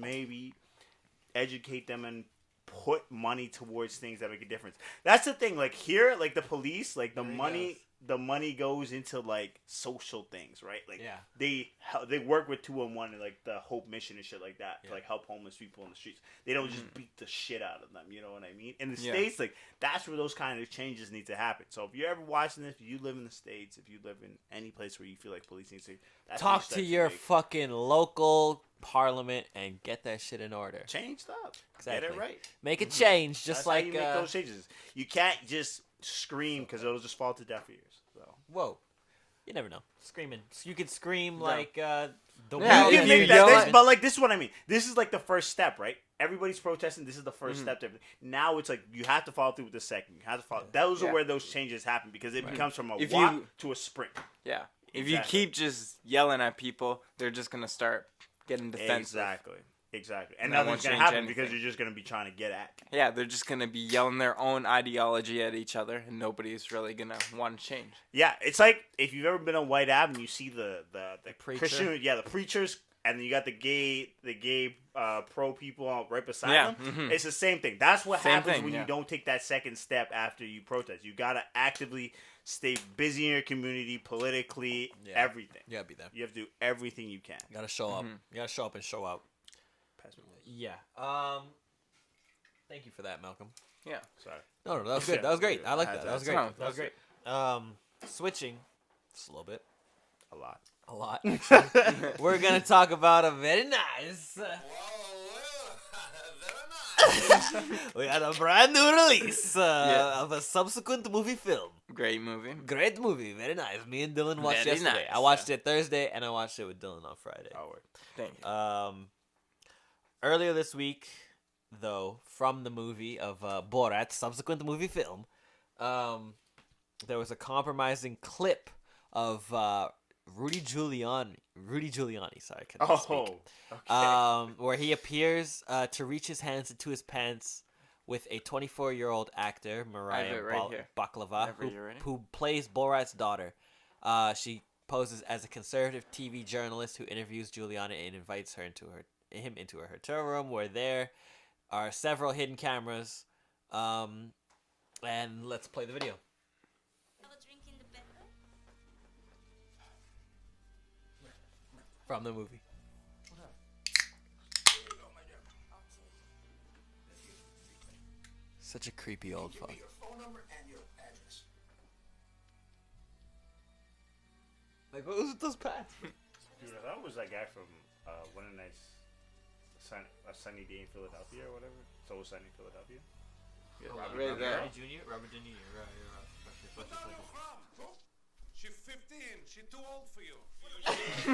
Speaker 2: educate them and put money towards things that make a difference. That's the thing. Like here, like the police, like the money goes into like social things, right? Like they work with 211 and like the Hope Mission and shit like that to like help homeless people in the streets. They don't just beat the shit out of them. You know what I mean? In the States, like that's where those kind of changes need to happen. So if you're ever watching this, if you live in the States, if you live in any place where you feel like police needs to, that's
Speaker 4: Talk to your fucking local parliament and get that shit in order.
Speaker 2: change up.
Speaker 4: Exactly.
Speaker 2: Get it right.
Speaker 4: Make a change, just
Speaker 2: That's
Speaker 4: like
Speaker 2: how you make those changes. You can't just scream because it'll just fall to deaf ears. So.
Speaker 4: whoa, you never know. Screaming, you could scream like the
Speaker 3: Yeah,
Speaker 4: world
Speaker 2: You
Speaker 3: if
Speaker 2: can
Speaker 3: you
Speaker 2: make
Speaker 3: yell
Speaker 2: that,
Speaker 3: at-
Speaker 2: but like this is what I mean. This is like the first step, right? Everybody's protesting. This is the 1st step. To now it's like you have to follow through with the second. You have to follow. Those are where those changes happen because it becomes from a
Speaker 3: If
Speaker 2: walk
Speaker 3: you-
Speaker 2: to a sprint.
Speaker 3: Yeah. If you
Speaker 2: Exactly.
Speaker 3: keep just yelling at people, they're just going to start getting defensive.
Speaker 2: Exactly. And
Speaker 3: That
Speaker 2: nothing's
Speaker 3: won't
Speaker 2: gonna
Speaker 3: change
Speaker 2: happen
Speaker 3: anything.
Speaker 2: because you're just gonna be trying to get at.
Speaker 3: Yeah, they're just going to be yelling their own ideology at each other, and nobody's really going to want to change.
Speaker 2: Yeah, it's like if you've ever been on White Avenue, you see the
Speaker 4: preacher.
Speaker 2: Christian, the preachers and then you got the gay pro people right beside
Speaker 3: Yeah,
Speaker 2: them. It's the same thing. That's what
Speaker 3: Same
Speaker 2: happens
Speaker 3: thing,
Speaker 2: when
Speaker 3: yeah.
Speaker 2: you don't take that second step after you protest. You gotta actively stay busy in your community, politically, everything.
Speaker 4: You gotta be there.
Speaker 2: You have to do everything you can.
Speaker 4: You gotta show up. You gotta show up and show out.
Speaker 2: Pass me one.
Speaker 4: Yeah. Thank you for that, Malcolm.
Speaker 3: Yeah.
Speaker 2: Sorry.
Speaker 4: No, that was good. That was great. I like that. That was great.
Speaker 3: No,
Speaker 4: That was great. Switching just a little bit.
Speaker 2: A lot.
Speaker 4: A lot. We're gonna talk about a very nice. We had a brand new release of a subsequent movie film.
Speaker 3: Great movie.
Speaker 4: Great movie, very nice. Me and Dylan watched
Speaker 3: Very
Speaker 4: yesterday.
Speaker 3: nice.
Speaker 4: I watched it Thursday, and I watched it with Dylan on Friday.
Speaker 2: Oh, word.
Speaker 3: Thank you.
Speaker 4: Earlier this week, though, from the movie of Borat, subsequent movie film, there was a compromising clip of Rudy Giuliani. Sorry, I couldn't speak.
Speaker 2: Okay.
Speaker 4: Where he appears to reach his hands into his pants with a 24-year-old actor, Mariah Baklava, who plays Borat's daughter. She poses as a conservative TV journalist who interviews Giuliani and invites him into her hotel room, where there are several hidden cameras. And let's play the video. From the movie. Such a creepy old fuck.
Speaker 5: Your phone number and your address.
Speaker 4: Like, what was with those pants?
Speaker 2: Dude, I thought it was that guy from One a Nice Sunny Day in Philadelphia or whatever. It's always sunny in Philadelphia.
Speaker 3: Right there.
Speaker 4: Robert Jr. Robert De Niro. Right.
Speaker 6: She's 15. She's too old for you. My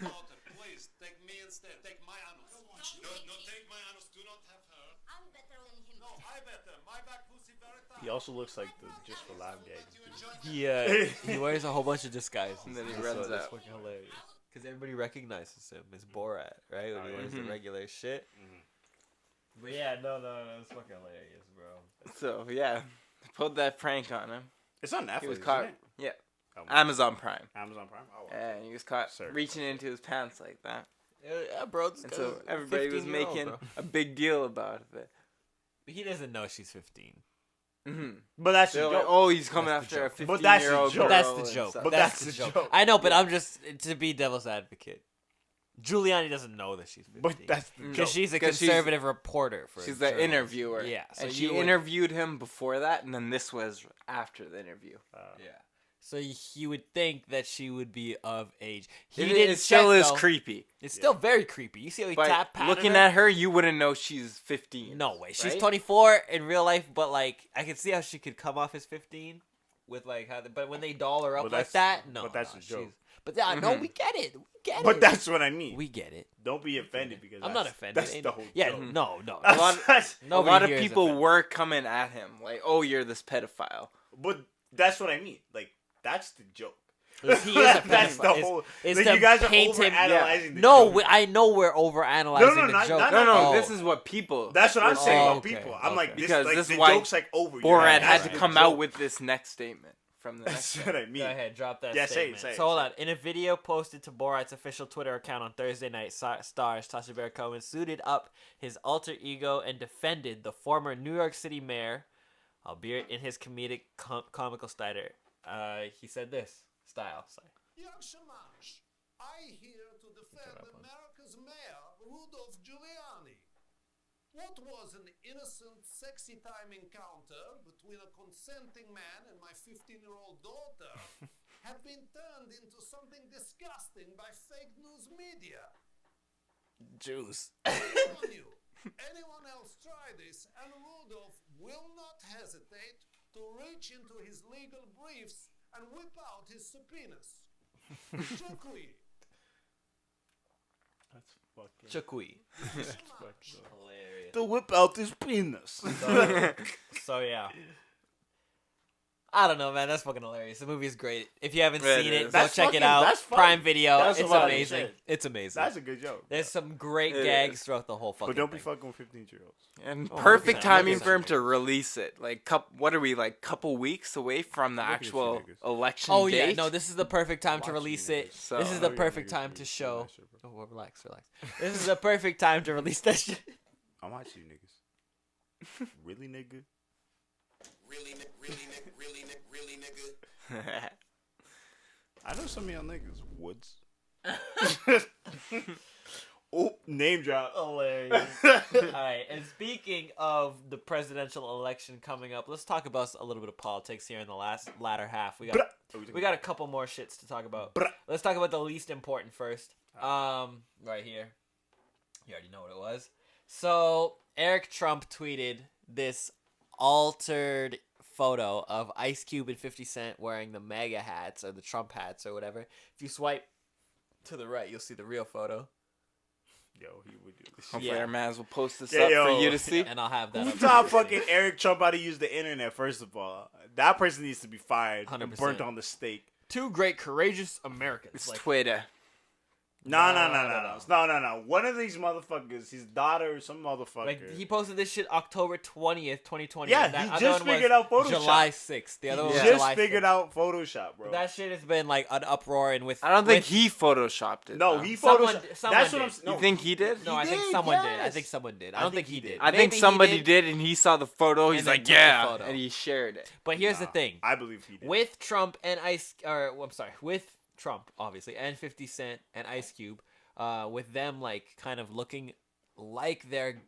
Speaker 6: daughter. Please, take me instead. Take my anus. No, take my anus. Do not have her.
Speaker 7: I'm better than him.
Speaker 6: No, I better. My back pussy very tight.
Speaker 2: He also looks like the Just for Laugh guy.
Speaker 4: He wears a whole bunch of disguises.
Speaker 3: And then he runs
Speaker 4: That's
Speaker 3: out.
Speaker 4: fucking hilarious. Because everybody recognizes him. It's Borat, right? When he wears the regular shit. But yeah, no, it's fucking hilarious, bro.
Speaker 3: So, yeah. Pulled that prank on him.
Speaker 2: It's on Netflix,
Speaker 3: He was caught.
Speaker 2: isn't it?
Speaker 3: Yeah.
Speaker 2: Oh,
Speaker 3: Amazon Prime.
Speaker 2: Amazon Prime? Oh, wow.
Speaker 3: And he was caught
Speaker 2: Sir.
Speaker 3: reaching into his pants like that.
Speaker 4: Yeah, bro. This
Speaker 3: And
Speaker 4: guy's
Speaker 3: so everybody was
Speaker 4: 15-year-old,
Speaker 3: making
Speaker 4: bro.
Speaker 3: a big deal about it.
Speaker 4: He doesn't know she's 15.
Speaker 2: But that's
Speaker 3: They're
Speaker 2: the
Speaker 3: like,
Speaker 2: joke.
Speaker 3: oh, he's coming
Speaker 4: That's the
Speaker 3: after a
Speaker 4: joke.
Speaker 3: 15-year-old
Speaker 2: But that's the
Speaker 3: girl.
Speaker 2: joke.
Speaker 4: That's the
Speaker 3: and
Speaker 4: joke.
Speaker 3: stuff.
Speaker 2: But
Speaker 4: That's
Speaker 2: that's
Speaker 4: the
Speaker 2: the
Speaker 4: joke.
Speaker 2: joke.
Speaker 4: I know, but I'm just to be devil's advocate. Giuliani doesn't know that she's 15.
Speaker 2: But that's the joke.
Speaker 4: because she's a
Speaker 3: 'Cause she's-
Speaker 4: conservative reporter. For
Speaker 3: She's
Speaker 4: a
Speaker 3: the
Speaker 4: journal.
Speaker 3: interviewer.
Speaker 4: Yeah, so
Speaker 3: and she
Speaker 4: you would-
Speaker 3: interviewed him before that, and then this was after the interview.
Speaker 4: Yeah. So you would think that she would be of age. He
Speaker 3: It
Speaker 4: didn't
Speaker 3: still
Speaker 4: check,
Speaker 3: is
Speaker 4: though.
Speaker 3: creepy.
Speaker 4: It's still very creepy. You see how he
Speaker 3: But
Speaker 4: patted
Speaker 3: looking
Speaker 4: her?
Speaker 3: at her, you wouldn't know she's 15.
Speaker 4: No way. She's
Speaker 3: right?
Speaker 4: 24 in real life, but like I can see how she could come off as 15 with like how. But when they doll her up
Speaker 2: But
Speaker 4: like
Speaker 2: that's-
Speaker 4: that, no.
Speaker 2: but that's
Speaker 4: no,
Speaker 2: the joke.
Speaker 4: she's- But yeah, no, we get it. We get it.
Speaker 2: But that's what I mean.
Speaker 4: we get it.
Speaker 2: Don't be offended because
Speaker 4: I'm
Speaker 2: that's,
Speaker 4: not offended.
Speaker 2: That's
Speaker 4: Ain't-
Speaker 2: the whole
Speaker 4: yeah,
Speaker 2: joke.
Speaker 4: no.
Speaker 3: A lot, a
Speaker 4: Nobody
Speaker 3: lot of
Speaker 4: here is
Speaker 3: people
Speaker 4: offended.
Speaker 3: were coming at him like, "Oh, you're this pedophile."
Speaker 2: But that's what I mean. Like, that's the joke.
Speaker 4: He is a
Speaker 2: That's the
Speaker 4: pedophile.
Speaker 2: whole.
Speaker 4: It's
Speaker 2: like,
Speaker 4: to
Speaker 2: you guys are
Speaker 4: paint him-
Speaker 2: overanalyzing the
Speaker 4: No,
Speaker 2: joke.
Speaker 4: I know we're overanalyzing
Speaker 2: No,
Speaker 4: the
Speaker 2: not-
Speaker 4: joke.
Speaker 2: not-
Speaker 3: No, no,
Speaker 4: Oh.
Speaker 3: this is what people.
Speaker 2: That's what I'm
Speaker 3: were
Speaker 2: saying
Speaker 3: saying.
Speaker 2: about
Speaker 4: okay,
Speaker 2: people. I'm like,
Speaker 4: okay.
Speaker 2: this,
Speaker 3: Because
Speaker 2: like,
Speaker 3: this
Speaker 2: the
Speaker 3: is why
Speaker 2: joke's like over.
Speaker 3: Borat
Speaker 2: That's
Speaker 3: had to
Speaker 2: the
Speaker 3: come
Speaker 2: joke.
Speaker 3: out with this next statement from the next.
Speaker 2: That's what I mean.
Speaker 4: Go ahead, drop that
Speaker 2: Yeah, say it,
Speaker 4: statement.
Speaker 2: say it,
Speaker 4: So hold
Speaker 2: say
Speaker 4: on. In a video posted to Borat's official Twitter account on Thursday night, stars Sacha Baron Cohen suited up his alter ego and defended the former New York City mayor, albeit in his comedic comical style. He said this style. Sorry.
Speaker 6: Young Shamash, I here to defend America's mayor, Rudolph Giuliani. What was an innocent, sexy time encounter between a consenting man and my 15-year-old daughter have been turned into something disgusting by fake news media.
Speaker 4: Juice.
Speaker 6: Shame on you. Anyone else try this, and Rudolph will not hesitate to reach into his legal briefs and whip out his subpoenas. Chukwi.
Speaker 2: That's fucking.
Speaker 4: Chukwi.
Speaker 6: Shamash.
Speaker 4: Hilarious.
Speaker 2: To whip out his penis.
Speaker 4: So yeah. I don't know, man. That's fucking hilarious. The movie is great. If you haven't
Speaker 3: It
Speaker 4: seen
Speaker 3: is.
Speaker 4: it, go
Speaker 2: That's
Speaker 4: check it
Speaker 2: fucking-
Speaker 4: out.
Speaker 2: that's funny.
Speaker 4: Prime Video.
Speaker 2: That's
Speaker 4: It's
Speaker 2: funny
Speaker 4: amazing.
Speaker 2: shit.
Speaker 4: It's amazing.
Speaker 2: That's a good joke.
Speaker 4: There's some great
Speaker 3: It
Speaker 4: gags
Speaker 3: is.
Speaker 4: throughout the whole fucking
Speaker 2: But don't be
Speaker 4: thing.
Speaker 2: fucking with 15-year-olds.
Speaker 3: And
Speaker 4: Oh,
Speaker 3: perfect
Speaker 4: look at that.
Speaker 3: timing
Speaker 4: Look at
Speaker 3: for him
Speaker 2: that.
Speaker 3: to release it. Like, what are we, like, couple weeks away from the
Speaker 2: Look at you
Speaker 3: actual
Speaker 2: niggas.
Speaker 3: election
Speaker 4: Oh
Speaker 3: date?
Speaker 4: yeah, no, this is the perfect time to
Speaker 2: Watching
Speaker 4: release
Speaker 2: you
Speaker 4: it.
Speaker 2: niggas.
Speaker 3: So-
Speaker 4: This is
Speaker 2: Oh,
Speaker 4: the
Speaker 2: yeah,
Speaker 4: perfect
Speaker 2: niggas,
Speaker 4: time to
Speaker 2: niggas,
Speaker 4: show.
Speaker 2: nice shit, bro.
Speaker 4: Oh, well, relax. This is the perfect time to release that shit.
Speaker 2: I'm watching you niggas. Really, nigga?
Speaker 5: Really, nigga.
Speaker 2: I know some of y'all niggas. Woods. Oh, name drop.
Speaker 4: Hilarious. Alright, and speaking of the presidential election coming up, let's talk about a little bit of politics here in the latter half. We got a couple more shits to talk about. Let's talk about the least important first. Right here. You already know what it was. So, Eric Trump tweeted this altered photo of Ice Cube and 50 Cent wearing the MAGA hats or the Trump hats or whatever. If you swipe to the right, you'll see the real photo.
Speaker 2: Yo, he would do this shit.
Speaker 3: Hopefully
Speaker 4: Yeah.
Speaker 3: our mans will post this
Speaker 2: Yeah,
Speaker 3: up
Speaker 2: yo.
Speaker 3: for you to see.
Speaker 4: And I'll have that
Speaker 2: Who
Speaker 4: up.
Speaker 2: taught fucking Eric Trump how to use the internet, first of all? That person needs to be fired and
Speaker 4: 100%.
Speaker 2: burnt on the stake.
Speaker 4: Two great, courageous Americans.
Speaker 3: It's
Speaker 4: Like,
Speaker 3: Twitter.
Speaker 2: No. One of these motherfuckers, his daughter or some motherfucker.
Speaker 4: like he posted this shit October 20th, 2020.
Speaker 2: Yeah,
Speaker 4: and that
Speaker 2: he
Speaker 4: other
Speaker 2: just
Speaker 4: one was
Speaker 2: figured out Photoshop.
Speaker 4: July 6th. The other one was
Speaker 2: just
Speaker 4: July
Speaker 2: figured
Speaker 4: 6th.
Speaker 2: out Photoshop, bro.
Speaker 4: That shit has been like an uproar and with.
Speaker 3: I don't think
Speaker 4: with-
Speaker 3: he photoshopped it.
Speaker 2: no,
Speaker 3: though.
Speaker 2: he
Speaker 4: Someone-
Speaker 2: Photoshop.
Speaker 4: someone
Speaker 2: That's what I'm
Speaker 4: did.
Speaker 2: saying.
Speaker 3: You
Speaker 2: No,
Speaker 3: think he did?
Speaker 4: No, I think
Speaker 2: did,
Speaker 4: someone did. I
Speaker 2: yes.
Speaker 4: think someone did. I
Speaker 2: I
Speaker 4: don't
Speaker 2: think
Speaker 4: think he
Speaker 2: he
Speaker 4: did.
Speaker 2: did.
Speaker 3: I think
Speaker 4: Maybe he
Speaker 3: somebody did, and he saw the photo. He's
Speaker 4: And then
Speaker 3: like,
Speaker 4: took the
Speaker 3: yeah,
Speaker 4: photo.
Speaker 3: and he shared it.
Speaker 4: But here's the
Speaker 2: Nah,
Speaker 4: thing.
Speaker 2: I believe he did.
Speaker 4: With Trump and with Trump, obviously, and 50 Cent and Ice Cube, with them like kind of looking like they're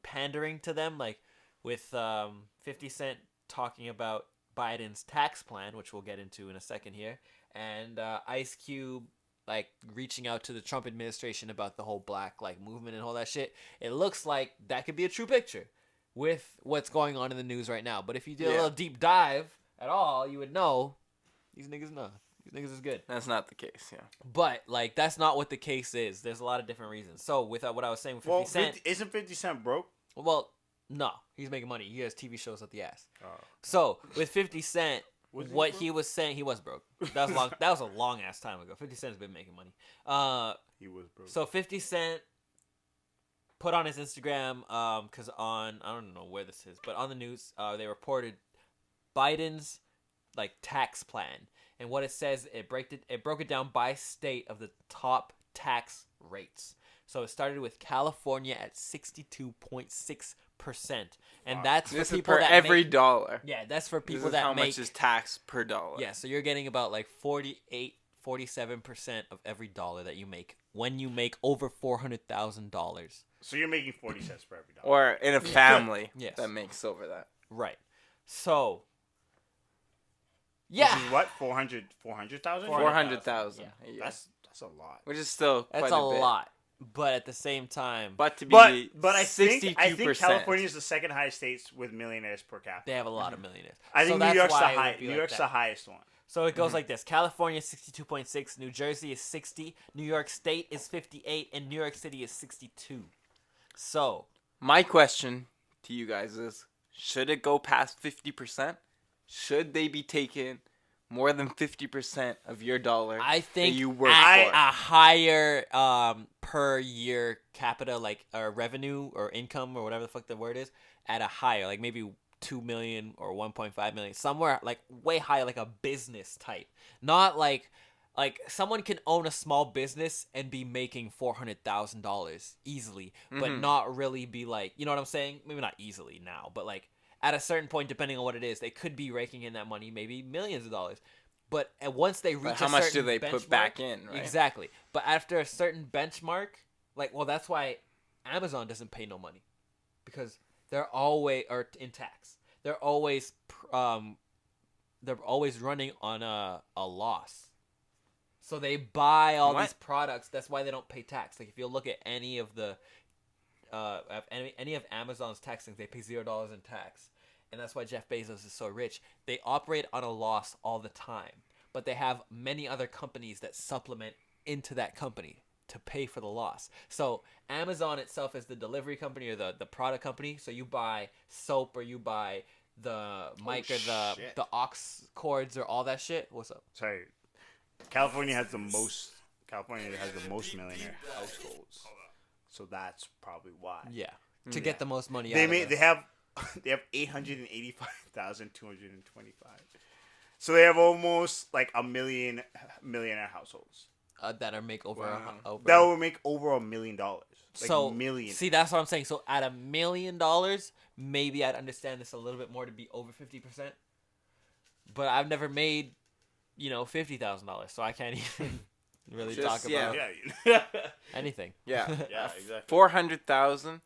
Speaker 4: pandering to them, like with 50 Cent talking about Biden's tax plan, which we'll get into in a second here, and Ice Cube like reaching out to the Trump administration about the whole black like movement and all that shit. It looks like that could be a true picture with what's going on in the news right now. But if you did a little deep dive at all, you would know these niggas know. These niggas is good.
Speaker 3: That's not the case, yeah.
Speaker 4: But like that's not what the case is. There's a lot of different reasons. So with what I was saying with 50
Speaker 2: well,
Speaker 4: Cent,
Speaker 2: isn't 50 Cent broke?
Speaker 4: well, no, he's making money. He has TV shows at the ass.
Speaker 2: Oh.
Speaker 4: So with 50 Cent,
Speaker 2: Was he
Speaker 4: what
Speaker 2: broke?
Speaker 4: he was saying, he was broke. That was long. That was a long ass time ago. 50 Cent's been making money.
Speaker 2: He was broke.
Speaker 4: So 50 Cent put on his Instagram, because on I don't know where this is, but on the news, they reported Biden's like tax plan, and what it says, it broke it down by state of the top tax rates. So it started with California at 62.6%, and that's for
Speaker 3: This is
Speaker 4: people
Speaker 3: per
Speaker 4: that
Speaker 3: every
Speaker 4: make,
Speaker 3: dollar.
Speaker 4: yeah, that's for
Speaker 3: This
Speaker 4: people
Speaker 3: is
Speaker 4: that
Speaker 3: how
Speaker 4: make
Speaker 3: much is tax per dollar.
Speaker 4: yeah. So you're getting about like 47% of every dollar that you make when you make over $400,000.
Speaker 2: So you're making 40 cents per every dollar.
Speaker 3: Or in a family
Speaker 4: Yes.
Speaker 3: that makes over that.
Speaker 4: Right. So
Speaker 2: Which
Speaker 4: yeah,
Speaker 2: is what? 400,000?
Speaker 3: 400,000
Speaker 4: Yeah.
Speaker 3: a year.
Speaker 2: That's a lot.
Speaker 3: Which is still quite
Speaker 4: that's
Speaker 3: a
Speaker 4: a
Speaker 3: bit.
Speaker 4: lot. But at the same time,
Speaker 3: But to be
Speaker 2: But I think
Speaker 3: 62%.
Speaker 2: California is the second highest state with millionaires per capita.
Speaker 4: they have a lot of millionaires.
Speaker 2: I
Speaker 4: So
Speaker 2: think New
Speaker 4: that's
Speaker 2: York's the
Speaker 4: why it would
Speaker 2: highest.
Speaker 4: be
Speaker 2: New
Speaker 4: like
Speaker 2: York's
Speaker 4: that.
Speaker 2: the highest one.
Speaker 4: So it goes like this: California is 62.6, New Jersey is 60, New York State is 58, and New York City is 62. So
Speaker 3: My question to you guys is, should it go past 50%? Should they be taking more than 50% of your dollar
Speaker 4: I think
Speaker 3: that you work
Speaker 4: at
Speaker 3: for?
Speaker 4: a higher per year capita like revenue or income or whatever the fuck the word is, at a higher, like maybe 2 million or 1.5 million, somewhere like way higher, like a business type, not like someone can own a small business and be making $400,000 easily, but not really be like, you know what I'm saying? Maybe not easily now, but like at a certain point, depending on what it is, they could be raking in that money, maybe millions of dollars. But once they reach
Speaker 3: But how
Speaker 4: a
Speaker 3: much do
Speaker 4: certain
Speaker 3: they put
Speaker 4: benchmark-
Speaker 3: back in, right?
Speaker 4: Exactly. But after a certain benchmark, like, well, that's why Amazon doesn't pay no money, because they're always in tax. They're always running on a loss. So they buy all
Speaker 3: What?
Speaker 4: these products. That's why they don't pay tax. Like if you look at any of the any of Amazon's tax things, they pay $0 in tax. And that's why Jeff Bezos is so rich. They operate on a loss all the time, but they have many other companies that supplement into that company to pay for the loss. So Amazon itself is the delivery company or the product company. So you buy soap or you buy the mic or the
Speaker 2: shit.
Speaker 4: aux cords or all that shit. What's up?
Speaker 2: Sorry. California has the most millionaire households. So that's probably why.
Speaker 4: Yeah, to get the most money.
Speaker 2: They
Speaker 4: out
Speaker 2: made
Speaker 4: of
Speaker 2: they have 885,225. So they have almost like a million millionaire households.
Speaker 4: that are make over over.
Speaker 2: That would make over $1 million. Like
Speaker 4: So
Speaker 2: million.
Speaker 4: see, that's what I'm saying. So at $1 million, maybe I'd understand this a little bit more to be over 50%. But I've never made, $50,000, so I can't even really
Speaker 3: Just-
Speaker 4: talk
Speaker 3: yeah.
Speaker 4: about
Speaker 2: Yeah.
Speaker 4: anything.
Speaker 3: Yeah.
Speaker 2: Yeah, exactly.
Speaker 3: 400,000.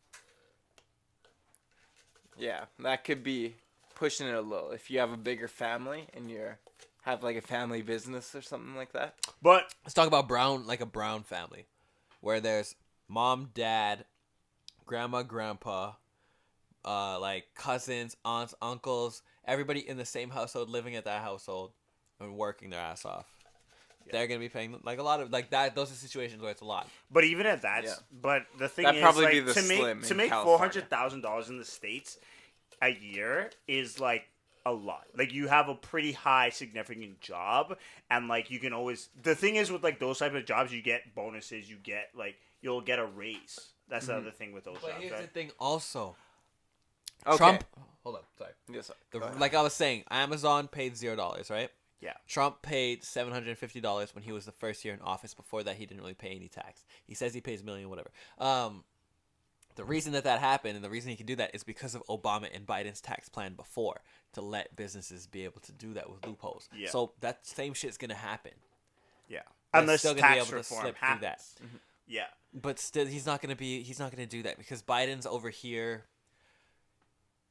Speaker 3: Yeah, that could be pushing it a little. If you have a bigger family and have like a family business or something like that.
Speaker 2: But
Speaker 4: Let's talk about a Brown family, where there's mom, dad, grandma, grandpa, like cousins, aunts, uncles, everybody in the same household, living at that household and working their ass off. They're gonna be paying like a lot of like that. Those are situations where it's a lot.
Speaker 2: But even at that,
Speaker 3: Yeah.
Speaker 2: but the thing
Speaker 3: That'd
Speaker 2: is,
Speaker 3: probably
Speaker 2: like,
Speaker 3: be the
Speaker 2: to
Speaker 3: slim
Speaker 2: make
Speaker 3: in California.
Speaker 2: $400,000 in the States a year is like a lot. Like you have a pretty high significant job, and like you can always. The thing is with like those type of jobs, you get bonuses. You get like you'll get a raise. That's the other thing with those
Speaker 4: But
Speaker 2: jobs.
Speaker 4: here's
Speaker 2: Right?
Speaker 4: the thing, also.
Speaker 3: Okay.
Speaker 4: Trump. Hold on, sorry.
Speaker 3: Yes, go ahead.
Speaker 4: Like I was saying, Amazon paid $0, right?
Speaker 2: Yeah.
Speaker 4: Trump paid $750 when he was the first year in office. Before that, he didn't really pay any tax. He says he pays $1 million, whatever. The reason that happened and the reason he can do that is because of Obama and Biden's tax plan before to let businesses be able to do that with loopholes.
Speaker 2: Yeah.
Speaker 4: So that same shit's gonna happen.
Speaker 2: Yeah.
Speaker 4: They're
Speaker 2: Unless
Speaker 4: still gonna be
Speaker 2: tax
Speaker 4: able to
Speaker 2: reform
Speaker 4: slip through
Speaker 2: happens.
Speaker 4: that.
Speaker 2: Yeah.
Speaker 4: But still, he's not gonna do that because Biden's over here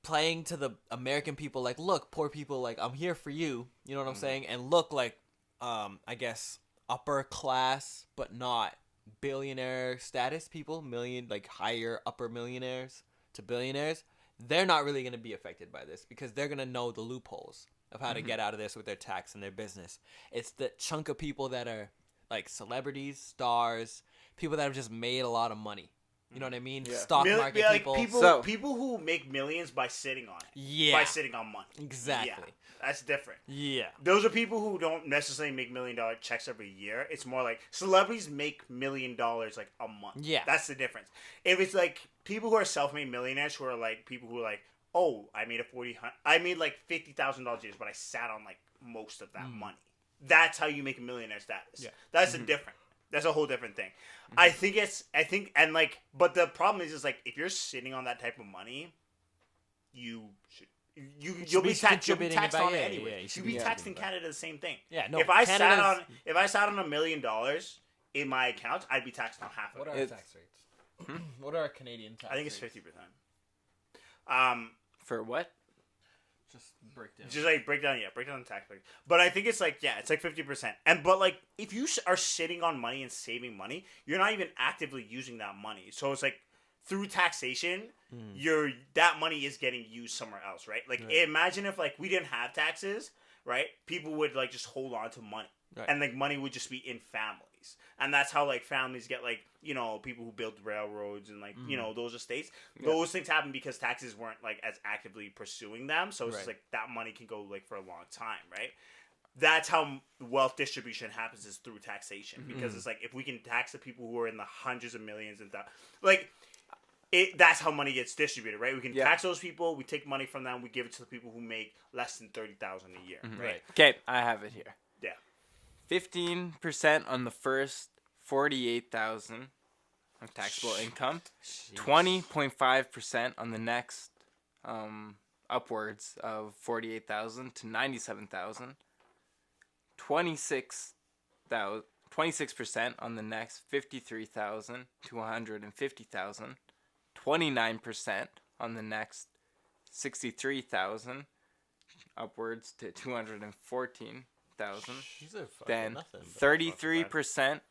Speaker 4: playing to the American people like, look, poor people, like, I'm here for you. You know what I'm saying? And look, like, I guess upper class, but not billionaire status people, like higher upper millionaires to billionaires. They're not really gonna be affected by this because they're gonna know the loopholes of how to get out of this with their tax and their business. It's the chunk of people that are like celebrities, stars, people that have just made a lot of money. You know what I mean?
Speaker 3: Yeah.
Speaker 4: Stock market
Speaker 2: Yeah,
Speaker 4: people.
Speaker 2: people who make millions by sitting on it.
Speaker 4: Yeah.
Speaker 2: By sitting on money.
Speaker 4: Exactly.
Speaker 2: Yeah, that's different.
Speaker 4: Yeah.
Speaker 2: Those are people who don't necessarily make $1 million checks every year. It's more like celebrities make $1 million like a month.
Speaker 4: Yeah.
Speaker 2: That's the difference. If it's like people who are self-made millionaires who are like people who are like, oh, I made like $50,000 years, but I sat on like most of that money. That's how you make a millionaire status.
Speaker 4: Yeah.
Speaker 2: That's a different. That's a whole different thing. I think, but the problem is like if you're sitting on that type of money, you'll be taxed on it anyway.
Speaker 4: yeah, you
Speaker 2: You'll
Speaker 4: should
Speaker 2: be
Speaker 4: be
Speaker 2: taxed in
Speaker 4: contributing
Speaker 2: Canada the same thing.
Speaker 4: Yeah, no,
Speaker 2: If I
Speaker 4: Canada's-
Speaker 2: sat on $1 million in my account, I'd be taxed on half of
Speaker 4: What
Speaker 2: it.
Speaker 4: are our tax rates? What are our Canadian tax
Speaker 2: I think it's
Speaker 4: rates?
Speaker 2: 50%.
Speaker 3: For what?
Speaker 4: Just break down.
Speaker 2: Just like break down the tax rate. But I think it's like 50%. But like if you are sitting on money and saving money, you're not even actively using that money. So it's like through taxation, that money is getting used somewhere else, right? Like imagine if like we didn't have taxes, right? People would like just hold on to money.
Speaker 4: Right.
Speaker 2: And like money would just be in families. And that's how like families get like, people who build railroads and like, those estates.
Speaker 3: Yeah.
Speaker 2: Those things happen because taxes weren't like as actively pursuing them. So it's just
Speaker 4: Right.
Speaker 2: like that money can go like for a long time, right? That's how wealth distribution happens is through taxation. Because it's like if we can tax the people who are in the hundreds of millions and that's how money gets distributed, right? We can tax those people, we take money from them, we give it to the people who make less than $30,000 a year, right?
Speaker 3: Okay, I have it here.
Speaker 2: Yeah.
Speaker 3: 15% on the first 48,000 of taxable income. 20.5% on the next upwards of 48,000 to 97,000. 26% on the next 53,000 to 150,000. 29% on the next 63,000 upwards to 214,000.
Speaker 4: These are fucking
Speaker 3: Then
Speaker 4: nothing.
Speaker 3: 33%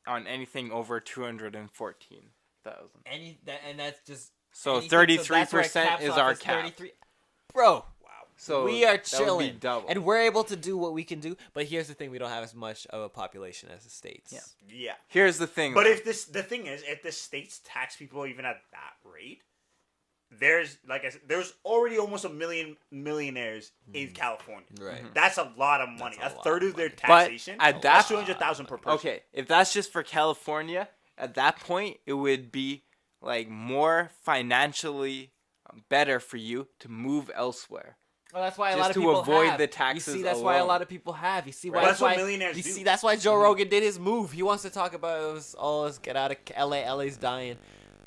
Speaker 3: on anything over 214,000.
Speaker 4: And that's just
Speaker 3: So
Speaker 4: anything,
Speaker 3: 33% is our cap.
Speaker 4: 33. Bro,
Speaker 3: So
Speaker 4: we are
Speaker 3: that would be
Speaker 4: chilling,
Speaker 3: double.
Speaker 4: and we're able to do what we can do. But here's the thing: we don't have as much of a population as the states.
Speaker 3: Yeah.
Speaker 2: Yeah.
Speaker 3: Here's the thing.
Speaker 2: But
Speaker 3: though.
Speaker 2: if the thing is, if the states tax people even at that rate, there's like I said, there's already almost 1 million millionaires in California.
Speaker 4: Right.
Speaker 2: That's a lot of money.
Speaker 4: That's
Speaker 2: A
Speaker 4: a
Speaker 2: third
Speaker 4: lot
Speaker 2: of their
Speaker 4: of
Speaker 2: taxation.
Speaker 3: But at
Speaker 2: that's
Speaker 3: that-
Speaker 2: 200,000 per person.
Speaker 3: Okay, if that's just for California, at that point it would be like more financially better for you to move elsewhere.
Speaker 4: Well, that's why a
Speaker 3: Just
Speaker 4: lot of
Speaker 3: to
Speaker 4: people
Speaker 3: avoid
Speaker 4: have.
Speaker 3: the taxes
Speaker 4: You see, that's why a
Speaker 3: alone.
Speaker 4: lot of people have. You see why
Speaker 2: Right. That's what
Speaker 4: why-
Speaker 2: millionaires
Speaker 4: you
Speaker 2: do.
Speaker 4: see, that's why Joe Rogan did his move. He wants to talk about let's get out of LA. LA's dying.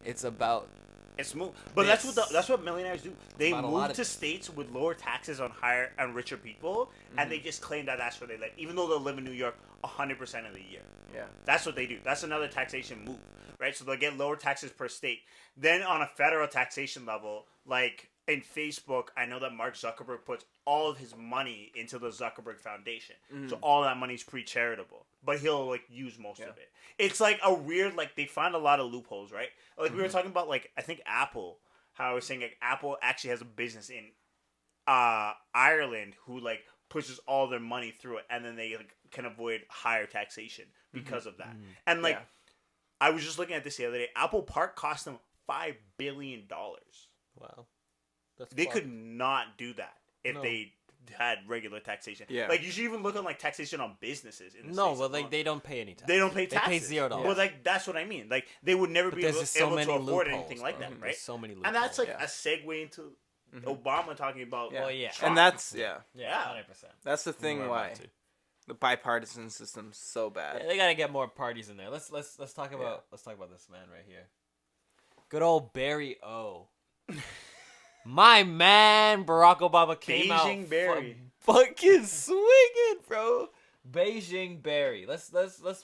Speaker 4: It's about
Speaker 2: It's move, but that's what millionaires do. They
Speaker 4: about a lot
Speaker 2: move
Speaker 4: of-
Speaker 2: to states with lower taxes on higher and richer people, and they just claim that that's where they live, even though they'll live in New York 100% of the year.
Speaker 3: Yeah.
Speaker 2: That's what they do. That's another taxation move, right? So they'll get lower taxes per state. Then on a federal taxation level, like in Facebook, I know that Mark Zuckerberg puts all of his money into the Zuckerberg Foundation. So all that money is pre-charitable, but he'll like use most of it. It's like a weird, like they find a lot of loopholes, right? Like we were talking about, like I think Apple, how I was saying like Apple actually has a business in Ireland who like pushes all their money through it, and then they like can avoid higher taxation because of that. And like I was just looking at this the other day. Apple Park cost them $5 billion.
Speaker 4: wow. That's
Speaker 2: They
Speaker 4: fucked.
Speaker 2: could not do that if
Speaker 4: No.
Speaker 2: they had regular taxation.
Speaker 3: Yeah.
Speaker 2: Like you should even look on like taxation on businesses. In the
Speaker 4: No,
Speaker 2: States
Speaker 4: but like
Speaker 2: alone.
Speaker 4: they don't pay any tax.
Speaker 2: They don't pay
Speaker 4: They
Speaker 2: taxes.
Speaker 4: pay $0.
Speaker 2: Well, like that's what I mean. Like they would never
Speaker 4: But
Speaker 2: be
Speaker 4: there's
Speaker 2: able,
Speaker 4: just so
Speaker 2: able
Speaker 4: many
Speaker 2: to afford
Speaker 4: loopholes,
Speaker 2: anything like
Speaker 4: bro.
Speaker 2: that, right?
Speaker 4: There's so many
Speaker 2: And that's like
Speaker 3: Yeah.
Speaker 2: a segue into Obama talking about.
Speaker 3: Yeah.
Speaker 4: Well, yeah.
Speaker 2: Trump.
Speaker 3: And that's
Speaker 4: Yeah,
Speaker 2: Yeah.
Speaker 4: 100%.
Speaker 3: that's the thing
Speaker 4: We're
Speaker 3: why
Speaker 4: about to.
Speaker 3: the bipartisan system's so bad.
Speaker 4: Yeah, they gotta get more parties in there. Let's talk about let's talk about this man right here. Good old Barry O. My man, Barack Obama came out
Speaker 2: Beijing Barry.
Speaker 4: fucking swinging, bro. Beijing Barry. Let's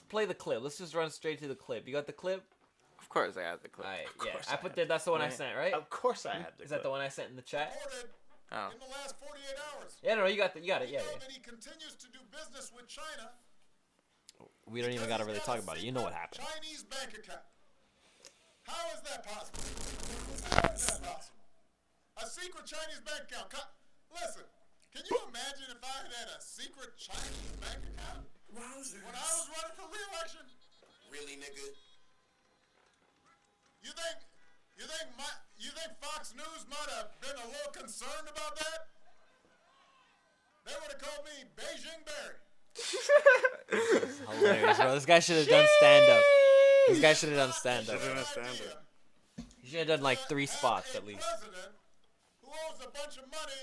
Speaker 4: play the clip. Let's just run straight to the clip. You got the clip?
Speaker 3: Of course, I have the clip.
Speaker 4: Alright,
Speaker 2: Of
Speaker 4: yeah.
Speaker 2: course
Speaker 4: I
Speaker 2: I
Speaker 4: put
Speaker 2: have.
Speaker 4: that. That's the one I
Speaker 3: Right.
Speaker 4: sent, right?
Speaker 2: Of course, I have.
Speaker 4: Is that the one I sent in the chat?
Speaker 6: Reported
Speaker 3: Oh.
Speaker 6: in the last 48 hours.
Speaker 4: Yeah, no, you got it. Yeah,
Speaker 6: Now
Speaker 4: yeah.
Speaker 6: that he continues to do business with China.
Speaker 4: We don't even gotta really talk about it. You know what happened.
Speaker 6: Chinese bank account. How is that possible? How is that possible? A secret Chinese bank account. Listen, can you imagine if I had a secret Chinese bank account when I was running for re-election?
Speaker 5: Really, nigga?
Speaker 6: You think Fox News might have been a little concerned about that? They would have called me Beijing Barry.
Speaker 4: Hilarious, bro. This guy should have done stand up. This guy should have done stand up.
Speaker 2: Should've done stand-up.
Speaker 4: He should have done like 3 spots at least.
Speaker 6: President who owes a bunch of money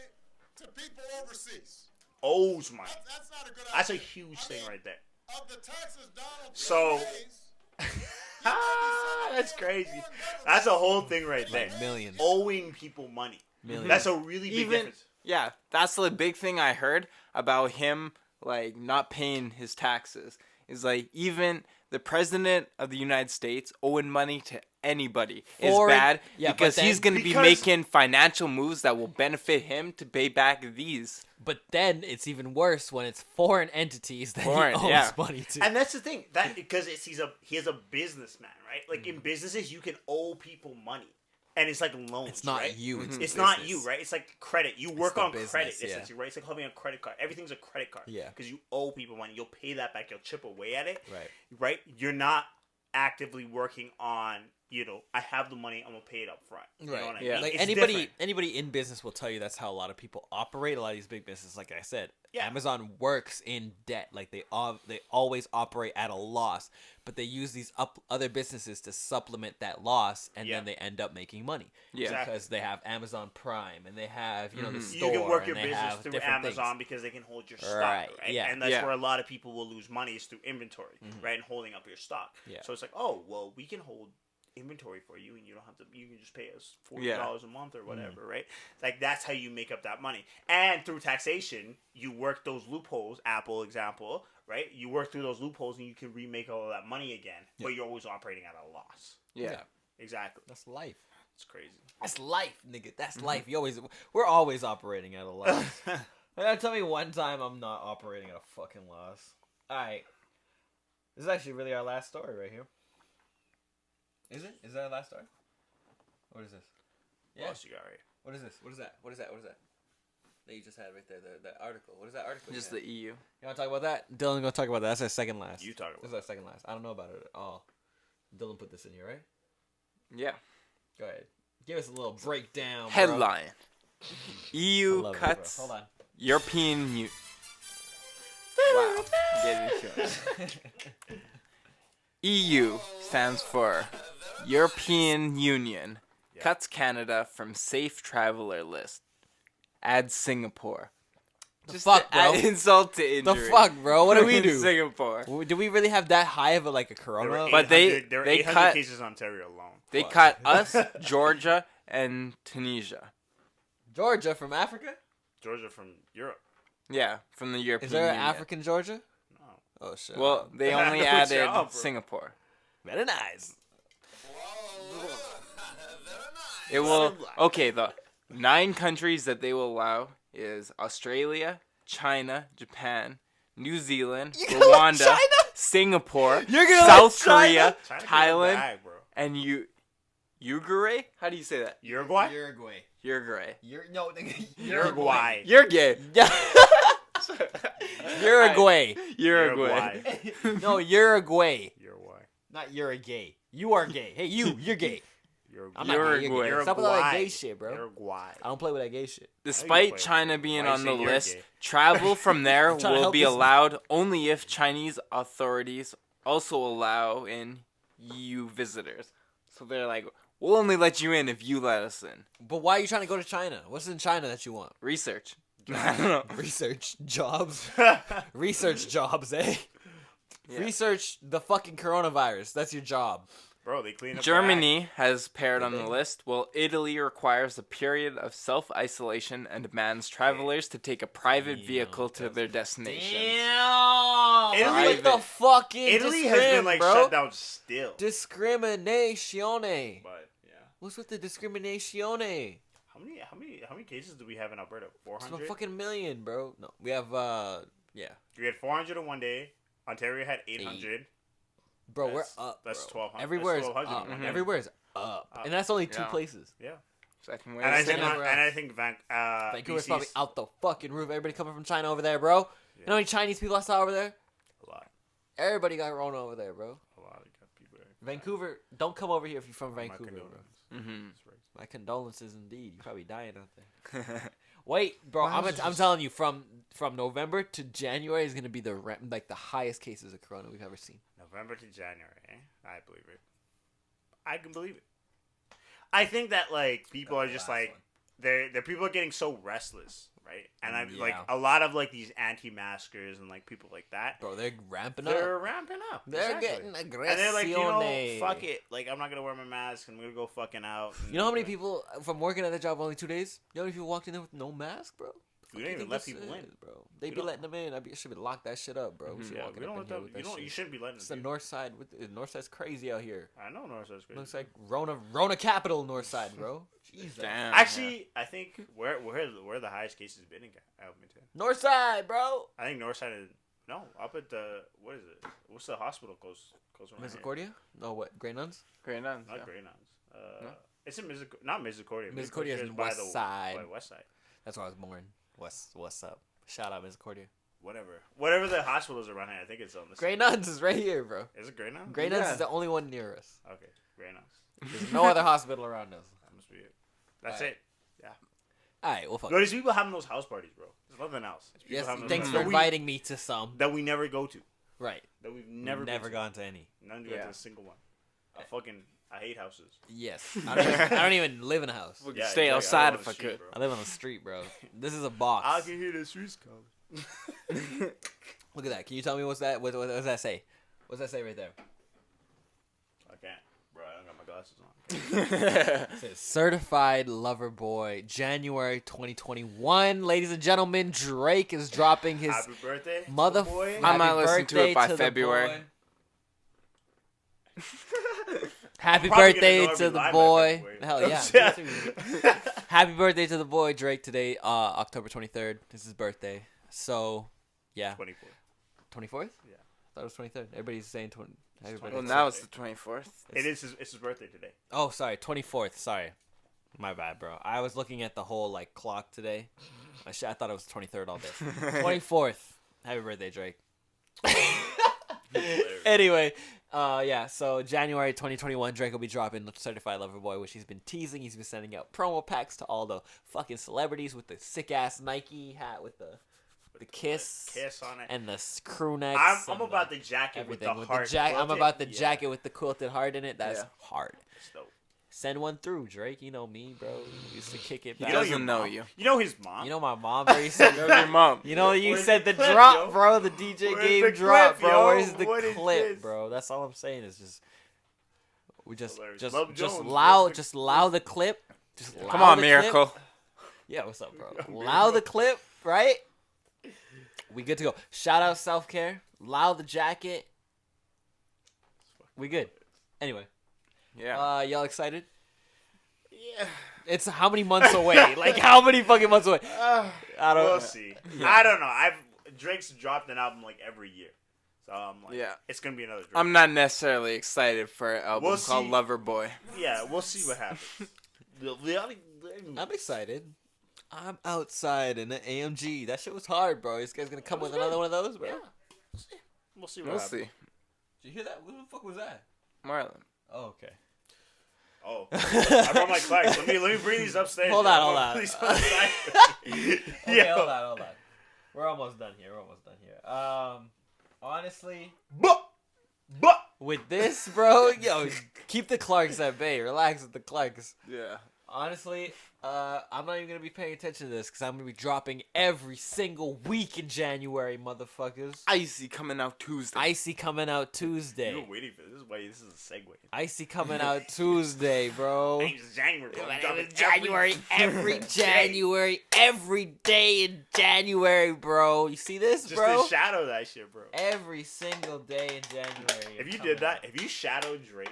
Speaker 6: to people overseas.
Speaker 2: Owes money.
Speaker 6: That's not a good idea.
Speaker 2: That's a huge thing right there.
Speaker 6: Of the taxes Donald
Speaker 2: So-
Speaker 6: Trump pays,
Speaker 2: That's crazy. That's a whole thing right there.
Speaker 4: Like millions.
Speaker 2: Owing people money.
Speaker 4: Millions.
Speaker 2: That's a really big
Speaker 3: Even
Speaker 2: difference.
Speaker 3: yeah, that's the big thing I heard about him like not paying his taxes. Is like even the president of the United States owing money to anybody is
Speaker 4: Foreign-
Speaker 3: bad
Speaker 4: yeah, but
Speaker 3: because
Speaker 4: then-
Speaker 3: he's going to be
Speaker 2: Because-
Speaker 3: making financial moves that will benefit him to pay back these.
Speaker 4: But then it's even worse when it's foreign entities that
Speaker 3: Foreign,
Speaker 4: he owes
Speaker 3: yeah.
Speaker 4: money to.
Speaker 2: And that's the thing. That because he's a businessman, right? Like in businesses, you can owe people money, and it's like loans.
Speaker 4: It's not
Speaker 2: right?
Speaker 4: you.
Speaker 2: It's
Speaker 4: the
Speaker 2: not
Speaker 4: business.
Speaker 2: you, right? It's like credit. You work
Speaker 4: the
Speaker 2: on
Speaker 4: business,
Speaker 2: credit,
Speaker 4: yeah.
Speaker 2: essentially, right? It's like having a credit card. Everything's a credit card.
Speaker 4: Yeah.
Speaker 2: Because you owe people money. You'll pay that back. You'll chip away at it.
Speaker 4: Right.
Speaker 2: Right? You're not actively working on, I have the money, I'm going to pay it up front. You know what I
Speaker 3: Yeah.
Speaker 2: mean?
Speaker 4: Like
Speaker 2: It's
Speaker 4: anybody
Speaker 2: different.
Speaker 4: in business will tell you that's how a lot of people operate. A lot of these big businesses, like I said,
Speaker 2: Yeah.
Speaker 4: Amazon works in debt. Like they always operate at a loss, but they use these other businesses to supplement that loss, and
Speaker 2: Yeah.
Speaker 4: then they end up making money.
Speaker 3: Yeah.
Speaker 2: Exactly.
Speaker 4: Because they have Amazon Prime and they have the
Speaker 2: You
Speaker 4: store.
Speaker 2: can work your
Speaker 4: and they
Speaker 2: business
Speaker 4: have
Speaker 2: through
Speaker 4: different
Speaker 2: Amazon
Speaker 4: things.
Speaker 2: because they can hold your stock,
Speaker 4: Right,
Speaker 2: right?
Speaker 4: yeah.
Speaker 2: And that's
Speaker 3: Yeah.
Speaker 2: where a lot of people will lose money is through inventory, right? And holding up your stock.
Speaker 4: Yeah.
Speaker 2: So it's like, oh, well, we can hold inventory for you, and you don't have to. You can just pay us $40
Speaker 3: Yeah.
Speaker 2: a month or whatever, right? Like that's how you make up that money. And through taxation, you work those loopholes. Apple example, right? You work through those loopholes, and you can remake all of that money again. But you're always operating at a loss.
Speaker 3: Yeah.
Speaker 2: Exactly.
Speaker 4: That's life.
Speaker 2: It's crazy.
Speaker 4: That's life, nigga. That's life. We're always operating at a loss. Tell me one time I'm not operating at a fucking loss. Alright. This is actually really our last story right here. Is it? Is that our last story? What is this?
Speaker 2: What else you got right?
Speaker 4: What is this? What is that? What is that? What is that? That you just had right there, the article. What is that article?
Speaker 3: Just
Speaker 4: you
Speaker 3: the EU.
Speaker 4: You want to talk about that? Dylan gonna talk about that. That's our second last.
Speaker 2: You talk about
Speaker 4: This is our second last. I don't know about it at all. Dylan put this in here, right?
Speaker 3: Yeah.
Speaker 4: Go ahead. Give us a little breakdown. Bro.
Speaker 3: Headline:
Speaker 4: I
Speaker 3: EU
Speaker 4: love it,
Speaker 3: cuts
Speaker 4: bro. Hold on.
Speaker 3: European Union. Wow. Getting short. EU stands for European Union. Cuts Canada from safe traveler list. Adds Singapore. Just
Speaker 4: fuck,
Speaker 3: to add
Speaker 4: bro?
Speaker 3: insult to
Speaker 4: The
Speaker 3: injury.
Speaker 4: fuck, bro? What do we do?
Speaker 3: Singapore.
Speaker 4: Do we really have that high of a corona?
Speaker 3: But there were
Speaker 2: they
Speaker 3: 800
Speaker 2: cut cases in Ontario alone.
Speaker 3: They cut us, Georgia, and Tunisia.
Speaker 4: Georgia from Africa?
Speaker 2: Georgia from Europe.
Speaker 3: Yeah, from the European
Speaker 4: Is there an
Speaker 3: Union.
Speaker 4: African Georgia?
Speaker 2: No.
Speaker 4: Oh shit.
Speaker 3: Well, they only
Speaker 2: Good
Speaker 3: added
Speaker 2: job, bro.
Speaker 3: Singapore.
Speaker 4: very nice.
Speaker 3: It will. Okay, the 9 countries that they will allow is Australia, China, Japan, New Zealand,
Speaker 4: You gonna let
Speaker 3: Rwanda,
Speaker 4: China?
Speaker 3: Singapore,
Speaker 4: You're gonna
Speaker 3: South
Speaker 4: let
Speaker 3: Korea,
Speaker 2: China get a
Speaker 3: Thailand,
Speaker 2: bag, bro.
Speaker 3: and Uruguay. How do you say that?
Speaker 2: Uruguay.
Speaker 4: Uruguay.
Speaker 3: Uruguay.
Speaker 2: Uruguay.
Speaker 3: You're gay.
Speaker 4: Uruguay.
Speaker 3: Uruguay.
Speaker 4: No, Uruguay.
Speaker 2: Uruguay.
Speaker 4: Not you're a gay. You are gay. Hey, you're gay. I'm not gay. You're
Speaker 3: Uruguay.
Speaker 4: gay. Stop with all that gay shit, bro.
Speaker 2: Uruguay.
Speaker 4: I don't play with that gay shit.
Speaker 3: Despite
Speaker 2: play
Speaker 3: China
Speaker 2: it.
Speaker 3: being
Speaker 2: Why you
Speaker 3: on the
Speaker 2: saying you're
Speaker 3: list,
Speaker 2: gay?
Speaker 3: travel from there
Speaker 4: I'm trying to
Speaker 3: will
Speaker 4: help
Speaker 3: be
Speaker 4: this-
Speaker 3: allowed only if Chinese authorities also allow in EU visitors. So they're like, we'll only let you in if you let us in.
Speaker 4: But why are you trying to go to China? What's in China that you want?
Speaker 3: Research. I don't know.
Speaker 4: Research jobs. Research jobs, eh?
Speaker 3: Yeah.
Speaker 4: Research the fucking coronavirus. That's your job.
Speaker 2: Bro, they clean up.
Speaker 3: Germany has paired on the list, while Italy requires a period of self-isolation and demands travelers to take a private vehicle to their destinations.
Speaker 4: Damn.
Speaker 2: Italy-
Speaker 4: What the fucking
Speaker 2: Italy has been like
Speaker 4: bro?
Speaker 2: shut down still.
Speaker 4: Discriminatione.
Speaker 2: But yeah,
Speaker 4: What's with the discriminatione?
Speaker 2: how many cases do we have in Alberta?
Speaker 4: It's a
Speaker 2: 400.
Speaker 4: fucking million, bro. No, we have yeah,
Speaker 2: We had 400 in one day. Ontario had 800.
Speaker 4: bro.
Speaker 2: That's-
Speaker 4: we're up.
Speaker 2: that's
Speaker 4: bro.
Speaker 2: 1,200.
Speaker 4: Everywhere is
Speaker 2: That's 1,200
Speaker 4: up.
Speaker 2: in one day.
Speaker 4: Everywhere is up, and that's only 2
Speaker 3: Yeah.
Speaker 4: places.
Speaker 2: Yeah.
Speaker 3: Second way
Speaker 2: And I
Speaker 3: to
Speaker 2: think
Speaker 3: say that.
Speaker 4: Vancouver's
Speaker 2: BC's
Speaker 4: probably out the fucking roof. Everybody coming from China over there, bro. You know how many Chinese people I saw over there?
Speaker 2: a lot.
Speaker 4: Everybody got Rona over there, bro.
Speaker 2: A lot of people there.
Speaker 4: Vancouver, don't come over here if you're from
Speaker 2: My
Speaker 4: Vancouver, bro.
Speaker 2: condolences.
Speaker 3: Mm-hmm.
Speaker 2: That's right.
Speaker 4: My condolences indeed. You're probably dying out there. Wait, bro, I'm telling you, from November to January is gonna be the highest cases of corona we've ever seen.
Speaker 2: November to January. I believe it. I can believe it. I think that like people are just like they're people are getting so restless, right? And I'm like
Speaker 4: Yeah.
Speaker 2: a lot of like these anti-maskers and like people like that.
Speaker 4: Bro, they're ramping
Speaker 2: They're
Speaker 4: up.
Speaker 2: ramping up.
Speaker 4: They're
Speaker 2: exactly.
Speaker 4: getting aggressive.
Speaker 2: And they're like, you know, fuck it. Like I'm not gonna wear my mask. I'm gonna go fucking out.
Speaker 4: You know how many people from working at the job only 2 days? You know how many people walked in there with no mask, bro?
Speaker 2: We don't even let people in,
Speaker 4: bro. They
Speaker 2: We
Speaker 4: be
Speaker 2: don't-
Speaker 4: letting them in. I should be lock that shit up, bro. We should
Speaker 2: Yeah,
Speaker 4: walk
Speaker 2: we don't
Speaker 4: up
Speaker 2: let
Speaker 4: in here
Speaker 2: them.
Speaker 4: with that
Speaker 2: You
Speaker 4: shit.
Speaker 2: shouldn't be letting
Speaker 4: It's
Speaker 2: them.
Speaker 4: the north side. The north side's crazy out here.
Speaker 2: I know Northside's crazy.
Speaker 4: Looks like Rona capital north side, bro. Jesus.
Speaker 3: Damn.
Speaker 2: Actually, I think where the highest cases been in Edmonton.
Speaker 4: North side, bro.
Speaker 2: I think Northside is up at the what is it? What's the hospital close around here?
Speaker 4: Misericordia? No, what? Grey Nuns?
Speaker 3: Great nuns.
Speaker 2: Not
Speaker 3: Yeah.
Speaker 2: Grey Nuns. It's in not Misericordia.
Speaker 4: Misericordia is in
Speaker 2: by
Speaker 4: West
Speaker 2: the
Speaker 4: Side.
Speaker 2: by West Side.
Speaker 4: That's where I was born. What's up? Shout out Misericordia.
Speaker 2: Whatever the hospitals around here. I think it's on this.
Speaker 4: Grey Nuns is right here, bro.
Speaker 2: Is it Grey Nuns?
Speaker 4: Grey Nuns
Speaker 3: Yeah.
Speaker 4: is the only one near us.
Speaker 2: Okay, Grey Nuns.
Speaker 4: There's no other hospital around us.
Speaker 2: That must be it. That's
Speaker 4: Alright.
Speaker 2: it.
Speaker 4: Alright, well, fuck.
Speaker 2: But there's people having those house parties, bro. There's nothing else. There's people
Speaker 4: Yes,
Speaker 2: having those
Speaker 4: thanks
Speaker 2: house
Speaker 4: for
Speaker 2: parties
Speaker 4: inviting me to some.
Speaker 2: that we never go to.
Speaker 4: Right.
Speaker 2: That we've never been to.
Speaker 4: gone to any.
Speaker 2: None
Speaker 3: Yeah.
Speaker 2: to a single one. I hate houses.
Speaker 4: Yes. I don't even live in a house.
Speaker 3: We could
Speaker 2: Yeah,
Speaker 3: stay
Speaker 2: exactly.
Speaker 3: outside
Speaker 2: I live
Speaker 3: if
Speaker 2: on
Speaker 3: I
Speaker 2: the street,
Speaker 3: could.
Speaker 2: bro.
Speaker 4: I live on the street, bro. This is a box.
Speaker 2: I can hear the streets calling.
Speaker 4: Look at that. Can you tell me what's that? What does that say? What's that say right there?
Speaker 2: I can't, bro. I don't got my glasses on.
Speaker 4: It says Certified Lover Boy, January 2021. Ladies and gentlemen, Drake is dropping his
Speaker 2: Happy birthday,
Speaker 4: mother.
Speaker 2: boy.
Speaker 3: I might listen to it by
Speaker 4: the
Speaker 3: February.
Speaker 4: boy. Happy
Speaker 2: Probably
Speaker 4: birthday
Speaker 2: gonna know
Speaker 4: to
Speaker 2: every
Speaker 4: the
Speaker 2: line by
Speaker 4: boy.
Speaker 2: February.
Speaker 4: Hell yeah.
Speaker 2: Yeah.
Speaker 4: Happy birthday to the boy, Drake, today, October 23rd. It's his birthday. So, yeah.
Speaker 2: 24.
Speaker 4: 24th?
Speaker 2: Yeah.
Speaker 4: I thought it was 23rd. Everybody's saying 20. Happy birthday.
Speaker 3: Well, now it's the 24th.
Speaker 2: It's his birthday today.
Speaker 4: Oh, sorry, 24th. Sorry, my bad, bro. I was looking at the whole clock today. I thought it was 23rd all day. 24th. Happy birthday, Drake. Anyway, Yeah, so January 2021, Drake will be dropping Certified Lover Boy, which he's been teasing. He's been sending out promo packs to all the fucking celebrities with the sick-ass Nike hat with the kiss
Speaker 2: on it.
Speaker 4: and the crew necks.
Speaker 2: I'm about the jacket with the
Speaker 4: everything.
Speaker 2: heart.
Speaker 4: I'm about the jacket with the quilted heart in it. That's
Speaker 3: Yeah.
Speaker 4: hard.
Speaker 2: That's dope.
Speaker 4: Send one through, Drake. You know me, bro. Used to kick it
Speaker 3: He
Speaker 4: back.
Speaker 3: doesn't know you.
Speaker 2: You know his mom.
Speaker 4: You know my mom, bro. You said,
Speaker 3: Knows your mom.
Speaker 4: you know you
Speaker 2: Where's
Speaker 4: said
Speaker 2: the
Speaker 4: the
Speaker 2: clip,
Speaker 4: drop,
Speaker 2: yo?
Speaker 4: bro. The DJ
Speaker 2: Where's
Speaker 4: game
Speaker 2: the
Speaker 4: drop,
Speaker 2: clip,
Speaker 4: bro.
Speaker 2: yo?
Speaker 4: Where's the
Speaker 2: What is
Speaker 4: clip,
Speaker 2: this?
Speaker 4: bro? That's all I'm saying is just we just
Speaker 2: Hilarious. Love Jones,
Speaker 4: allow
Speaker 2: where's the-
Speaker 4: just allow the clip. Just allow
Speaker 3: Come on,
Speaker 4: the
Speaker 3: Miracle.
Speaker 4: Clip. Yeah, what's up, bro? Allow the clip, right? We good to go. Shout out Self Care. Allow the jacket. We good. Anyway,
Speaker 3: Yeah.
Speaker 4: y'all excited?
Speaker 2: Yeah.
Speaker 4: It's how many months away? Like how many fucking months away? I don't.
Speaker 2: We'll see. I don't know. Drake's dropped an album like every year, so I'm like,
Speaker 3: Yeah.
Speaker 2: it's gonna be another Drake.
Speaker 3: I'm not necessarily excited for an album
Speaker 2: We'll
Speaker 3: called
Speaker 2: see.
Speaker 3: Lover Boy.
Speaker 2: Yeah, we'll see what happens.
Speaker 4: I'm excited. I'm outside in the AMG. That shit was hard, bro. This guy's gonna come with another one of those, bro.
Speaker 2: We'll see what
Speaker 3: We'll
Speaker 2: happens.
Speaker 3: see.
Speaker 4: Did you hear that? What the fuck was that?
Speaker 3: Marlon.
Speaker 4: Oh, okay.
Speaker 2: Oh, I brought my Clarks. Let me bring these upstairs.
Speaker 4: Hold
Speaker 2: yo.
Speaker 4: on,
Speaker 2: I'm
Speaker 4: hold
Speaker 2: gonna
Speaker 4: on.
Speaker 2: put these outside.
Speaker 4: Okay,
Speaker 2: Yo.
Speaker 4: hold on. We're almost done here. Honestly,
Speaker 2: But
Speaker 4: with this, bro, yo, keep the Clarks at bay. Relax with the Clarks.
Speaker 3: Yeah.
Speaker 4: Honestly, I'm not even gonna be paying attention to this because I'm gonna be dropping every single week in January, motherfuckers.
Speaker 3: Icy coming out Tuesday.
Speaker 4: Icy coming out
Speaker 2: you
Speaker 4: Tuesday.
Speaker 2: were waiting for this. This is a segue.
Speaker 4: Icy coming out Tuesday, bro.
Speaker 2: It's January. Bro. I'm dropping
Speaker 4: January, every January, every day in January, bro. You see this,
Speaker 2: Just
Speaker 4: bro?
Speaker 2: to shadow that shit, bro.
Speaker 4: Every single day in January.
Speaker 2: If you
Speaker 4: coming
Speaker 2: did that,
Speaker 4: out.
Speaker 2: if you shadowed Drake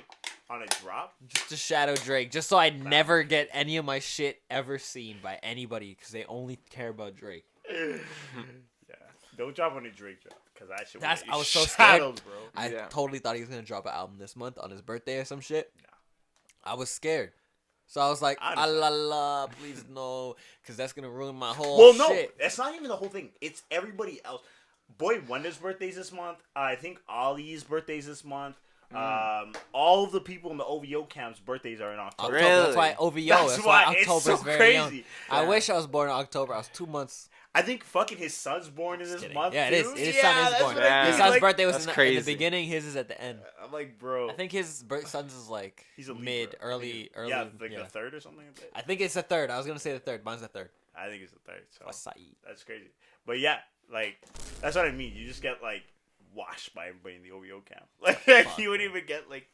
Speaker 2: on a drop,
Speaker 4: Just to shadow Drake, just so I never get any of my shit ever seen by anybody, because they only care about Drake.
Speaker 2: yeah, don't drop on a Drake drop because that shit.
Speaker 4: That's-
Speaker 2: will get
Speaker 4: I
Speaker 2: you
Speaker 4: was so
Speaker 2: shadowed,
Speaker 4: scared.
Speaker 2: bro.
Speaker 4: I
Speaker 3: Yeah.
Speaker 4: totally thought he was gonna drop an album this month on his birthday or some shit.
Speaker 2: Nah.
Speaker 4: I was scared. So I was like,
Speaker 2: I
Speaker 4: ah
Speaker 2: understand.
Speaker 4: la la, please no, because that's gonna ruin my whole
Speaker 2: Well, no,
Speaker 4: shit.
Speaker 2: that's not even the whole thing. It's everybody else. Boy Wonder's birthday's this month. I think Ollie's birthday's this month. All of the people in the OVO camp's birthdays are in October.
Speaker 4: October, That's
Speaker 3: Really?
Speaker 4: why OVO.
Speaker 2: That's
Speaker 4: That's why
Speaker 2: why it's
Speaker 4: October's
Speaker 2: so
Speaker 4: very
Speaker 2: crazy.
Speaker 4: young. I wish I was born in October. I was 2 months.
Speaker 2: I think fucking his son's born in this
Speaker 4: Kidding.
Speaker 2: month.
Speaker 4: Yeah, it is.
Speaker 2: too.
Speaker 4: His
Speaker 2: Yeah,
Speaker 4: son is
Speaker 2: that's
Speaker 4: born.
Speaker 2: what I
Speaker 3: Yeah.
Speaker 4: His
Speaker 2: mean.
Speaker 4: son's
Speaker 2: Like,
Speaker 4: birthday was
Speaker 3: that's
Speaker 4: in the
Speaker 3: crazy.
Speaker 4: beginning. His is at the end.
Speaker 2: I'm like, bro.
Speaker 4: I think his son's is like
Speaker 2: He's a Libra.
Speaker 4: mid, early.
Speaker 2: Yeah, like the third or something like that.
Speaker 4: I think it's the third. I was gonna say the third. Mine's the third.
Speaker 2: I think it's the third. So
Speaker 4: Acai.
Speaker 2: that's crazy. But yeah, like that's what I mean. You just get like washed by everybody in the OVO camp. Like you wouldn't even get like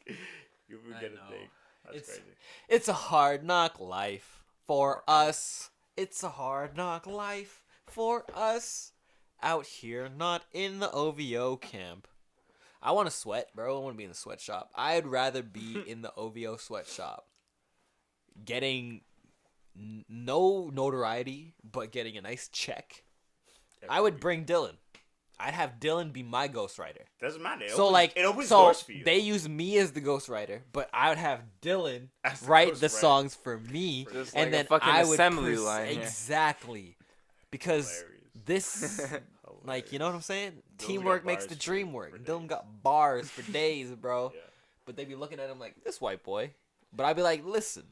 Speaker 2: you would
Speaker 4: I
Speaker 2: get
Speaker 4: know.
Speaker 2: a thing. That's
Speaker 4: It's-
Speaker 2: crazy.
Speaker 4: It's a hard knock life for us. It's a hard knock life for us out here, not in the OVO camp. I want to sweat, bro. I want to be in the sweatshop. I'd rather be in the OVO sweatshop, getting no notoriety, but getting a nice check. I would bring Dylan. I'd have Dylan be my ghostwriter.
Speaker 2: Doesn't matter. It
Speaker 4: So
Speaker 2: opens,
Speaker 4: like,
Speaker 2: it opens
Speaker 4: so
Speaker 2: doors for you.
Speaker 4: they use me as the ghostwriter, but I would have Dylan
Speaker 2: As the
Speaker 4: write the
Speaker 2: ghostwriter.
Speaker 4: songs for me,
Speaker 3: Just
Speaker 4: and
Speaker 3: like a
Speaker 4: then
Speaker 3: fucking
Speaker 4: I would
Speaker 3: assembly line here.
Speaker 4: exactly, because
Speaker 2: Hilarious.
Speaker 4: this, like, you know what I'm saying?
Speaker 2: Dylan's
Speaker 4: Teamwork
Speaker 2: got
Speaker 4: makes
Speaker 2: bars
Speaker 4: the
Speaker 2: for-
Speaker 4: dream
Speaker 2: for
Speaker 4: work.
Speaker 2: days.
Speaker 4: Dylan got bars for days, bro.
Speaker 2: Yeah.
Speaker 4: But they be looking at him like this white boy, but I'd be like, listen,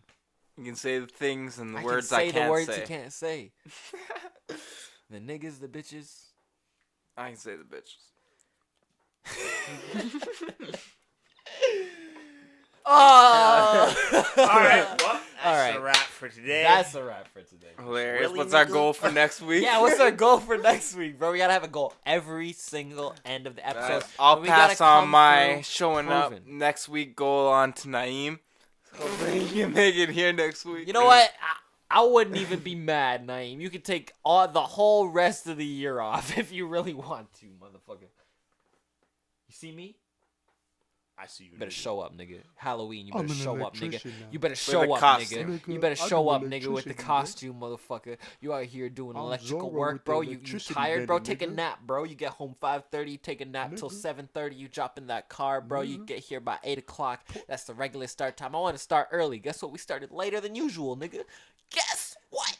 Speaker 3: You can say the things and the
Speaker 4: I
Speaker 3: words
Speaker 4: can say
Speaker 3: I can't
Speaker 4: the words
Speaker 3: say.
Speaker 4: you can't say. The niggas, the bitches.
Speaker 3: I can say the bitches.
Speaker 4: Oh.
Speaker 2: All right, well, that's
Speaker 4: All right.
Speaker 2: a wrap for today.
Speaker 4: That's a wrap for today.
Speaker 3: Hilarious.
Speaker 2: Really,
Speaker 3: What's our
Speaker 2: nigga?
Speaker 3: goal for next week?
Speaker 4: Yeah, what's our goal for next week, bro? We gotta have a goal every single end of the episode.
Speaker 3: I'll
Speaker 4: We gotta
Speaker 3: pass on
Speaker 4: come
Speaker 3: my
Speaker 4: through
Speaker 3: showing up
Speaker 4: proven.
Speaker 3: next week goal on to Naeem. Hopefully you can make it here next week.
Speaker 4: You know what? I wouldn't even be mad, Naeem. You could take the whole rest of the year off if you really want to, motherfucker. You see me?
Speaker 2: I see you.
Speaker 4: You better
Speaker 2: nigga.
Speaker 4: show up, nigga. Halloween, you better
Speaker 7: I'm an
Speaker 4: show up, nigga.
Speaker 7: electrician now.
Speaker 4: You better
Speaker 3: a
Speaker 4: show up,
Speaker 3: costume.
Speaker 4: nigga. You
Speaker 7: Nigga,
Speaker 4: better
Speaker 7: I
Speaker 4: show
Speaker 7: do
Speaker 4: up, nigga, with the
Speaker 7: electricity, nigga.
Speaker 4: costume, motherfucker. You out here doing
Speaker 7: I'm
Speaker 4: electrical
Speaker 7: Zorro
Speaker 4: work,
Speaker 7: with
Speaker 4: bro.
Speaker 7: the
Speaker 4: You
Speaker 7: electricity
Speaker 4: tired, bro?
Speaker 7: baby,
Speaker 4: Take a
Speaker 7: nigga.
Speaker 4: nap, bro. You get home 5:30, you take a nap till
Speaker 7: Nigga.
Speaker 4: 7:30. You drop in that car, bro. You get here by 8 o'clock. That's the regular start time. I want to start early. Guess what? We started later than usual, nigga. Guess what?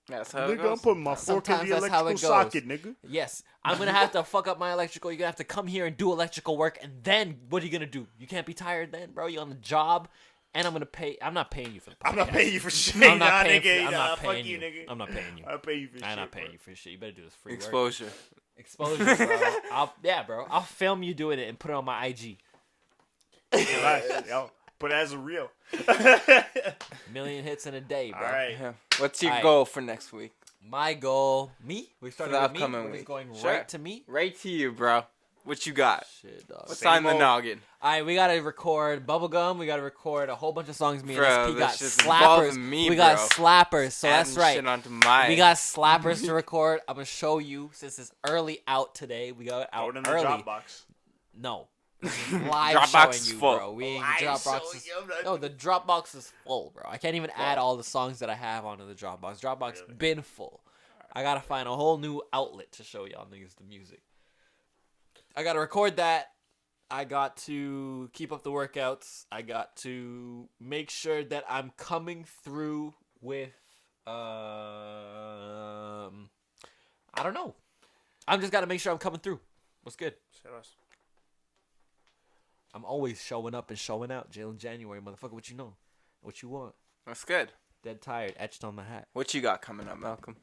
Speaker 3: That's how it
Speaker 2: Nigga, I'm
Speaker 3: goes.
Speaker 2: putting my fork in
Speaker 4: Sometimes
Speaker 2: the
Speaker 4: that's how
Speaker 2: electrical
Speaker 4: it goes.
Speaker 2: socket, nigga.
Speaker 4: Yes, I'm gonna have to fuck up my electrical. You're gonna have to come here and do electrical work, and then what are you gonna do? You can't be tired then, bro. You're on the job, and I'm gonna pay. I'm not paying you for the podcast.
Speaker 2: I'm not paying you for shit.
Speaker 4: I'm not
Speaker 2: nah,
Speaker 4: paying
Speaker 2: nigga.
Speaker 4: for, I'm
Speaker 2: Nah,
Speaker 4: not
Speaker 2: fuck
Speaker 4: paying
Speaker 2: you,
Speaker 4: you.
Speaker 2: nigga.
Speaker 4: I'm not paying you.
Speaker 2: I'll pay you for shit.
Speaker 4: I'm not
Speaker 2: bro.
Speaker 4: paying you for shit. You better do this free work.
Speaker 3: Exposure.
Speaker 4: Exposure, bro. Bro. I'll film you doing it and put it on my IG.
Speaker 2: Relax, yo, put it as a reel.
Speaker 4: Million hits in a day, bro.
Speaker 2: All right.
Speaker 3: Yeah. What's your
Speaker 4: Alright.
Speaker 3: goal for next week?
Speaker 4: My goal, me? We started
Speaker 3: the
Speaker 4: with me.
Speaker 3: upcoming
Speaker 4: We're just
Speaker 3: week.
Speaker 4: going
Speaker 3: Sure.
Speaker 4: right to me.
Speaker 3: Right to you, bro. What you got?
Speaker 4: Shit, dog.
Speaker 3: What's
Speaker 2: Same
Speaker 3: on the
Speaker 2: old-
Speaker 3: noggin?
Speaker 4: All right, we gotta record Bubblegum. We gotta record a whole bunch of songs. Me and
Speaker 3: Bro,
Speaker 4: SP got
Speaker 3: this shit's involving
Speaker 4: slappers.
Speaker 3: me,
Speaker 4: we got
Speaker 3: bro.
Speaker 4: slappers, so that's
Speaker 3: Adding
Speaker 4: right.
Speaker 3: Shit onto my.
Speaker 4: We got slappers to record. I'm gonna show you since it's early out today. We got it
Speaker 2: Throw
Speaker 4: out
Speaker 2: it in the
Speaker 4: early.
Speaker 2: Dropbox.
Speaker 4: No, this is live
Speaker 3: Dropbox
Speaker 4: showing
Speaker 3: is
Speaker 4: you,
Speaker 3: full.
Speaker 4: bro. We ain't
Speaker 2: Live
Speaker 4: Dropbox.
Speaker 2: showing
Speaker 4: Is,
Speaker 2: you, I'm not-
Speaker 4: no, the Dropbox is full, bro. I can't even add all the songs that I have onto the Dropbox. Dropbox
Speaker 2: Really?
Speaker 4: been full. I gotta find a whole new outlet to show y'all niggas the music. I gotta record that. I got to keep up the workouts. I got to make sure that I'm coming through with I don't know. I'm just gotta make sure I'm coming through. What's good?
Speaker 2: Say less.
Speaker 4: I'm always showing up and showing out. Jaylin January, motherfucker. What you know? What you want?
Speaker 3: That's good.
Speaker 4: Dead tired, etched on the hat.
Speaker 3: What you got coming up, Malcolm?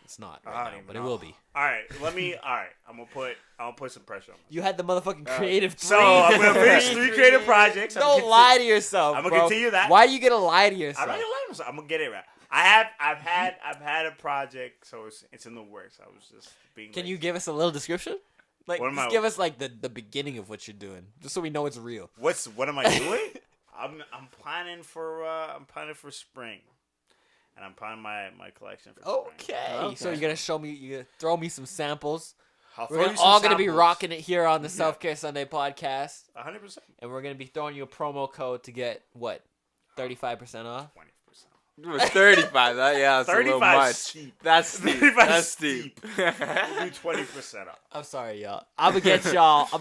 Speaker 4: It's not
Speaker 2: I
Speaker 4: right
Speaker 2: don't
Speaker 4: now,
Speaker 2: even
Speaker 4: but
Speaker 2: know.
Speaker 4: it will be.
Speaker 2: All right, All right, I'm gonna put some pressure on.
Speaker 4: You had the motherfucking creative.
Speaker 2: So I'm gonna finish 3 creative projects.
Speaker 4: Don't lie to yourself.
Speaker 2: I'm gonna
Speaker 4: bro.
Speaker 2: continue that.
Speaker 4: Why are you gonna lie to
Speaker 2: I'm
Speaker 4: yourself?
Speaker 2: not gonna lie to myself. I'm gonna get it right. I've had a project, so it's in the works. I was just being.
Speaker 4: Can
Speaker 2: lazy.
Speaker 4: you give us a little description? Like,
Speaker 2: What am
Speaker 4: just
Speaker 2: I-
Speaker 4: give us like the beginning of what you're doing, just so we know it's real.
Speaker 2: What am I doing? I'm planning for spring, and I'm planning my collection for spring.
Speaker 4: Okay. So you're gonna show me, you're gonna throw me some samples.
Speaker 2: I'll
Speaker 4: We're
Speaker 2: throw
Speaker 4: gonna,
Speaker 2: you some
Speaker 4: all gonna be
Speaker 2: samples.
Speaker 4: rocking it here on the Self Care Sunday podcast,
Speaker 2: 100%.
Speaker 4: and we're gonna be throwing you a promo code to get what, 35% off.
Speaker 2: 20%.
Speaker 3: It was 35. That's a little
Speaker 2: 35
Speaker 3: much.
Speaker 2: steep.
Speaker 3: That's steep.
Speaker 2: 35
Speaker 3: That's steep.
Speaker 2: We'll do 20% off.
Speaker 4: I'm sorry, y'all. I'm gonna get y'all. I'm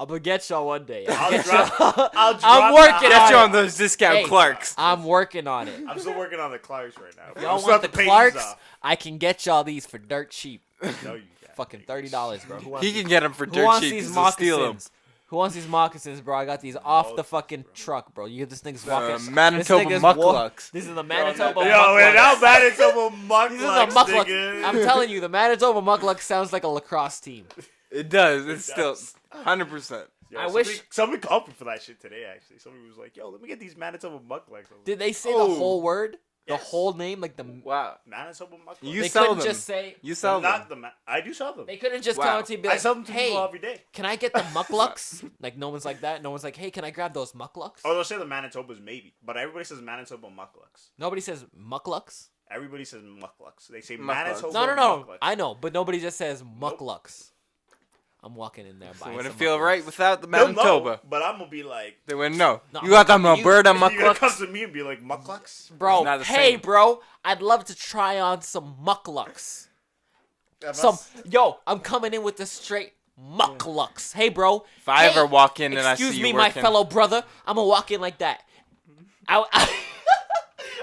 Speaker 4: gonna get y'all one day.
Speaker 2: I'll
Speaker 4: Get
Speaker 2: drop-
Speaker 4: y'all.
Speaker 2: I'll drop
Speaker 4: I'm
Speaker 2: the
Speaker 4: working
Speaker 3: Get
Speaker 4: on
Speaker 3: you
Speaker 4: it.
Speaker 3: on those discount
Speaker 4: Hey,
Speaker 3: Clarks.
Speaker 4: I'm working on it.
Speaker 2: I'm still working on the Clarks right now.
Speaker 4: Y'all
Speaker 2: I'm still
Speaker 4: want the
Speaker 2: have to pay these
Speaker 4: Clarks?
Speaker 2: off.
Speaker 4: I can get y'all these for dirt cheap.
Speaker 2: No, you can't.
Speaker 4: Fucking $30, bro. Who wants
Speaker 3: He
Speaker 4: these?
Speaker 3: can get them for
Speaker 4: Who
Speaker 3: dirt
Speaker 4: wants
Speaker 3: cheap
Speaker 4: these
Speaker 3: because he'll steal them.
Speaker 4: moccasins? Who wants these moccasins, bro? I got these off the fucking truck, bro. You this nigga's walking.
Speaker 3: Manitoba
Speaker 4: this nigga's
Speaker 3: mucklucks.
Speaker 4: This is the Manitoba
Speaker 2: Yo,
Speaker 4: muckluck.
Speaker 2: man, how bad is some
Speaker 4: These are the
Speaker 2: mucklucks,
Speaker 4: muckluck.
Speaker 2: nigga?
Speaker 4: I'm telling you, the Manitoba muckluck sounds like a lacrosse team.
Speaker 3: It does. It's still
Speaker 2: does.
Speaker 3: 100%.
Speaker 2: Yo,
Speaker 4: I
Speaker 2: somebody,
Speaker 4: wish-
Speaker 2: somebody called me for that shit today. Actually, somebody was like, "Yo, let me get these Manitoba mucklucks."
Speaker 4: Did they say
Speaker 3: Oh.
Speaker 4: the whole word? The
Speaker 2: Yes.
Speaker 4: whole name, like the.
Speaker 3: Wow.
Speaker 2: Manitoba mucklucks?
Speaker 3: You
Speaker 4: They
Speaker 3: sell
Speaker 4: couldn't
Speaker 3: them.
Speaker 4: just say.
Speaker 3: You sell
Speaker 2: Not
Speaker 3: them.
Speaker 2: I do sell them.
Speaker 4: They couldn't just
Speaker 3: Wow.
Speaker 4: come to you and be
Speaker 2: I
Speaker 4: like,
Speaker 2: sell them to
Speaker 4: "Hey,
Speaker 2: people every day.
Speaker 4: can I get the mucklucks?" Like no one's like that. No one's like, "Hey, can I grab those mucklucks?"
Speaker 2: Oh, they'll say the Manitobas maybe, but everybody says Manitoba mucklucks.
Speaker 4: Nobody says mucklucks.
Speaker 2: Everybody says mucklucks. They say
Speaker 3: Mucklucks.
Speaker 2: Manitoba
Speaker 4: No.
Speaker 2: mucklucks.
Speaker 4: I know, but nobody just says mucklucks. I'm walking in there
Speaker 3: So
Speaker 4: buying
Speaker 3: wouldn't
Speaker 4: some
Speaker 3: feel
Speaker 4: mucklucks.
Speaker 3: right without the
Speaker 2: They'll know,
Speaker 3: Manitoba.
Speaker 2: but I'm gonna be like,
Speaker 3: They wouldn't know.
Speaker 4: No,
Speaker 3: You got them
Speaker 4: you-
Speaker 3: Alberta
Speaker 2: you're gonna come
Speaker 3: mucklucks?
Speaker 2: to me and be like mucklucks.
Speaker 4: Bro,
Speaker 3: It's not the
Speaker 4: hey,
Speaker 3: same.
Speaker 4: bro, I'd love to try on some mucklucks. I'm coming in with the straight mucklucks. Hey, bro.
Speaker 3: If I ever walk in and I see
Speaker 4: excuse
Speaker 3: you
Speaker 4: me, my
Speaker 3: working-
Speaker 4: fellow brother. I'm gonna walk in like that.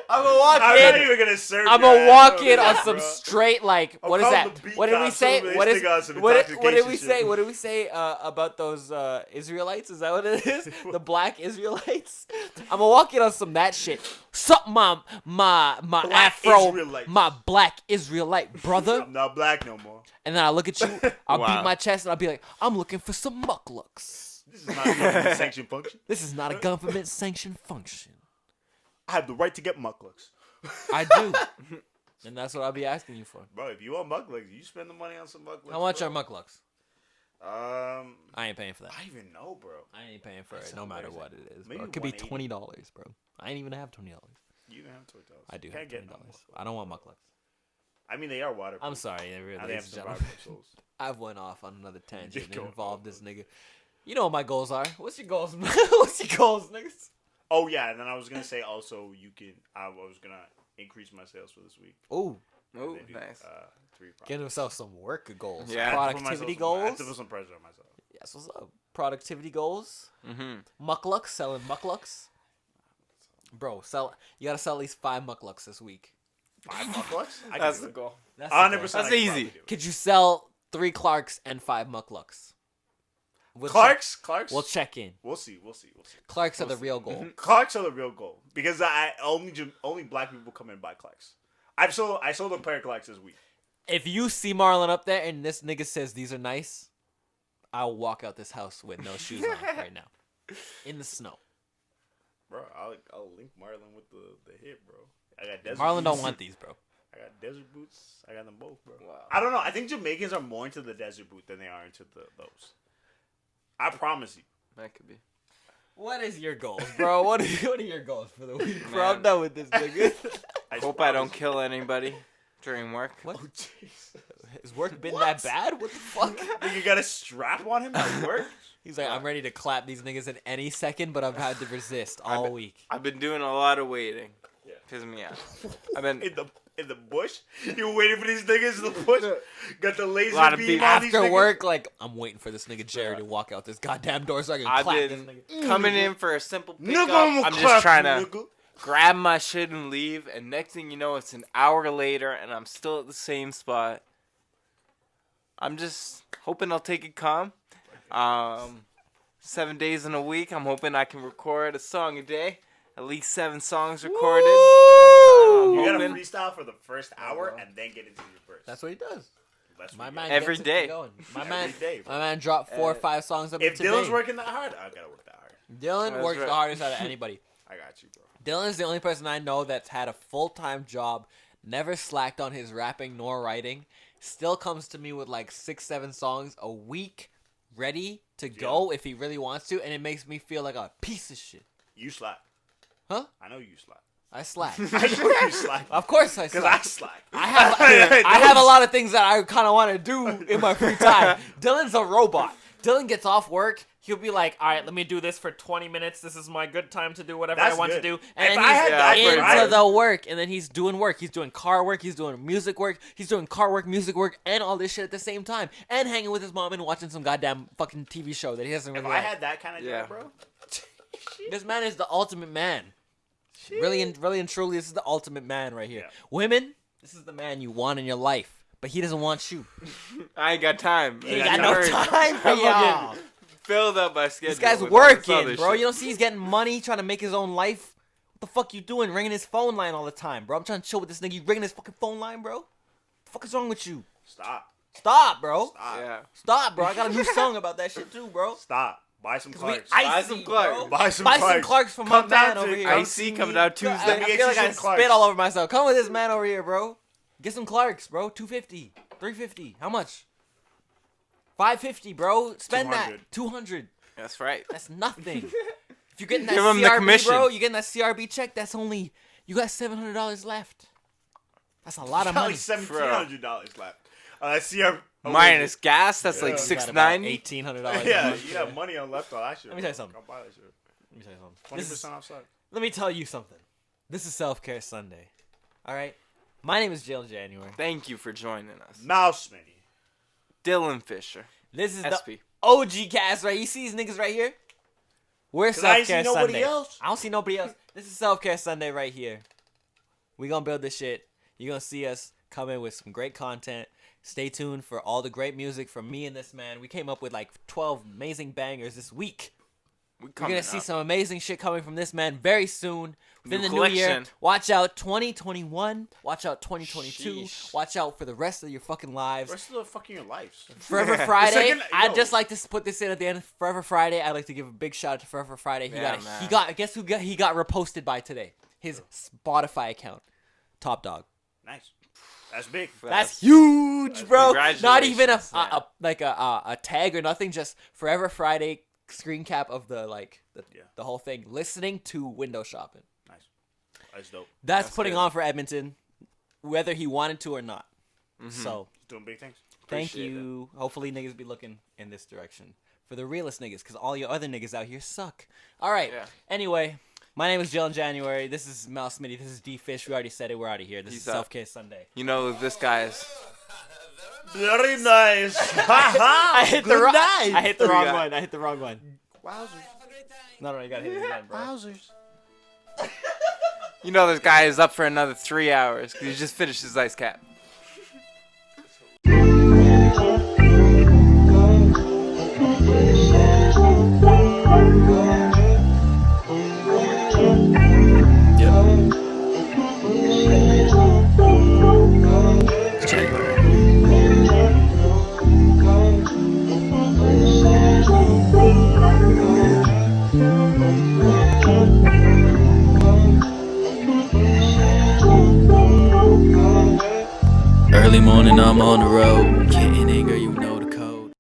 Speaker 4: I'm gonna walk
Speaker 2: I'm not
Speaker 4: in.
Speaker 2: even gonna serve.
Speaker 4: I'm
Speaker 2: your
Speaker 4: gonna
Speaker 2: ass
Speaker 4: walk
Speaker 2: over
Speaker 4: in on
Speaker 2: there,
Speaker 4: some
Speaker 2: bro.
Speaker 4: straight like
Speaker 2: I'll
Speaker 4: what is
Speaker 2: call
Speaker 4: that?
Speaker 2: the beat
Speaker 4: What did we
Speaker 2: cops
Speaker 4: say?
Speaker 2: over there,
Speaker 4: What is
Speaker 2: stick on some
Speaker 4: what did we
Speaker 2: intoxication
Speaker 4: say?
Speaker 2: shit.
Speaker 4: What did we say about those Israelites? Is that what it is? The black Israelites? I'm gonna walk in on some that shit. Sup, my
Speaker 2: Black
Speaker 4: Afro,
Speaker 2: Israelites.
Speaker 4: my black Israelite brother.
Speaker 2: I'm not black no more.
Speaker 4: And then I look at you, I'll
Speaker 3: Wow.
Speaker 4: beat my chest and I'll be like, I'm looking for some mucklucks.
Speaker 2: This is not a government sanctioned function.
Speaker 4: This is not a government sanctioned function.
Speaker 2: I have the right to get mucklucks.
Speaker 4: I do. And that's what I'll be asking you for.
Speaker 2: Bro, if you want mucklucks, you spend the money on some mucklucks.
Speaker 4: How much
Speaker 2: bro.
Speaker 4: are mucklucks?
Speaker 2: I
Speaker 4: I ain't paying for that.
Speaker 2: don't even know, bro.
Speaker 4: I ain't paying for
Speaker 2: That's
Speaker 4: it no matter
Speaker 2: crazy.
Speaker 4: what it is, bro.
Speaker 2: Maybe
Speaker 4: It could be
Speaker 2: $180.
Speaker 4: $20, bro. I ain't even have $20.
Speaker 2: You don't have $20.
Speaker 4: I do
Speaker 2: Can't
Speaker 4: have
Speaker 2: get
Speaker 4: $20.
Speaker 2: no mucklucks.
Speaker 4: I don't want mucklucks.
Speaker 2: I mean, they are waterproof.
Speaker 4: I'm sorry,
Speaker 2: And they have
Speaker 4: ladies and
Speaker 2: some
Speaker 4: gentlemen.
Speaker 2: vibrant soles.
Speaker 4: I've went off on another tangent and
Speaker 2: Go
Speaker 4: involved
Speaker 2: off.
Speaker 4: this nigga. You know what my goals are. What's your goals? What's your goals, niggas?
Speaker 2: Oh yeah, and then I was gonna say also I was gonna increase my sales for this week.
Speaker 4: Ooh,
Speaker 3: Oh,
Speaker 2: They do,
Speaker 3: nice.
Speaker 2: 3 products.
Speaker 4: get himself some work goals.
Speaker 3: Yeah.
Speaker 4: Productivity
Speaker 2: I
Speaker 4: goals.
Speaker 2: have to put some pressure on myself.
Speaker 4: Yes, what's up? Productivity goals.
Speaker 3: Mm-hmm.
Speaker 4: Mucklucks, selling mucklucks. Bro, you gotta sell at least 5 mucklucks this week.
Speaker 2: 5 mucklucks?
Speaker 3: That's the goal.
Speaker 4: That's
Speaker 2: 100%.
Speaker 3: That's easy.
Speaker 4: Could you sell 3 Clarks and 5 Mucklucks? We'll
Speaker 2: Clarks?
Speaker 4: We'll check in.
Speaker 2: We'll see.
Speaker 4: Clarks are the real goal.
Speaker 2: Clarks are the real goal because only black people come in and buy Clarks. I sold a pair of Clarks this week.
Speaker 4: If you see Marlon up there and this nigga says these are nice, I'll walk out this house with no shoes on right now. In the snow.
Speaker 2: Bro, I'll link Marlon with the hit, bro. I got desert
Speaker 4: Marlon
Speaker 2: boots.
Speaker 4: don't want these, bro.
Speaker 2: I got desert boots. I got them both, bro.
Speaker 3: Wow.
Speaker 2: I don't know. I think Jamaicans are more into the desert boot than they are into those. I promise you.
Speaker 3: That could be.
Speaker 4: What is your goals, bro? What are your goals for the week, bro?
Speaker 3: Man.
Speaker 4: I'm done with this nigga.
Speaker 3: Hope I don't kill anybody during work.
Speaker 4: What?
Speaker 2: Oh, jeez.
Speaker 4: Has work been that bad? What the fuck?
Speaker 2: You got a strap on him at work?
Speaker 4: He's like, I'm ready to clap these niggas in any second, but I've had to resist all week.
Speaker 3: I've been doing a lot of waiting.
Speaker 2: Yeah.
Speaker 3: Pissing me off. I've been
Speaker 2: in the bush. You were waiting for these niggas in the bush. Got the laser
Speaker 3: Lot of
Speaker 2: beam
Speaker 3: people.
Speaker 2: on these
Speaker 4: After
Speaker 2: niggas.
Speaker 4: work, like, I'm waiting for this nigga Jerry to walk out this goddamn door so I can
Speaker 3: I've
Speaker 4: clap this
Speaker 3: been
Speaker 4: nigga.
Speaker 3: coming in for a simple pickup.
Speaker 2: Nigga, I'ma
Speaker 3: I'm
Speaker 2: clap
Speaker 3: just trying
Speaker 2: you,
Speaker 3: to
Speaker 2: nigga.
Speaker 3: grab my shit and leave, and next thing you know, it's an hour later, and I'm still at the same spot. I'm just hoping I'll take it calm. 7 days in a week, I'm hoping I can record a song a day. At least 7 songs recorded.
Speaker 2: You
Speaker 3: I'm
Speaker 2: gotta
Speaker 3: hoping.
Speaker 2: freestyle for the first hour and then get into your verse.
Speaker 4: That's what he does.
Speaker 2: That's
Speaker 4: My
Speaker 2: what
Speaker 4: man
Speaker 2: you
Speaker 3: Every
Speaker 4: gets it
Speaker 3: day.
Speaker 4: going. My
Speaker 2: Every
Speaker 4: man,
Speaker 2: day, bro.
Speaker 4: my man dropped 4 or 5 songs up
Speaker 2: if
Speaker 4: today.
Speaker 2: Dylan's working that hard, I gotta work that hard.
Speaker 4: Dylan
Speaker 3: That's
Speaker 4: works
Speaker 3: right.
Speaker 4: the hardest out of anybody.
Speaker 2: I got you, bro.
Speaker 4: Dylan's the only person I know that's had a full-time job, never slacked on his rapping nor writing, still comes to me with like 6-7 songs a week ready to go if he really wants to, and it makes me feel like a piece of shit.
Speaker 2: You slap.
Speaker 4: Huh?
Speaker 2: I know you slap.
Speaker 4: I slack.
Speaker 2: I know you slap.
Speaker 4: Of course I
Speaker 2: Because I
Speaker 4: slack.
Speaker 2: slap.
Speaker 4: I have a lot of things that I kind of want to do in my free time. Dylan's a robot. Dylan gets off work. He'll be like, all right, let me do this for 20 minutes. This is my good time to do whatever
Speaker 2: That's
Speaker 4: I want
Speaker 2: good.
Speaker 4: to do.
Speaker 2: If
Speaker 4: And
Speaker 2: I had that,
Speaker 4: then
Speaker 2: bro,
Speaker 4: he's into the work. And then he's doing work. He's doing car work. He's doing music work. He's doing car work, music work, and all this shit at the same time. And hanging with his mom and watching some goddamn fucking TV show that he doesn't
Speaker 2: If
Speaker 4: really
Speaker 2: I
Speaker 4: like.
Speaker 2: had that kind of
Speaker 3: Yeah.
Speaker 2: job, bro.
Speaker 4: This man is the ultimate man. Really and truly, this is the ultimate man right here.
Speaker 2: Yeah.
Speaker 4: Women, this is the man you want in your life. But he doesn't want you.
Speaker 3: I ain't got time.
Speaker 4: He
Speaker 2: Yeah,
Speaker 4: got no
Speaker 2: word.
Speaker 4: time for
Speaker 3: I'm
Speaker 4: y'all.
Speaker 3: fucking filled up my schedule.
Speaker 4: This guy's
Speaker 3: with all this
Speaker 4: working,
Speaker 3: other
Speaker 4: bro.
Speaker 3: shit.
Speaker 4: You don't see he's getting money, trying to make his own life. What the fuck you doing? Ringing his phone line all the time, bro. I'm trying to chill with this nigga. You ringing his fucking phone line, bro? What the fuck is wrong with you?
Speaker 2: Stop.
Speaker 4: Stop, bro.
Speaker 2: Stop.
Speaker 3: Yeah.
Speaker 4: Stop, bro. I got a new song about that shit too, bro.
Speaker 2: Stop. Buy some
Speaker 4: We
Speaker 2: Clarks.
Speaker 4: icy,
Speaker 3: some
Speaker 4: bro.
Speaker 3: Clarks.
Speaker 2: Buy some
Speaker 4: Buy some
Speaker 2: Clarks.
Speaker 4: Clarks from
Speaker 2: Come
Speaker 4: my man
Speaker 2: down to
Speaker 4: over here.
Speaker 3: Icy coming out
Speaker 4: I
Speaker 3: Tuesday.
Speaker 2: Let me get
Speaker 4: feel
Speaker 2: you
Speaker 4: like I
Speaker 2: some Clarks.
Speaker 4: spit all over myself. Come with this man over here, bro. Get some Clarks, bro. $250, $350. How much? $550, bro. Spend that. $200.
Speaker 3: That's right.
Speaker 4: That's nothing. If you're getting that
Speaker 3: Give 'em the
Speaker 4: CRB,
Speaker 3: commission.
Speaker 4: bro, you're getting that CRB check. That's only you got $700 left. That's a lot of
Speaker 2: Probably
Speaker 4: money.
Speaker 2: $1,700 left. CR
Speaker 3: Minus gas, that's like
Speaker 2: Yeah.
Speaker 3: $690.
Speaker 4: $1,800.
Speaker 2: Yeah, you got money on left on that shit.
Speaker 4: Let me tell you something.
Speaker 2: Come buy that shit.
Speaker 4: Let me tell you something. This is-
Speaker 2: 20% off site.
Speaker 4: Let me tell you something. This is Self-Care Sunday. All right. My name is Jaylin January.
Speaker 3: Thank you for joining us.
Speaker 2: Mouse Mini.
Speaker 3: Dylan Fisher.
Speaker 4: This is
Speaker 3: SP.
Speaker 4: the OG cast, right? You see these niggas right here? We're
Speaker 2: 'Cause I ain't
Speaker 4: Self-Care
Speaker 2: see nobody
Speaker 4: Sunday.
Speaker 2: else.
Speaker 4: I don't see nobody else. This is Self-Care Sunday right here. We gonna build this shit. You're gonna see us come in with some great content. Stay tuned for all the great music from me and this man. We came up with like 12 amazing bangers this week. You're gonna see some amazing shit coming from this man very soon. Within
Speaker 3: New
Speaker 4: the new year,
Speaker 3: collection.
Speaker 4: watch out 2021. Watch out 2022.
Speaker 3: Sheesh.
Speaker 4: Watch out for the rest of your fucking lives.
Speaker 2: Rest of the fucking your lives.
Speaker 4: Forever Friday.
Speaker 2: second-
Speaker 4: I'd
Speaker 2: yo.
Speaker 4: just like to put this in at the end. Forever Friday. I'd like to give a big shout out to Forever Friday.
Speaker 3: Man.
Speaker 4: Guess who he got reposted by today? His Spotify account. Top dog.
Speaker 2: Nice. That's big.
Speaker 4: That's huge, bro. Not even
Speaker 3: Congratulations,
Speaker 4: a tag or nothing. Just Forever Friday screen cap of the
Speaker 2: Yeah.
Speaker 4: the whole thing. Listening to window shopping.
Speaker 2: Nice. That's dope.
Speaker 4: That's
Speaker 3: That's
Speaker 4: putting
Speaker 3: good.
Speaker 4: on for Edmonton, whether he wanted to or not.
Speaker 3: Mm-hmm.
Speaker 4: So
Speaker 2: He's doing big things.
Speaker 4: thank
Speaker 3: Appreciate
Speaker 4: you. Hopefully niggas be looking in this direction for the realest niggas, because all your other niggas out here suck. All right.
Speaker 3: Yeah.
Speaker 4: Anyway, my name is Jaylin January. This is Mal Smitty. This is D Fish. We already said it. We're out of here. This
Speaker 3: Peace
Speaker 4: is
Speaker 3: out.
Speaker 4: Self Care Sunday.
Speaker 3: You know who this guy is.
Speaker 2: Very nice.
Speaker 4: I hit the wrong.
Speaker 2: night.
Speaker 4: I hit the wrong
Speaker 3: got?
Speaker 4: one. I hit the wrong one.
Speaker 2: Wowzers.
Speaker 4: No, you gotta hit it again, bro.
Speaker 2: Wowzers.
Speaker 3: You know this guy is up for another 3 hours because he just finished his ice cap.
Speaker 1: Early morning, I'm on the road.